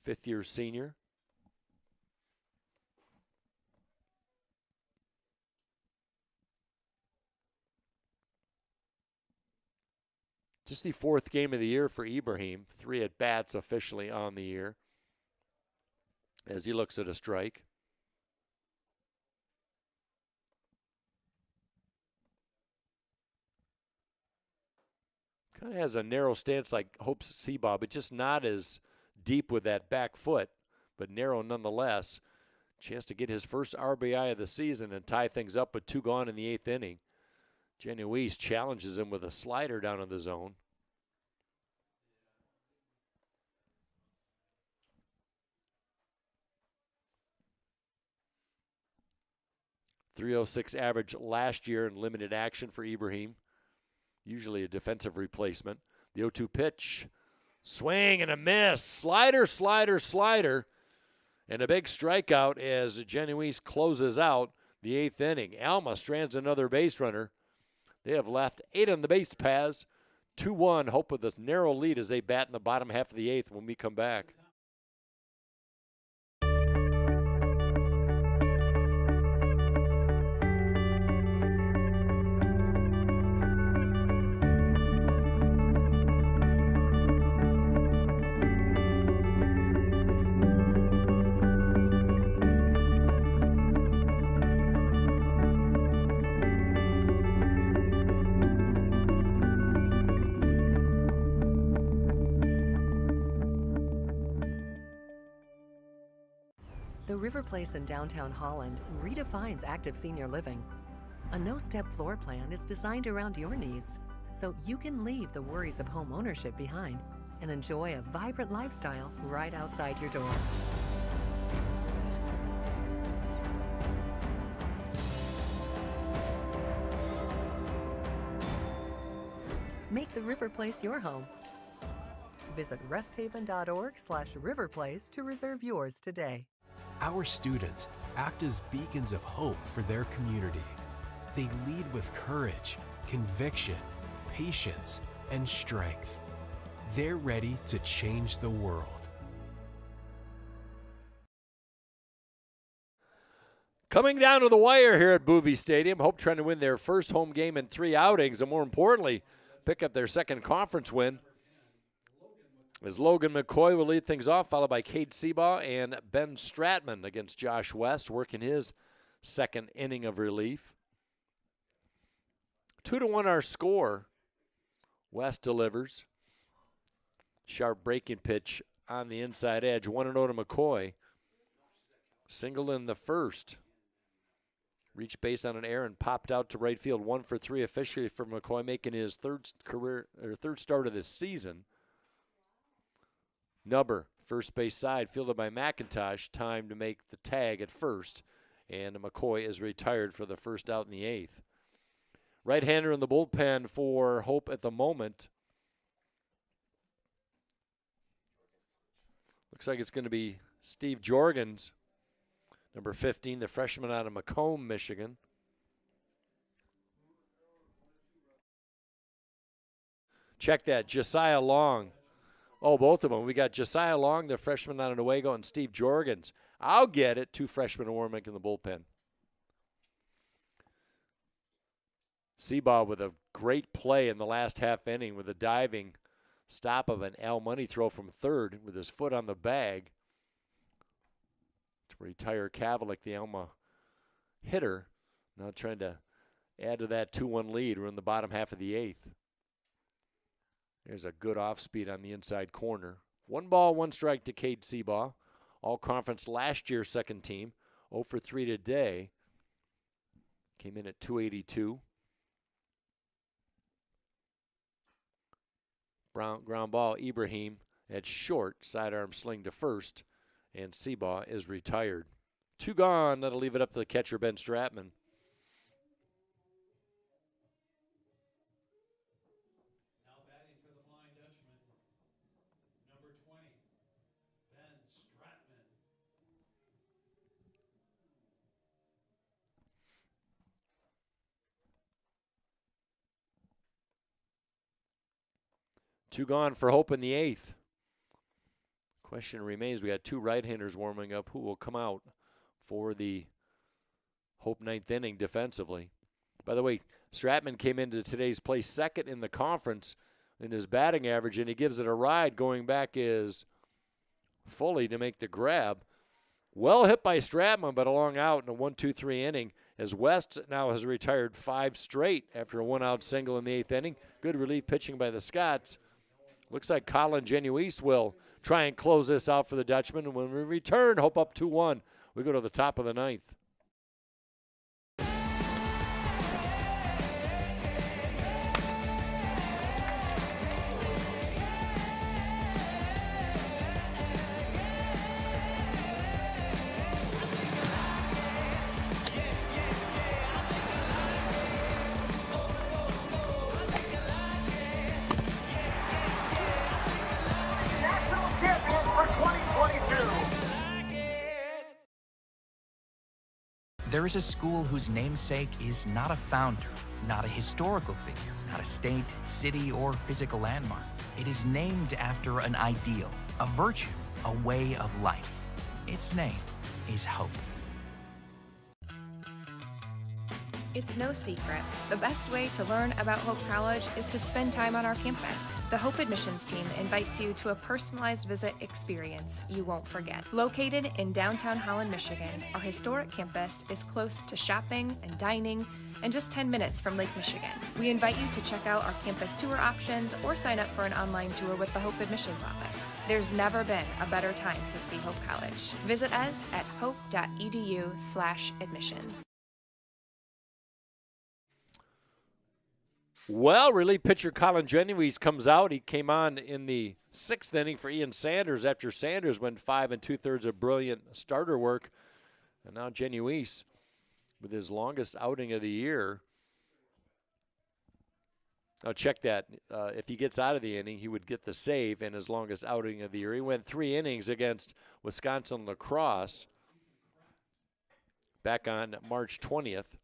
5th-year senior. Just the 4th game of the year for Ibrahim. 3 at-bats officially on the year as he looks at a strike. Kind of has a narrow stance like Hope's Seabaugh, but just not as deep with that back foot, but narrow nonetheless. Chance to get his first RBI of the season and tie things up with 2 gone in the 8th inning. Genuise challenges him with a slider down in the zone. .306 average last year in limited action for Ibrahim. Usually a defensive replacement. The 0-2 pitch. Swing and a miss. Slider, slider, slider. And a big strikeout as Genuise closes out the 8th inning. Alma strands another base runner. They have left 8 on the base paths. 2-1. Hope with a narrow lead as they bat in the bottom half of the 8th when we come back. The River Place in downtown Holland redefines active senior living. A no-step floor plan is designed around your needs, so you can leave the worries of home ownership behind and enjoy a vibrant lifestyle right outside your door. Make the River Place your home. Visit resthaven.org/riverplace to reserve yours today. Our students act as beacons of hope for their community. They lead with courage, conviction, patience, and strength. They're ready to change the world. Coming down to the wire here at Bowie Stadium, Hope trying to win their first home game in 3 outings, and more importantly, pick up their second conference win. As Logan McCoy will lead things off, followed by Cade Seabaugh and Ben Stratman against Josh West, working his second inning of relief. 2-1 our score. West delivers. Sharp breaking pitch on the inside edge. 1-0 to McCoy. Singled in the first. Reached base on an error and popped out to right field. 1 for 3 officially for McCoy, making his third start of this season. Nubber, first base side, fielded by McIntosh. Time to make the tag at first, and McCoy is retired for the first out in the 8th. Right-hander in the bullpen for Hope at the moment. Looks like it's going to be Steve Jorgens, number 15, the freshman out of Macomb, Michigan. Check that, Josiah Long. Oh, both of them. We got Josiah Long, the freshman out of Newaygo, and Steve Jorgens. I'll get it. 2 freshmen in Warmick in the bullpen. Seabaugh with a great play in the last half inning with a diving stop of an Al Money throw from third with his foot on the bag to retire Kavalik, the Alma hitter. Now trying to add to that 2-1 lead. We're in the bottom half of the 8th. There's a good off-speed on the inside corner. 1 ball, 1 strike to Cade Seabaugh. All-conference last year's second team. 0 for 3 today. Came in at 282. Ground ball, Ibrahim at short. Sidearm sling to first. And Seabaugh is retired. 2 gone. That'll leave it up to the catcher, Ben Stratman. Two gone for Hope in the 8th. Question remains, we got 2 right-handers warming up. Who will come out for the Hope 9th inning defensively? By the way, Stratman came into today's play second in the conference in his batting average, and he gives it a ride. Going back is Foley to make the grab. Well hit by Stratman, but a long out in a 1-2-3 inning, as West now has retired 5 straight after a 1-out single in the 8th inning. Good relief pitching by the Scots. Looks like Colin Genuise will try and close this out for the Dutchman. And when we return, Hope up 2-1. We go to the top of the 9th. There is a school whose namesake is not a founder, not a historical figure, not a state, city, or physical landmark. It is named after an ideal, a virtue, a way of life. Its name is hope. It's no secret. The best way to learn about Hope College is to spend time on our campus. The Hope admissions team invites you to a personalized visit experience you won't forget. Located in downtown Holland, Michigan, our historic campus is close to shopping and dining and just 10 minutes from Lake Michigan. We invite you to check out our campus tour options or sign up for an online tour with the Hope admissions office. There's never been a better time to see Hope College. Visit us at hope.edu/admissions. Well, relief pitcher Colin Genovese comes out. He came on in the 6th inning for Ian Sanders after Sanders went 5 2/3 of brilliant starter work. And now Genovese with his longest outing of the year. Now check that. If he gets out of the inning, he would get the save in his longest outing of the year. He went 3 innings against Wisconsin Lacrosse back on March 20th.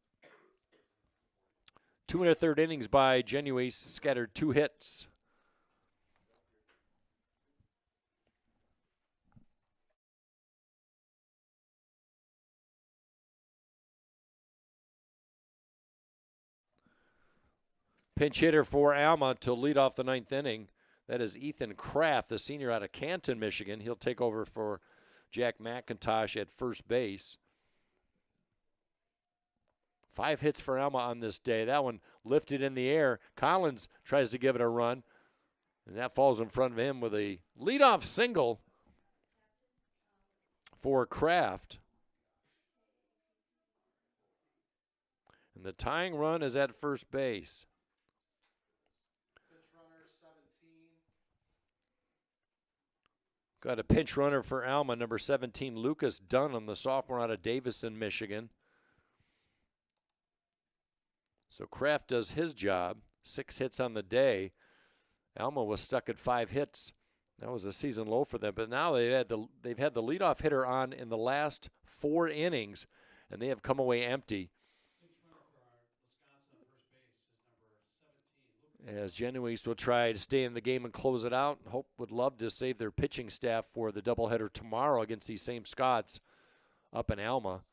2 1/3 innings by Genovese, scattered 2 hits. Pinch hitter for Alma to lead off the 9th inning. That is Ethan Kraft, the senior out of Canton, Michigan. He'll take over for Jack McIntosh at first base. 5 hits for Alma on this day. That one lifted in the air. Collins tries to give it a run, and that falls in front of him with a leadoff single for Kraft. And the tying run is at first base. Got a pinch runner for Alma, number 17, Lucas Dunham, the sophomore out of Davison, Michigan. So Kraft does his job, 6 hits on the day. Alma was stuck at 5 hits. That was a season low for them. But now they've had the leadoff hitter on in the last 4 innings, and they have come away empty. As Genovese will try to stay in the game and close it out. Hope would love to save their pitching staff for the doubleheader tomorrow against these same Scots up in Alma.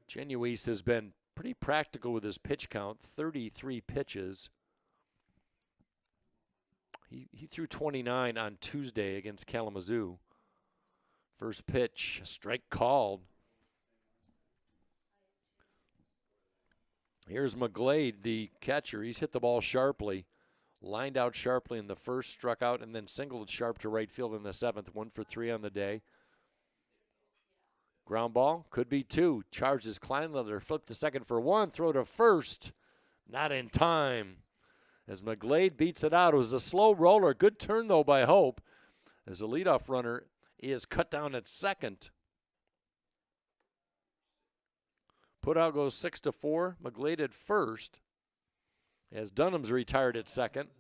Genovese has been pretty practical with his pitch count, 33 pitches. He threw 29 on Tuesday against Kalamazoo. First pitch, strike called. Here's McGlade, the catcher. He's hit the ball sharply, lined out sharply in the first, struck out, and then singled sharp to right field in the 7th. 1 for 3 on the day. Ground ball, could be 2. Charges Kleinleather, flip to second for 1, throw to first. Not in time. As McGlade beats it out. It was a slow roller. Good turn, though, by Hope. As the leadoff runner is cut down at second. Put out goes 6-4. McGlade at first. As Dunham's retired at second.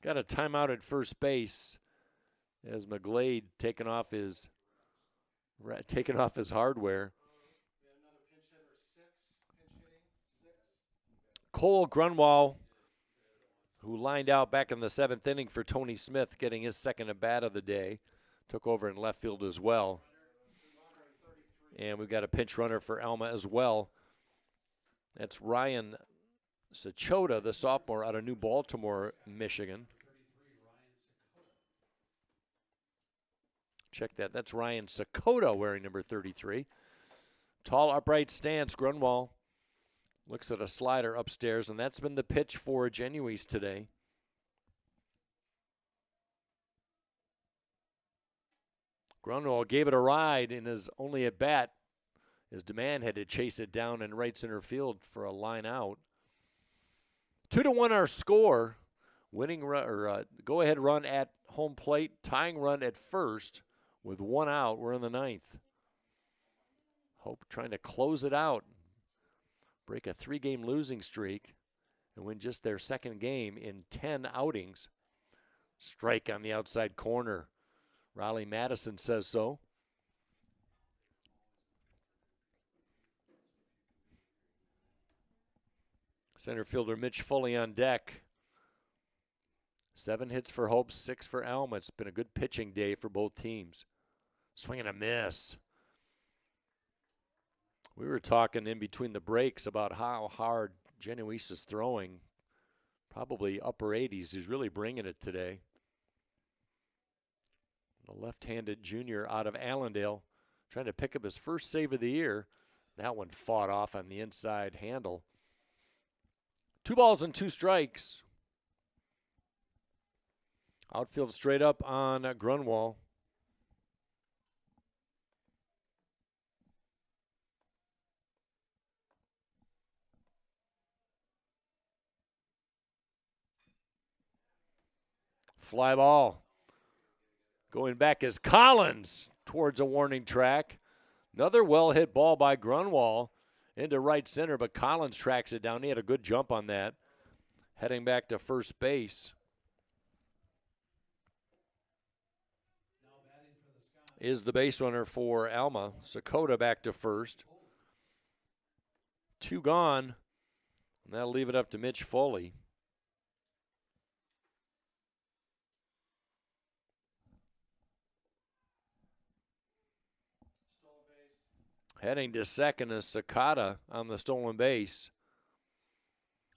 Got a timeout at first base as McGlade taking off his hardware. Cole Grunwald, who lined out back in the 7th inning for Tony Smith, getting his second at bat of the day, took over in left field as well. And we've got a pinch runner for Alma as well. That's Ryan Sachota, the sophomore out of New Baltimore, Michigan. Check that. That's Ryan Sakota wearing number 33. Tall, upright stance. Grunwald looks at a slider upstairs, and that's been the pitch for Genovese today. Grunwald gave it a ride in his only at bat. His demand had to chase it down in right center field for a line out. 2-1 our score. Winning run, or go-ahead run at home plate, tying run at first with 1 out. We're in the 9th. Hope trying to close it out, break a 3-game losing streak, and win just their 2nd game in 10 outings. Strike on the outside corner. Riley Madison says so. Center fielder Mitch Foley on deck. 7 hits for Hope, 6 for Alma. It's been a good pitching day for both teams. Swing and a miss. We were talking in between the breaks about how hard Genovese is throwing. Probably upper 80s. He's really bringing it today. The left-handed junior out of Allendale trying to pick up his first save of the year. That one fought off on the inside handle. 2 balls and 2 strikes. Outfield straight up on Grunwald. Fly ball. Going back is Collins towards a warning track. Another well-hit ball by Grunwald into right center, but Collins tracks it down. He had a good jump on that. Heading back to first base is the base runner for Alma. Sakota back to first. 2 gone, and that'll leave it up to Mitch Foley. Heading to second is Sakata on the stolen base.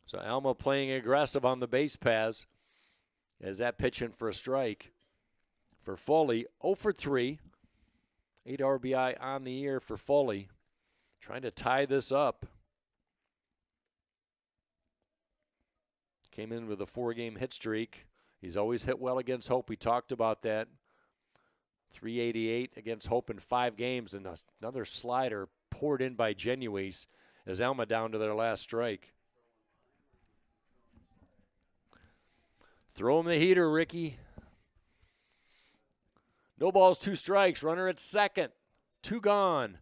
So Alma playing aggressive on the base paths. As that pitch in for a strike for Foley. 0 for 3. 8 RBI on the year for Foley. Trying to tie this up. Came in with a 4-game hit streak. He's always hit well against Hope. We talked about that. 388 against Hope in 5 games, and another slider poured in by Genuise as Alma down to their last strike. Throw him the heater, Ricky. No balls, 2 strikes. Runner at second. 2 gone.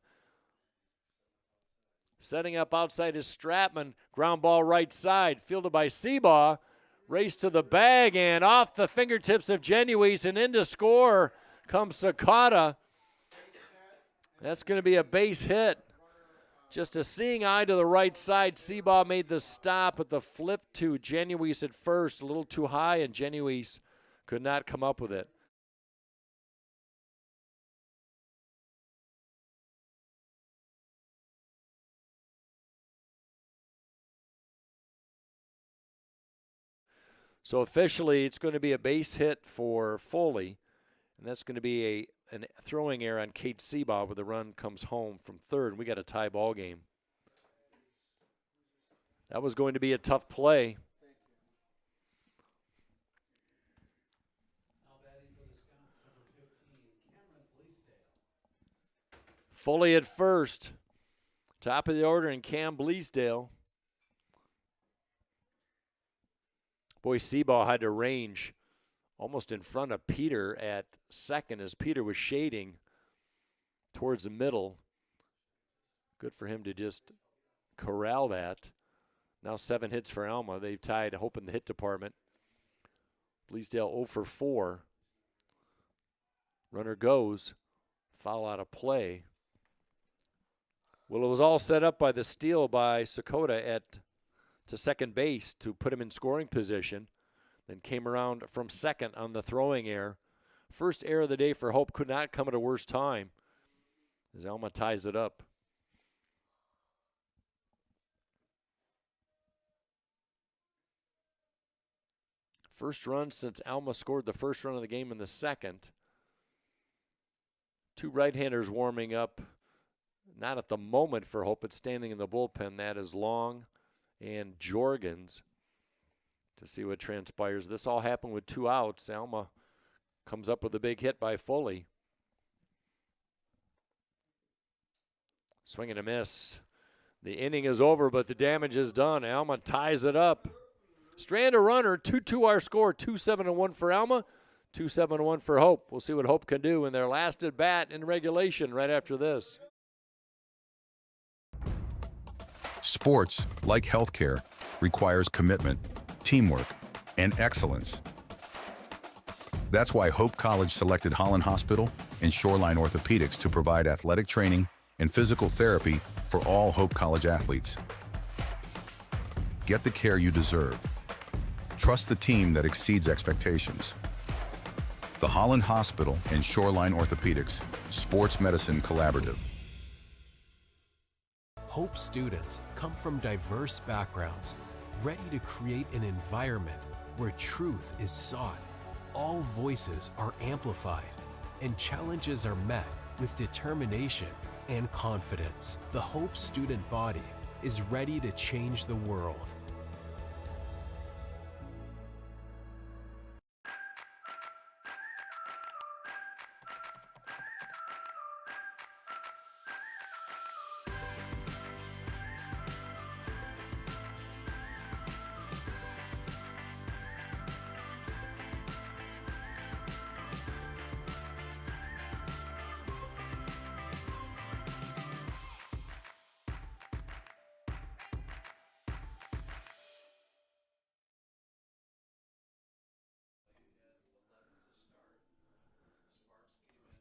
Setting up outside is Stratman. Ground ball right side. Fielded by Seabaugh. Race to the bag and off the fingertips of Genuise and in to score comes Sakata. That's going to be a base hit. Just a seeing eye to the right side. Seabaugh made the stop, but the flip to Genuise at first, a little too high, and Genuise could not come up with it. So officially, it's going to be a base hit for Foley, and that's going to be a throwing error on Kate Seabaugh where the run comes home from third, and we got a tie ball game. That was going to be a tough play. Foley at first. Top of the order in Cam Bleasdale. Boy, Seabaugh had to range almost in front of Peter at second as Peter was shading towards the middle. Good for him to just corral that. Now 7 hits for Alma. They've tied Hope in the hit department. Bleasdale 0 for 4. Runner goes. Foul out of play. Well, it was all set up by the steal by Sakota to second base to put him in scoring position. Then came around from second on the throwing error. First error of the day for Hope could not come at a worse time as Alma ties it up. First run since Alma scored the first run of the game in the second. 2 right-handers warming up. Not at the moment for Hope, but standing in the bullpen. That is Long and Jorgens to see what transpires. This all happened with 2 outs. Alma comes up with a big hit by Foley. Swing and a miss. The inning is over, but the damage is done. Alma ties it up. Strand a runner, 2-2 our score, 2-7-1 for Alma, 2-7-1 for Hope. We'll see what Hope can do in their last at bat in regulation right after this. Sports, like healthcare, requires commitment, teamwork, and excellence. That's why Hope College selected Holland Hospital and Shoreline Orthopedics to provide athletic training and physical therapy for all Hope College athletes. Get the care you deserve. Trust the team that exceeds expectations. The Holland Hospital and Shoreline Orthopedics Sports Medicine Collaborative. Hope students come from diverse backgrounds, ready to create an environment where truth is sought, all voices are amplified, and challenges are met with determination and confidence. The Hope student body is ready to change the world.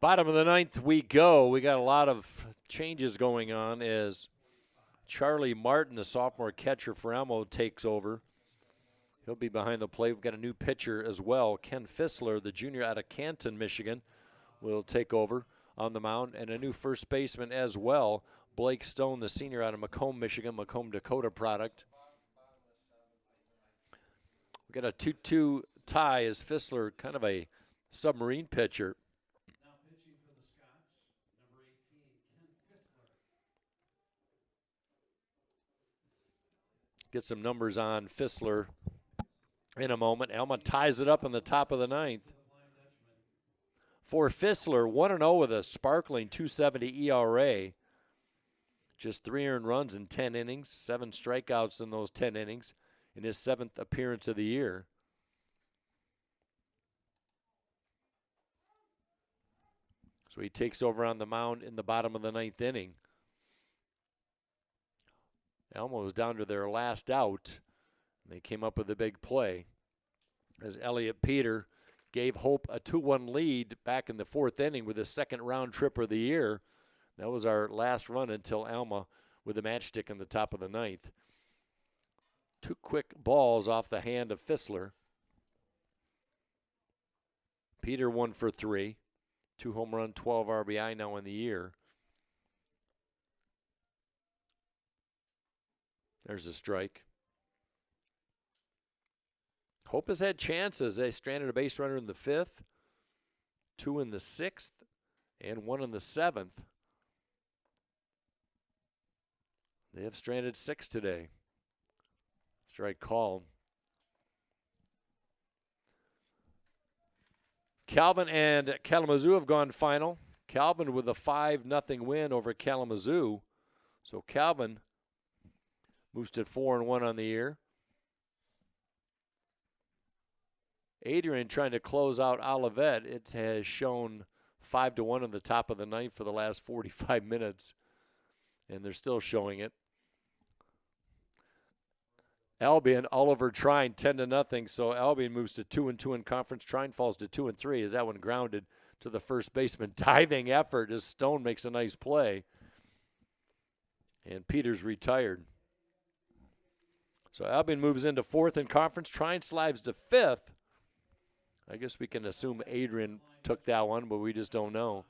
Bottom of the ninth we go. We got a lot of changes going on as Charlie Martin, the sophomore catcher for Alma, takes over. He'll be behind the plate. We've got a new pitcher as well. Ken Fissler, the junior out of Canton, Michigan, will take over on the mound. And a new first baseman as well, Blake Stone, the senior out of Macomb, Michigan, Macomb, Dakota product. We've got a 2-2 tie as Fissler, kind of a submarine pitcher. Now pitching for the Scots, number 18, Ken Fissler. Get some numbers on Fissler in a moment. Alma ties it up in the top of the ninth. For Fissler, 1-0 with a sparkling 2.70 ERA. Just 3 earned runs in 10 innings, 7 strikeouts in those 10 innings in his 7th appearance of the year. So he takes over on the mound in the bottom of the ninth inning. Alma was down to their last out. They came up with a big play as Elliot Peter gave Hope a 2-1 lead back in the 4th inning with his 2nd round trip of the year. That was our last run until Alma with a matchstick in the top of the ninth. 2 quick balls off the hand of Fissler. Peter 1 for 3. 2 home run, 12 RBI now in the year. There's a strike. Hope has had chances. They stranded a base runner in the 5th, 2 in the 6th, and 1 in the 7th. They have stranded 6 today. Strike called. Calvin and Kalamazoo have gone final. Calvin with a 5-0 win over Kalamazoo. So Calvin moves to 4-1 on the year. Adrian trying to close out Olivet. It has shown 5-1 in the top of the ninth for the last 45 minutes. And they're still showing it. Albion, Oliver Trine 10-0, so Albion moves to 2-2 in conference. Trine falls to 2-3 as that one grounded to the first baseman. Diving effort as Stone makes a nice play. And Peters retired. So Albion moves into 4th in conference. Trine slides to 5th. I guess we can assume Adrian took that one, but we just don't know.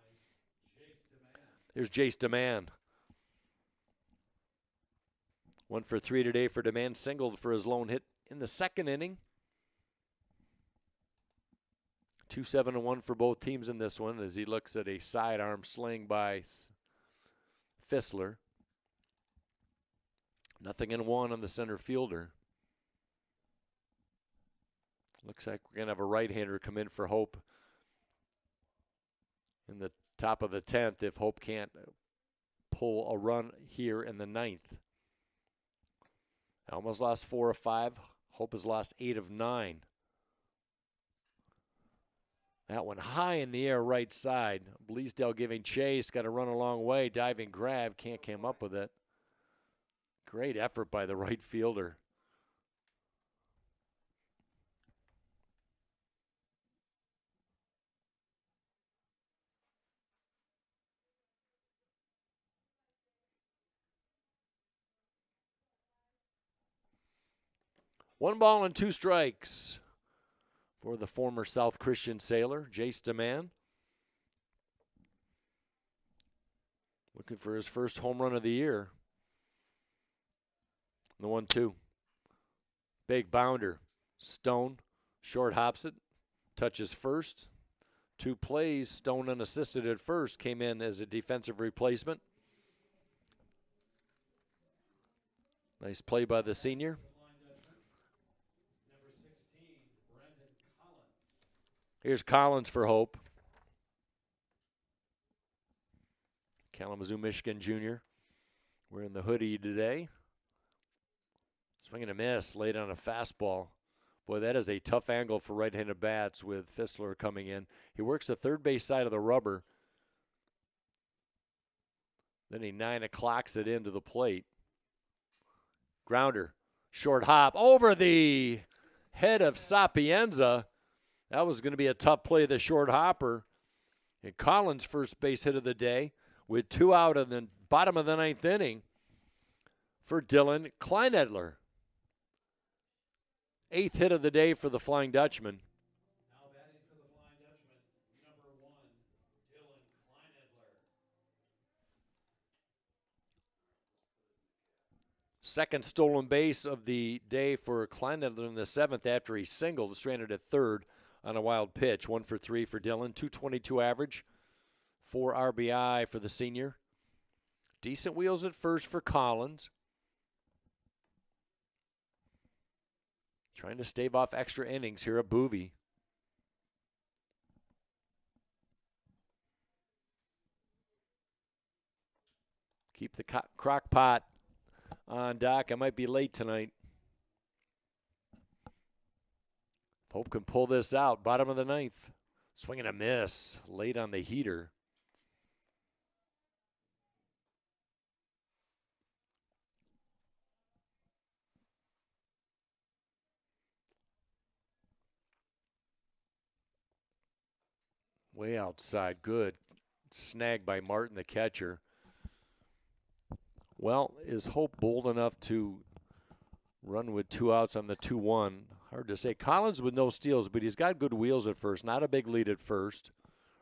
Here's Jace DeMann. 1 for 3 today for DeMann, singled for his lone hit in the 2nd inning. 2-7-1 for both teams in this one as he looks at a sidearm sling by Fissler. 0-1 on the center fielder. Looks like we're going to have a right-hander come in for Hope in the top of the 10th if Hope can't pull a run here in the 9th. Alma's lost 4 of 5. Hope has lost 8 of 9. That one high in the air right side. Bleasdale giving chase. Got to run a long way. Diving grab. Can't come up with it. Great effort by the right fielder. One ball and 2 strikes for the former South Christian sailor, Jace DeMann. Looking for his first home run of the year. The 1-2. Big bounder. Stone short hops it. Touches first. 2 plays. Stone unassisted at first. Came in as a defensive replacement. Nice play by the senior. Here's Collins for Hope. Kalamazoo, Michigan junior. Wearing the hoodie today. Swing and a miss, laid on a fastball. Boy, that is a tough angle for right-handed bats with Fissler coming in. He works the third base side of the rubber. Then he 9 o'clocks it into the plate. Grounder, short hop over the head of Sapienza. That was going to be a tough play, the short hopper. And Collins' first base hit of the day with 2 out in the bottom of the 9th inning for Dylan Kleinedler. 8th hit of the day for the Flying Dutchman. Now batting for the Flying Dutchman, number 1, Dylan Kleinedler. Second stolen base of the day for Kleinedler in the 7th after he singled, stranded at third on a wild pitch. 1 for 3 for Dylan, 222 average, 4 RBI for the senior. Decent wheels at first for Collins. Trying to stave off extra innings here at Boovie. Keep the crock pot on, Doc. I might be late tonight. Hope can pull this out. Bottom of the 9th. Swing and a miss. Late on the heater. Way outside. Good. Snag by Martin, the catcher. Well, is Hope bold enough to run with 2 outs on the 2-1? Hard to say. Collins with no steals, but he's got good wheels at first. Not a big lead at first.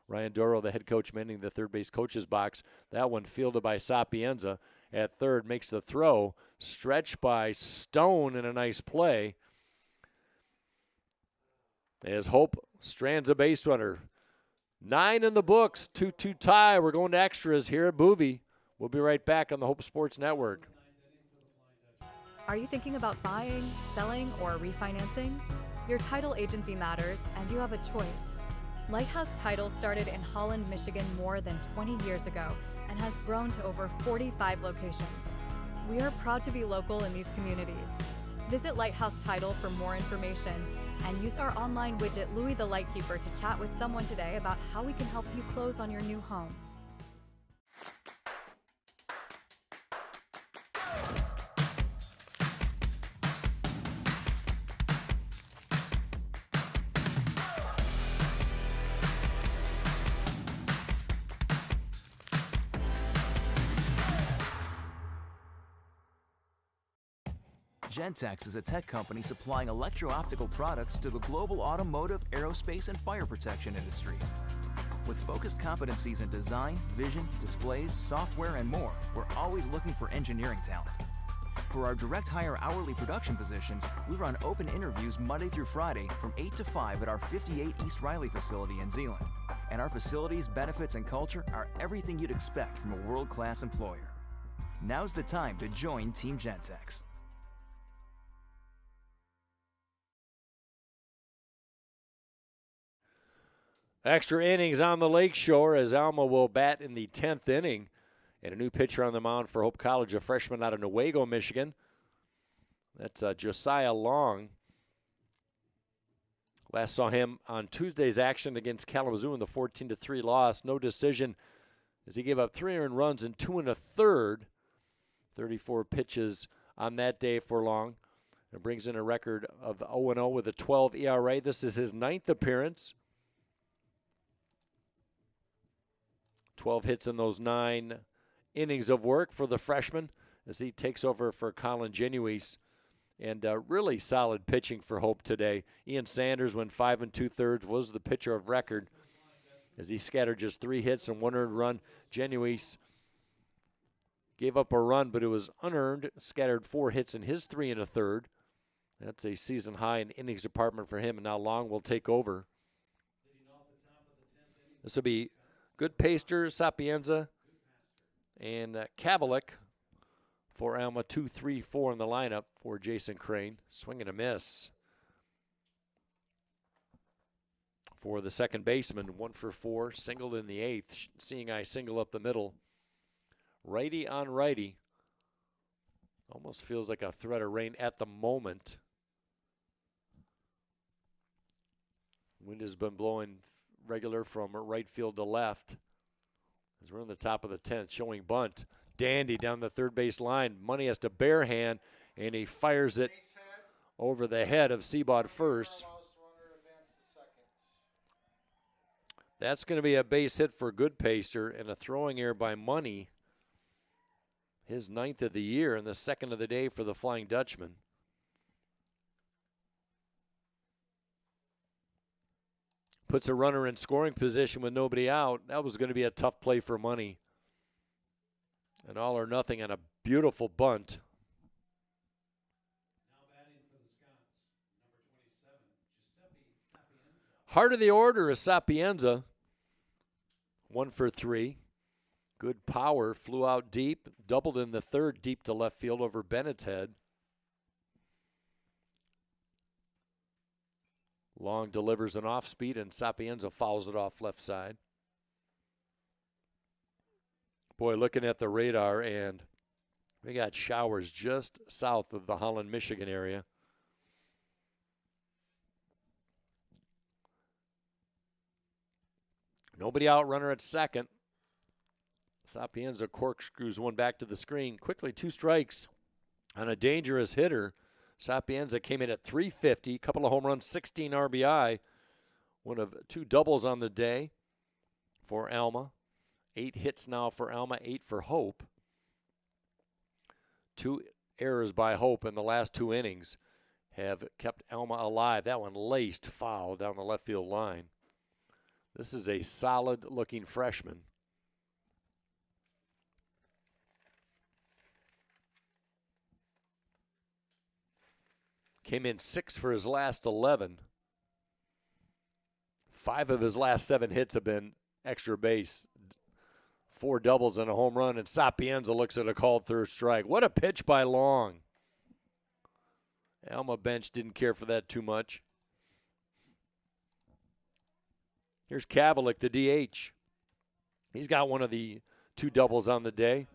Ryan Doro, the head coach, mending the third base coach's box. That one fielded by Sapienza at third. Makes the throw. Stretched by Stone in a nice play. As Hope strands a base runner. 9 in the books, 2-2 tie. We're going to extras here at Boovie. We'll be right back on the Hope Sports Network. Are you thinking about buying, selling, or refinancing? Your title agency matters, and you have a choice. Lighthouse Title started in Holland, Michigan more than 20 years ago and has grown to over 45 locations. We are proud to be local in these communities. Visit Lighthouse Title for more information and use our online widget, Louis the Lightkeeper, to chat with someone today about how we can help you close on your new home. Gentex is a tech company supplying electro-optical products to the global automotive, aerospace, and fire protection industries. With focused competencies in design, vision, displays, software, and more, we're always looking for engineering talent. For our direct hire hourly production positions, we run open interviews Monday through Friday from 8 to 5 at our 58 East Riley facility in Zeeland. And our facilities, benefits, and culture are everything you'd expect from a world-class employer. Now's the time to join Team Gentex. Extra innings on the Lakeshore as Alma will bat in the 10th inning. And a new pitcher on the mound for Hope College, a freshman out of Newaygo, Michigan. That's Josiah Long. Last saw him on Tuesday's action against Kalamazoo in the 14-3 loss. No decision as he gave up 3 earned runs in 2 1/3. 34 pitches on that day for Long. It brings in a record of 0-0 with a 12 ERA. This is his 9th appearance. 12 hits in those 9 innings of work for the freshman as he takes over for Colin Genuise. And really solid pitching for Hope today. Ian Sanders went 5 2/3, was the pitcher of record as he scattered just 3 hits and 1 earned run. Genuise gave up a run, but it was unearned, scattered 4 hits in his 3 1/3. That's a season high in innings department for him, and now Long will take over. This will be Good Paster, Sapienza, and Kavalek for Alma. 2, 3, 4 in the lineup for Jason Crane. Swing and a miss for the second baseman. 1 for 4, singled in the 8th. Seeing eye single up the middle. Righty on righty. Almost feels like a threat of rain at the moment. Wind has been blowing regular from right field to left as we're in the top of the 10th. Showing bunt. Dandy down the third base line. Money has to bare hand, and he fires it over the head of Seabaud first. That's going to be a base hit for Goodpaster and a throwing error by Money. His 9th of the year and the 2nd of the day for the Flying Dutchman. Puts a runner in scoring position with nobody out. That was going to be a tough play for Money. An all or nothing and a beautiful bunt. Heart of the order is Sapienza. 1 for 3. Good power. Flew out deep. Doubled in the third deep to left field over Bennett's head. Long delivers an off speed, and Sapienza fouls it off left side. Boy, looking at the radar, and we got showers just south of the Holland, Michigan area. Nobody out, runner at second. Sapienza corkscrews one back to the screen. Quickly, 2 strikes on a dangerous hitter. Sapienza came in at 350, couple of home runs, 16 RBI. One of 2 doubles on the day for Alma. 8 hits now for Alma, 8 for Hope. 2 errors by Hope in the last 2 innings have kept Alma alive. That one laced foul down the left field line. This is a solid-looking freshman. Came in 6 for his last 11. 5 of his last 7 hits have been extra base. 4 doubles and a home run, and Sapienza looks at a called third strike. What a pitch by Long. Alma bench didn't care for that too much. Here's Kavalik, the DH. He's got one of the 2 doubles on the day.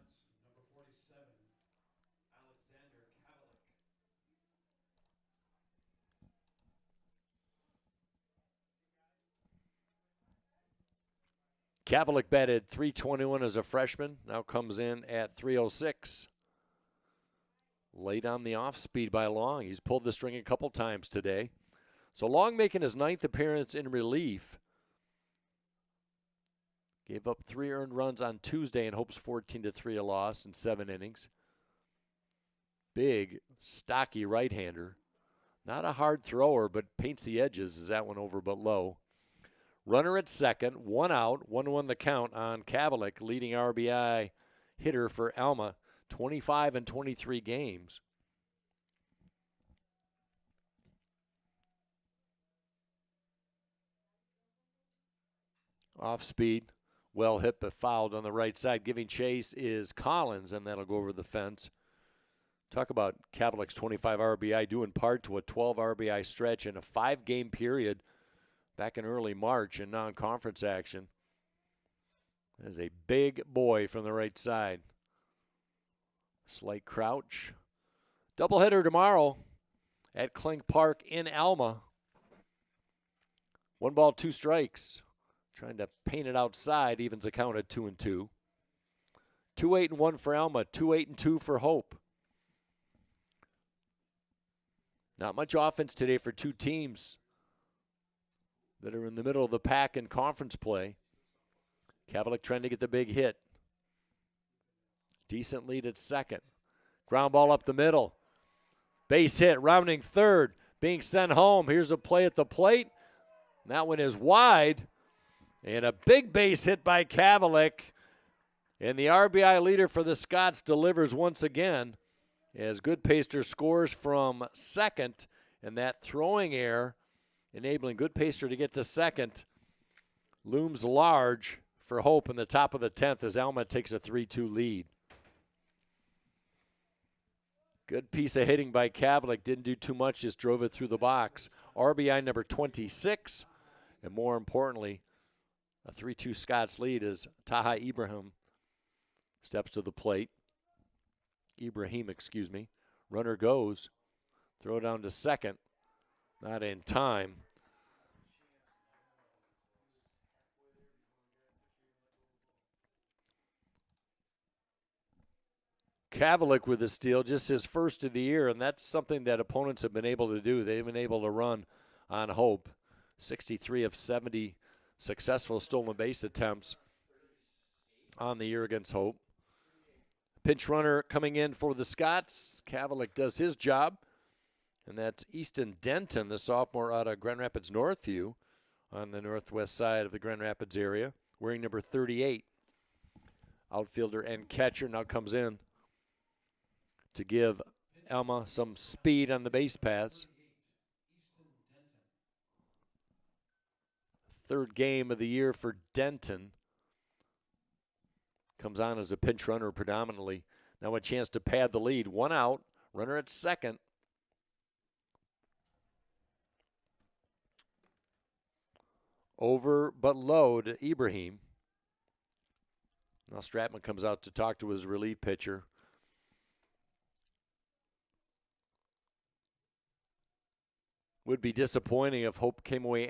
Kavalik batted .321 as a freshman. Now comes in at .306. Late on the off speed by Long. He's pulled the string a couple times today. So Long making his 9th appearance in relief. Gave up 3 earned runs on Tuesday and Hope's 14-3 a loss in 7 innings. Big, stocky right-hander. Not a hard thrower, but paints the edges as that one over but low. Runner at second, 1 out, 1-1 the count on Kavalik, leading RBI hitter for Alma, 25 and 23 games. Off speed, well hit but fouled on the right side. Giving chase is Collins, and that'll go over the fence. Talk about Kavalik's 25 RBI due in part to a 12 RBI stretch in a 5-game period back in early March in non-conference action. There's a big boy from the right side. Slight crouch. Doubleheader tomorrow at Clink Park in Alma. 1 ball, 2 strikes. Trying to paint it outside, evens the count at 2-2. 2-8-1 for Alma, 2-8-2 for Hope. Not much offense today for 2 teams that are in the middle of the pack in conference play. Kavalik trying to get the big hit. Decent lead at second. Ground ball up the middle. Base hit, rounding third, being sent home. Here's a play at the plate. That one is wide. And a big base hit by Kavalik. And the RBI leader for the Scots delivers once again as Goodpaster scores from second. And that throwing error, enabling Goodpaster to get to second, looms large for Hope in the top of the 10th as Alma takes a 3-2 lead. Good piece of hitting by Kavalik. Didn't do too much, just drove it through the box. RBI number 26. And more importantly, a 3-2 Scots lead as Taha Ibrahim steps to the plate. Runner goes. Throw down to second. Not in time. Kavalik with the steal, just his first of the year, and that's something that opponents have been able to do. They've been able to run on Hope. 63 of 70 successful stolen base attempts on the year against Hope. Pinch runner coming in for the Scots. Kavalik does his job. And that's Easton Denton, the sophomore out of Grand Rapids Northview on the northwest side of the Grand Rapids area, wearing number 38. Outfielder and catcher now comes in to give Alma some speed on the base paths. Third game of the year for Denton. Comes on as a pinch runner predominantly. Now a chance to pad the lead. One out, runner at second. Over but low to Ibrahim. Now Stratman comes out to talk to his relief pitcher. Would be disappointing if Hope came away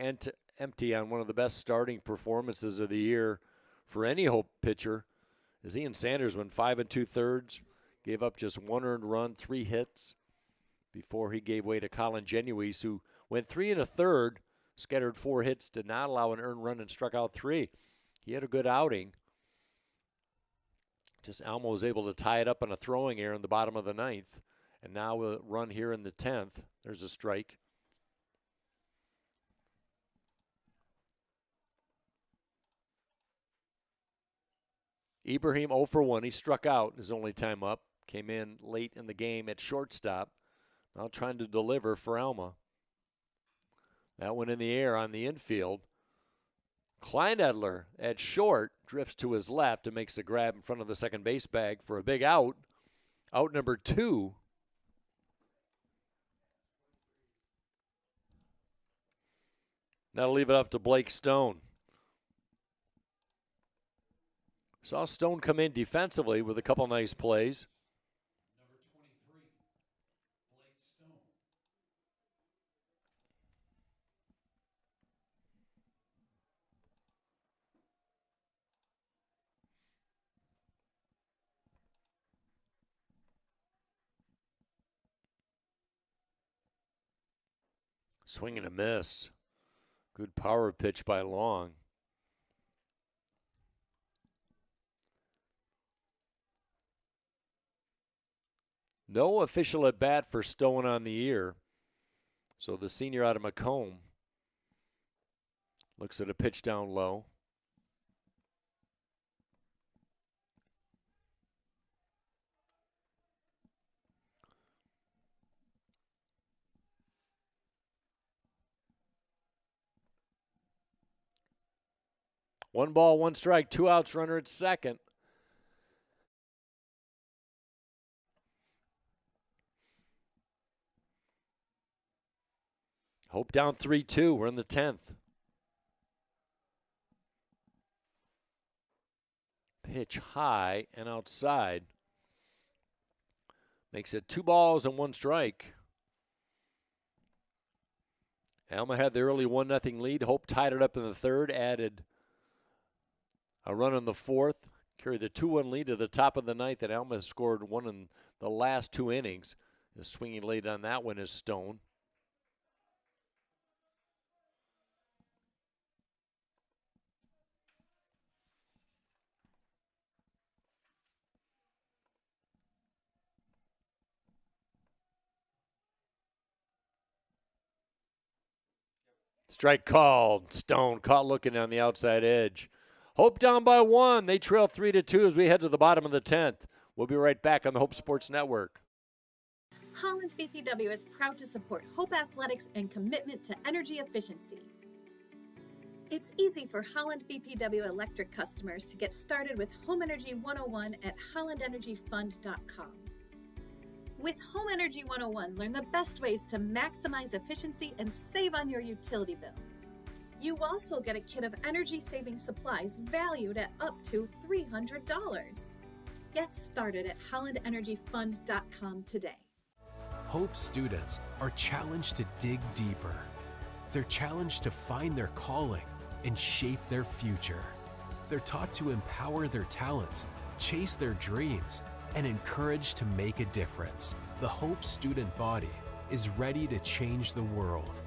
empty on one of the best starting performances of the year for any Hope pitcher. As Ian Sanders went 5 2/3, gave up just 1 earned run, 3 hits before he gave way to Colin Genuise, who went 3 1/3, scattered 4 hits, did not allow an earned run, and struck out 3. He had a good outing. Just Alma was able to tie it up on a throwing error in the bottom of the 9th, and now a run here in the 10th. There's a strike. Ibrahim 0 for 1. He struck out his only time up. Came in late in the game at shortstop. Now trying to deliver for Alma. That one in the air on the infield. Kleinedler at short drifts to his left and makes a grab in front of the second base bag for a big out. Out number 2. That'll leave it up to Blake Stone. Saw Stone come in defensively with a couple nice plays. Number 23, Blake Stone. Swing and a miss. Good power pitch by Long. No official at bat for Stone on the year. So the senior out of Macomb looks at a pitch down low. One ball, one strike, 2 outs, runner at second. Hope down 3-2. We're in the 10th. Pitch high and outside. Makes it 2 balls and 1 strike. Alma had the early 1-0 lead. Hope tied it up in the 3rd, added a run in the 4th, carried the 2-1 lead to the top of the 9th, and Alma has scored 1 in the last 2 innings. The swinging late on that one is Stone. Strike called. Stone caught looking on the outside edge. Hope down by 1. They trail 3-2 as we head to the bottom of the 10th. We'll be right back on the Hope Sports Network. Holland BPW is proud to support Hope Athletics and commitment to energy efficiency. It's easy for Holland BPW electric customers to get started with Home Energy 101 at hollandenergyfund.com. With Home Energy 101, learn the best ways to maximize efficiency and save on your utility bills. You also get a kit of energy-saving supplies valued at up to $300. Get started at hollandenergyfund.com today. Hope students are challenged to dig deeper. They're challenged to find their calling and shape their future. They're taught to empower their talents, chase their dreams, and encouraged to make a difference. The Hope student body is ready to change the world.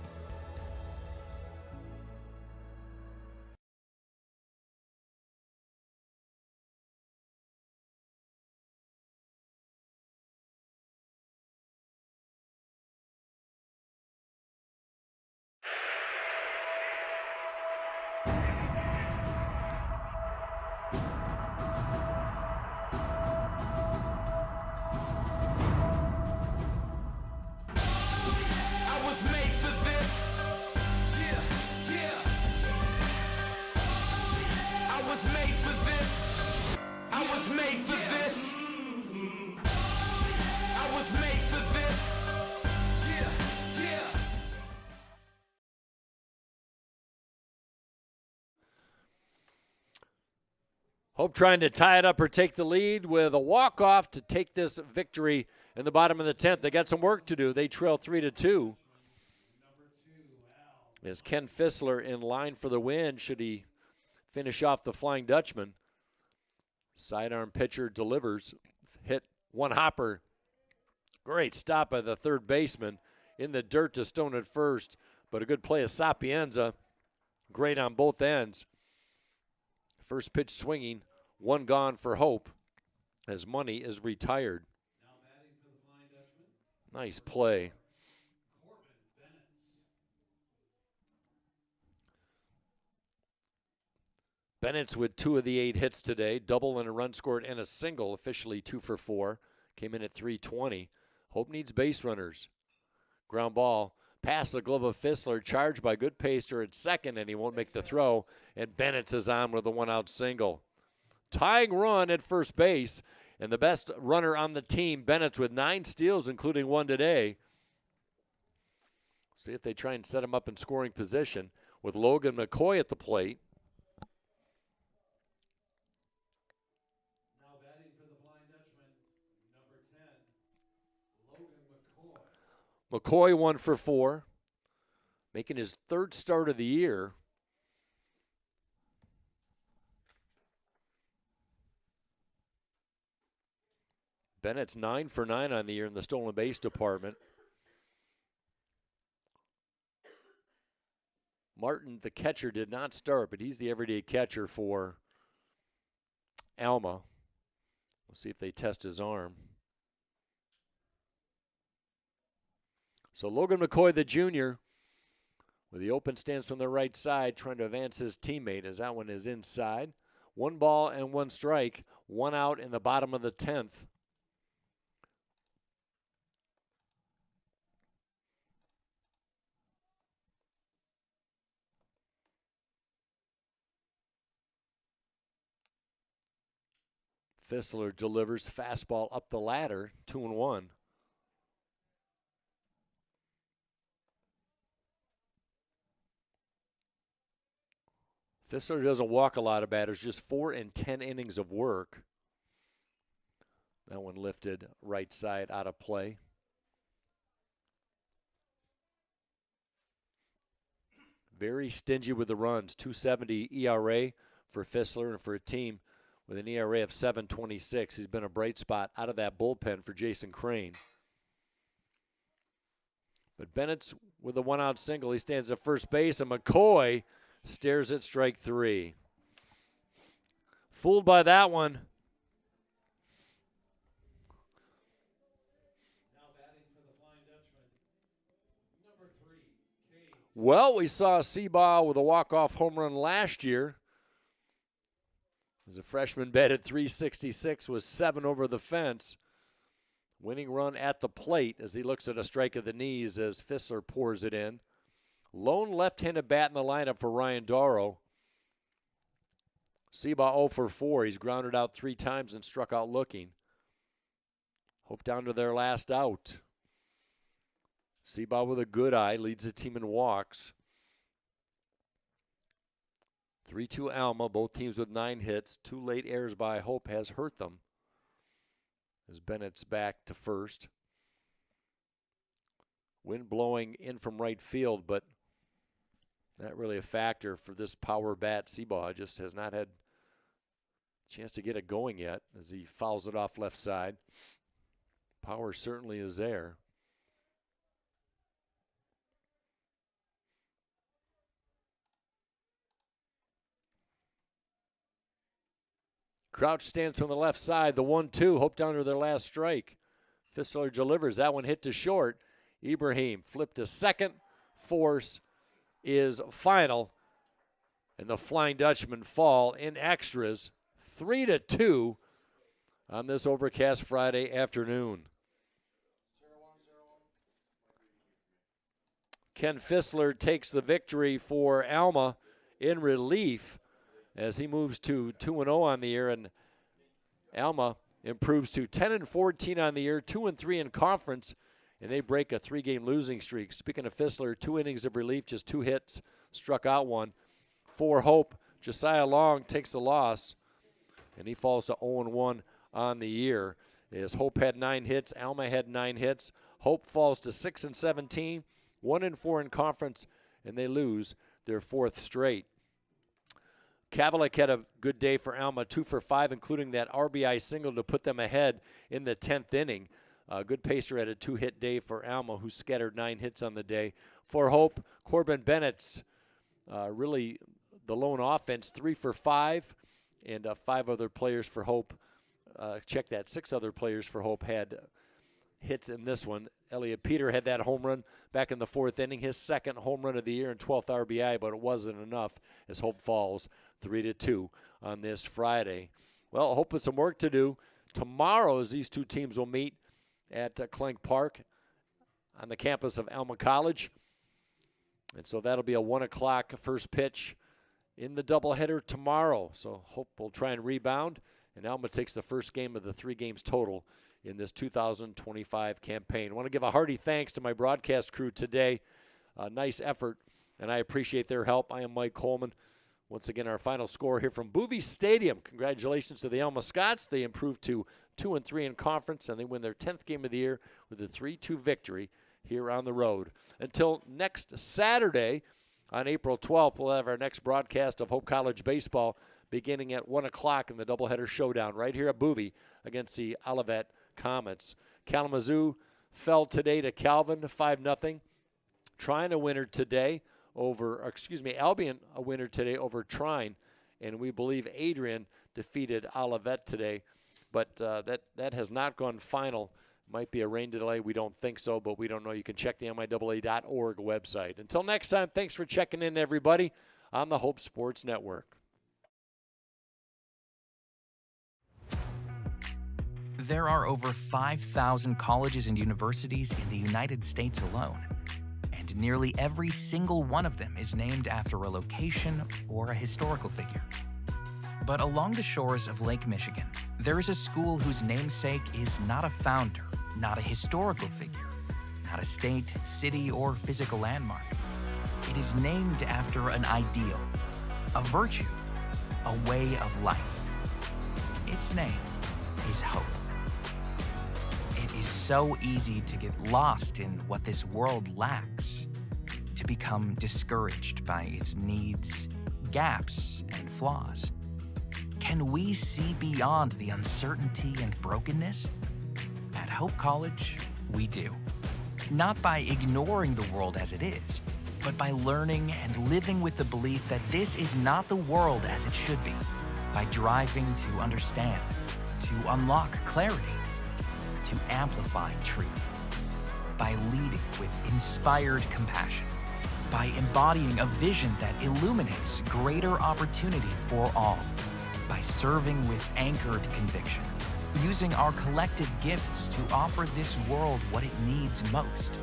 Hope trying to tie it up or take the lead with a walk-off to take this victory in the bottom of the 10th. They got some work to do. They trail 3-2. As Ken Fissler in line for the win, should he finish off the Flying Dutchman. Sidearm pitcher delivers. Hit one hopper. Great stop by the third baseman. In the dirt to Stone at first, but a good play of Sapienza. Great on both ends. First pitch swinging, one gone for Hope as Money is retired. Nice play. Bennett's with 2 of the 8 hits today, double and a run scored and a single, officially 2 for 4. Came in at 320. Hope needs base runners. Ground ball, past the glove of Fissler, charged by good pacer at second, and he won't make the throw. And Bennett's is on with a 1-out single. Tying run at first base, and the best runner on the team, Bennett's with 9 steals, including 1 today. See if they try and set him up in scoring position with Logan McCoy at the plate. Now batting for the Flying Dutchman, number 10, Logan McCoy. McCoy 1 for 4, making his 3rd start of the year. Bennett's 9 for 9 on the year in the stolen base department. Martin, the catcher, did not start, but he's the everyday catcher for Alma. We'll see if they test his arm. So Logan McCoy, the junior, with the open stance from the right side, trying to advance his teammate as that one is inside. 1 ball and 1 strike, 1 out in the bottom of the 10th. Fissler delivers fastball up the ladder, 2-1. Fissler doesn't walk a lot of batters, just 4 in 10 innings of work. That one lifted right side out of play. Very stingy with the runs, 2.70 ERA for Fissler, and for a team with an ERA of 7.26. He's been a bright spot out of that bullpen for Jason Crane. But Bennett's with a 1-out single. He stands at first base, and McCoy stares at strike 3. Fooled by that one. Well, we saw Seabaugh with a walk-off home run last year. As a freshman batted .366, was 7 over the fence. Winning run at the plate as he looks at a strike of the knees as Fissler pours it in. Lone left-handed bat in the lineup for Ryan Darrow. Seabaugh 0 for 4. He's grounded out 3 times and struck out looking. Hope down to their last out. Seabaugh with a good eye leads the team in walks. 3-2 Alma, both teams with 9 hits. 2 late errors by Hope has hurt them. As Bennett's back to first. Wind blowing in from right field, but not really a factor for this power bat. Seabaugh just has not had a chance to get it going yet as he fouls it off left side. Power certainly is there. Crouch stands from the left side. The 1-2. Hope down to their last strike. Fissler delivers. That one hit to short. Ibrahim flipped to second. Force is final. And the Flying Dutchman fall in extras. 3-2 on this overcast Friday afternoon. Ken Fissler takes the victory for Alma in relief as he moves to 2-0 on the year, and Alma improves to 10-14 on the year, 2-3 in conference, and they break a 3-game losing streak. Speaking of Fissler, 2 innings of relief, just 2 hits, struck out 1. For Hope, Josiah Long takes the loss. and he falls to 0-1 on the year. As Hope had 9 hits, Alma had 9 hits. Hope falls to 6-17, 1-4 in conference, and they lose their 4th straight. Cavalic had a good day for Alma, 2 for 5, including that RBI single to put them ahead in the 10th inning. Good pacer had a 2-hit day for Alma, who scattered 9 hits on the day. For Hope, Corbin Bennett's really the lone offense, 3 for 5, and 5 other players for Hope. Check that, 6 other players for Hope had hits in this one. Elliot Peter had that home run back in the 4th inning, his 2nd home run of the year and 12th RBI, but it wasn't enough as Hope falls 3-2 on this Friday. Well, Hope has some work to do. Tomorrow, as these 2 teams will meet at Clink Park on the campus of Alma College. And so that'll be a 1 o'clock first pitch in the doubleheader tomorrow. So Hope will try and rebound, and Alma takes the first game of the 3 games total in this 2025 campaign. I want to give a hearty thanks to my broadcast crew today. Nice effort, and I appreciate their help. I am Mike Coleman. Once again, our final score here from Bowie Stadium. Congratulations to the Alma Scots. They improved to 2-3 in conference, and they win their 10th game of the year with a 3-2 victory here on the road. Until next Saturday, on April 12th, we'll have our next broadcast of Hope College baseball beginning at 1 o'clock in the doubleheader showdown right here at Bowie against the Olivet Comets. Kalamazoo fell today to Calvin 5-0. Trine a winner today over, Albion a winner today over Trine, and we believe Adrian defeated Olivet today, but that has not gone final. Might be a rain delay. We don't think so, but we don't know. You can check the MIAA.org website. Until next time, thanks for checking in, everybody, on the Hope Sports Network. There are over 5,000 colleges and universities in the United States alone, and nearly every single one of them is named after a location or a historical figure. But along the shores of Lake Michigan, there is a school whose namesake is not a founder, not a historical figure, not a state, city, or physical landmark. It is named after an ideal, a virtue, a way of life. Its name is hope. It is so easy to get lost in what this world lacks, to become discouraged by its needs, gaps, and flaws. Can we see beyond the uncertainty and brokenness? At Hope College, we do. Not by ignoring the world as it is, but by learning and living with the belief that this is not the world as it should be, by driving to understand, to unlock clarity, to amplify truth, by leading with inspired compassion, by embodying a vision that illuminates greater opportunity for all, by serving with anchored conviction, using our collective gifts to offer this world what it needs most.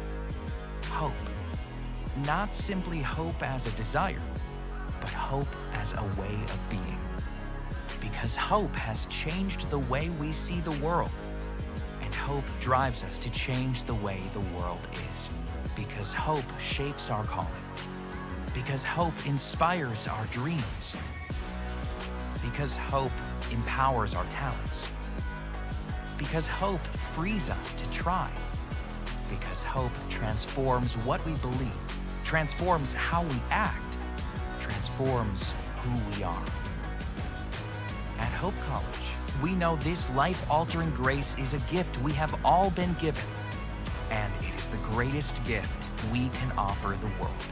Hope. Not simply hope as a desire, but hope as a way of being. Because hope has changed the way we see the world, and hope drives us to change the way the world is. Because hope shapes our calling. Because hope inspires our dreams. Because hope empowers our talents. Because hope frees us to try. Because hope transforms what we believe, transforms how we act, transforms who we are. At Hope College, we know this life-altering grace is a gift we have all been given, and it is the greatest gift we can offer the world.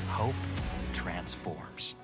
Hope transforms.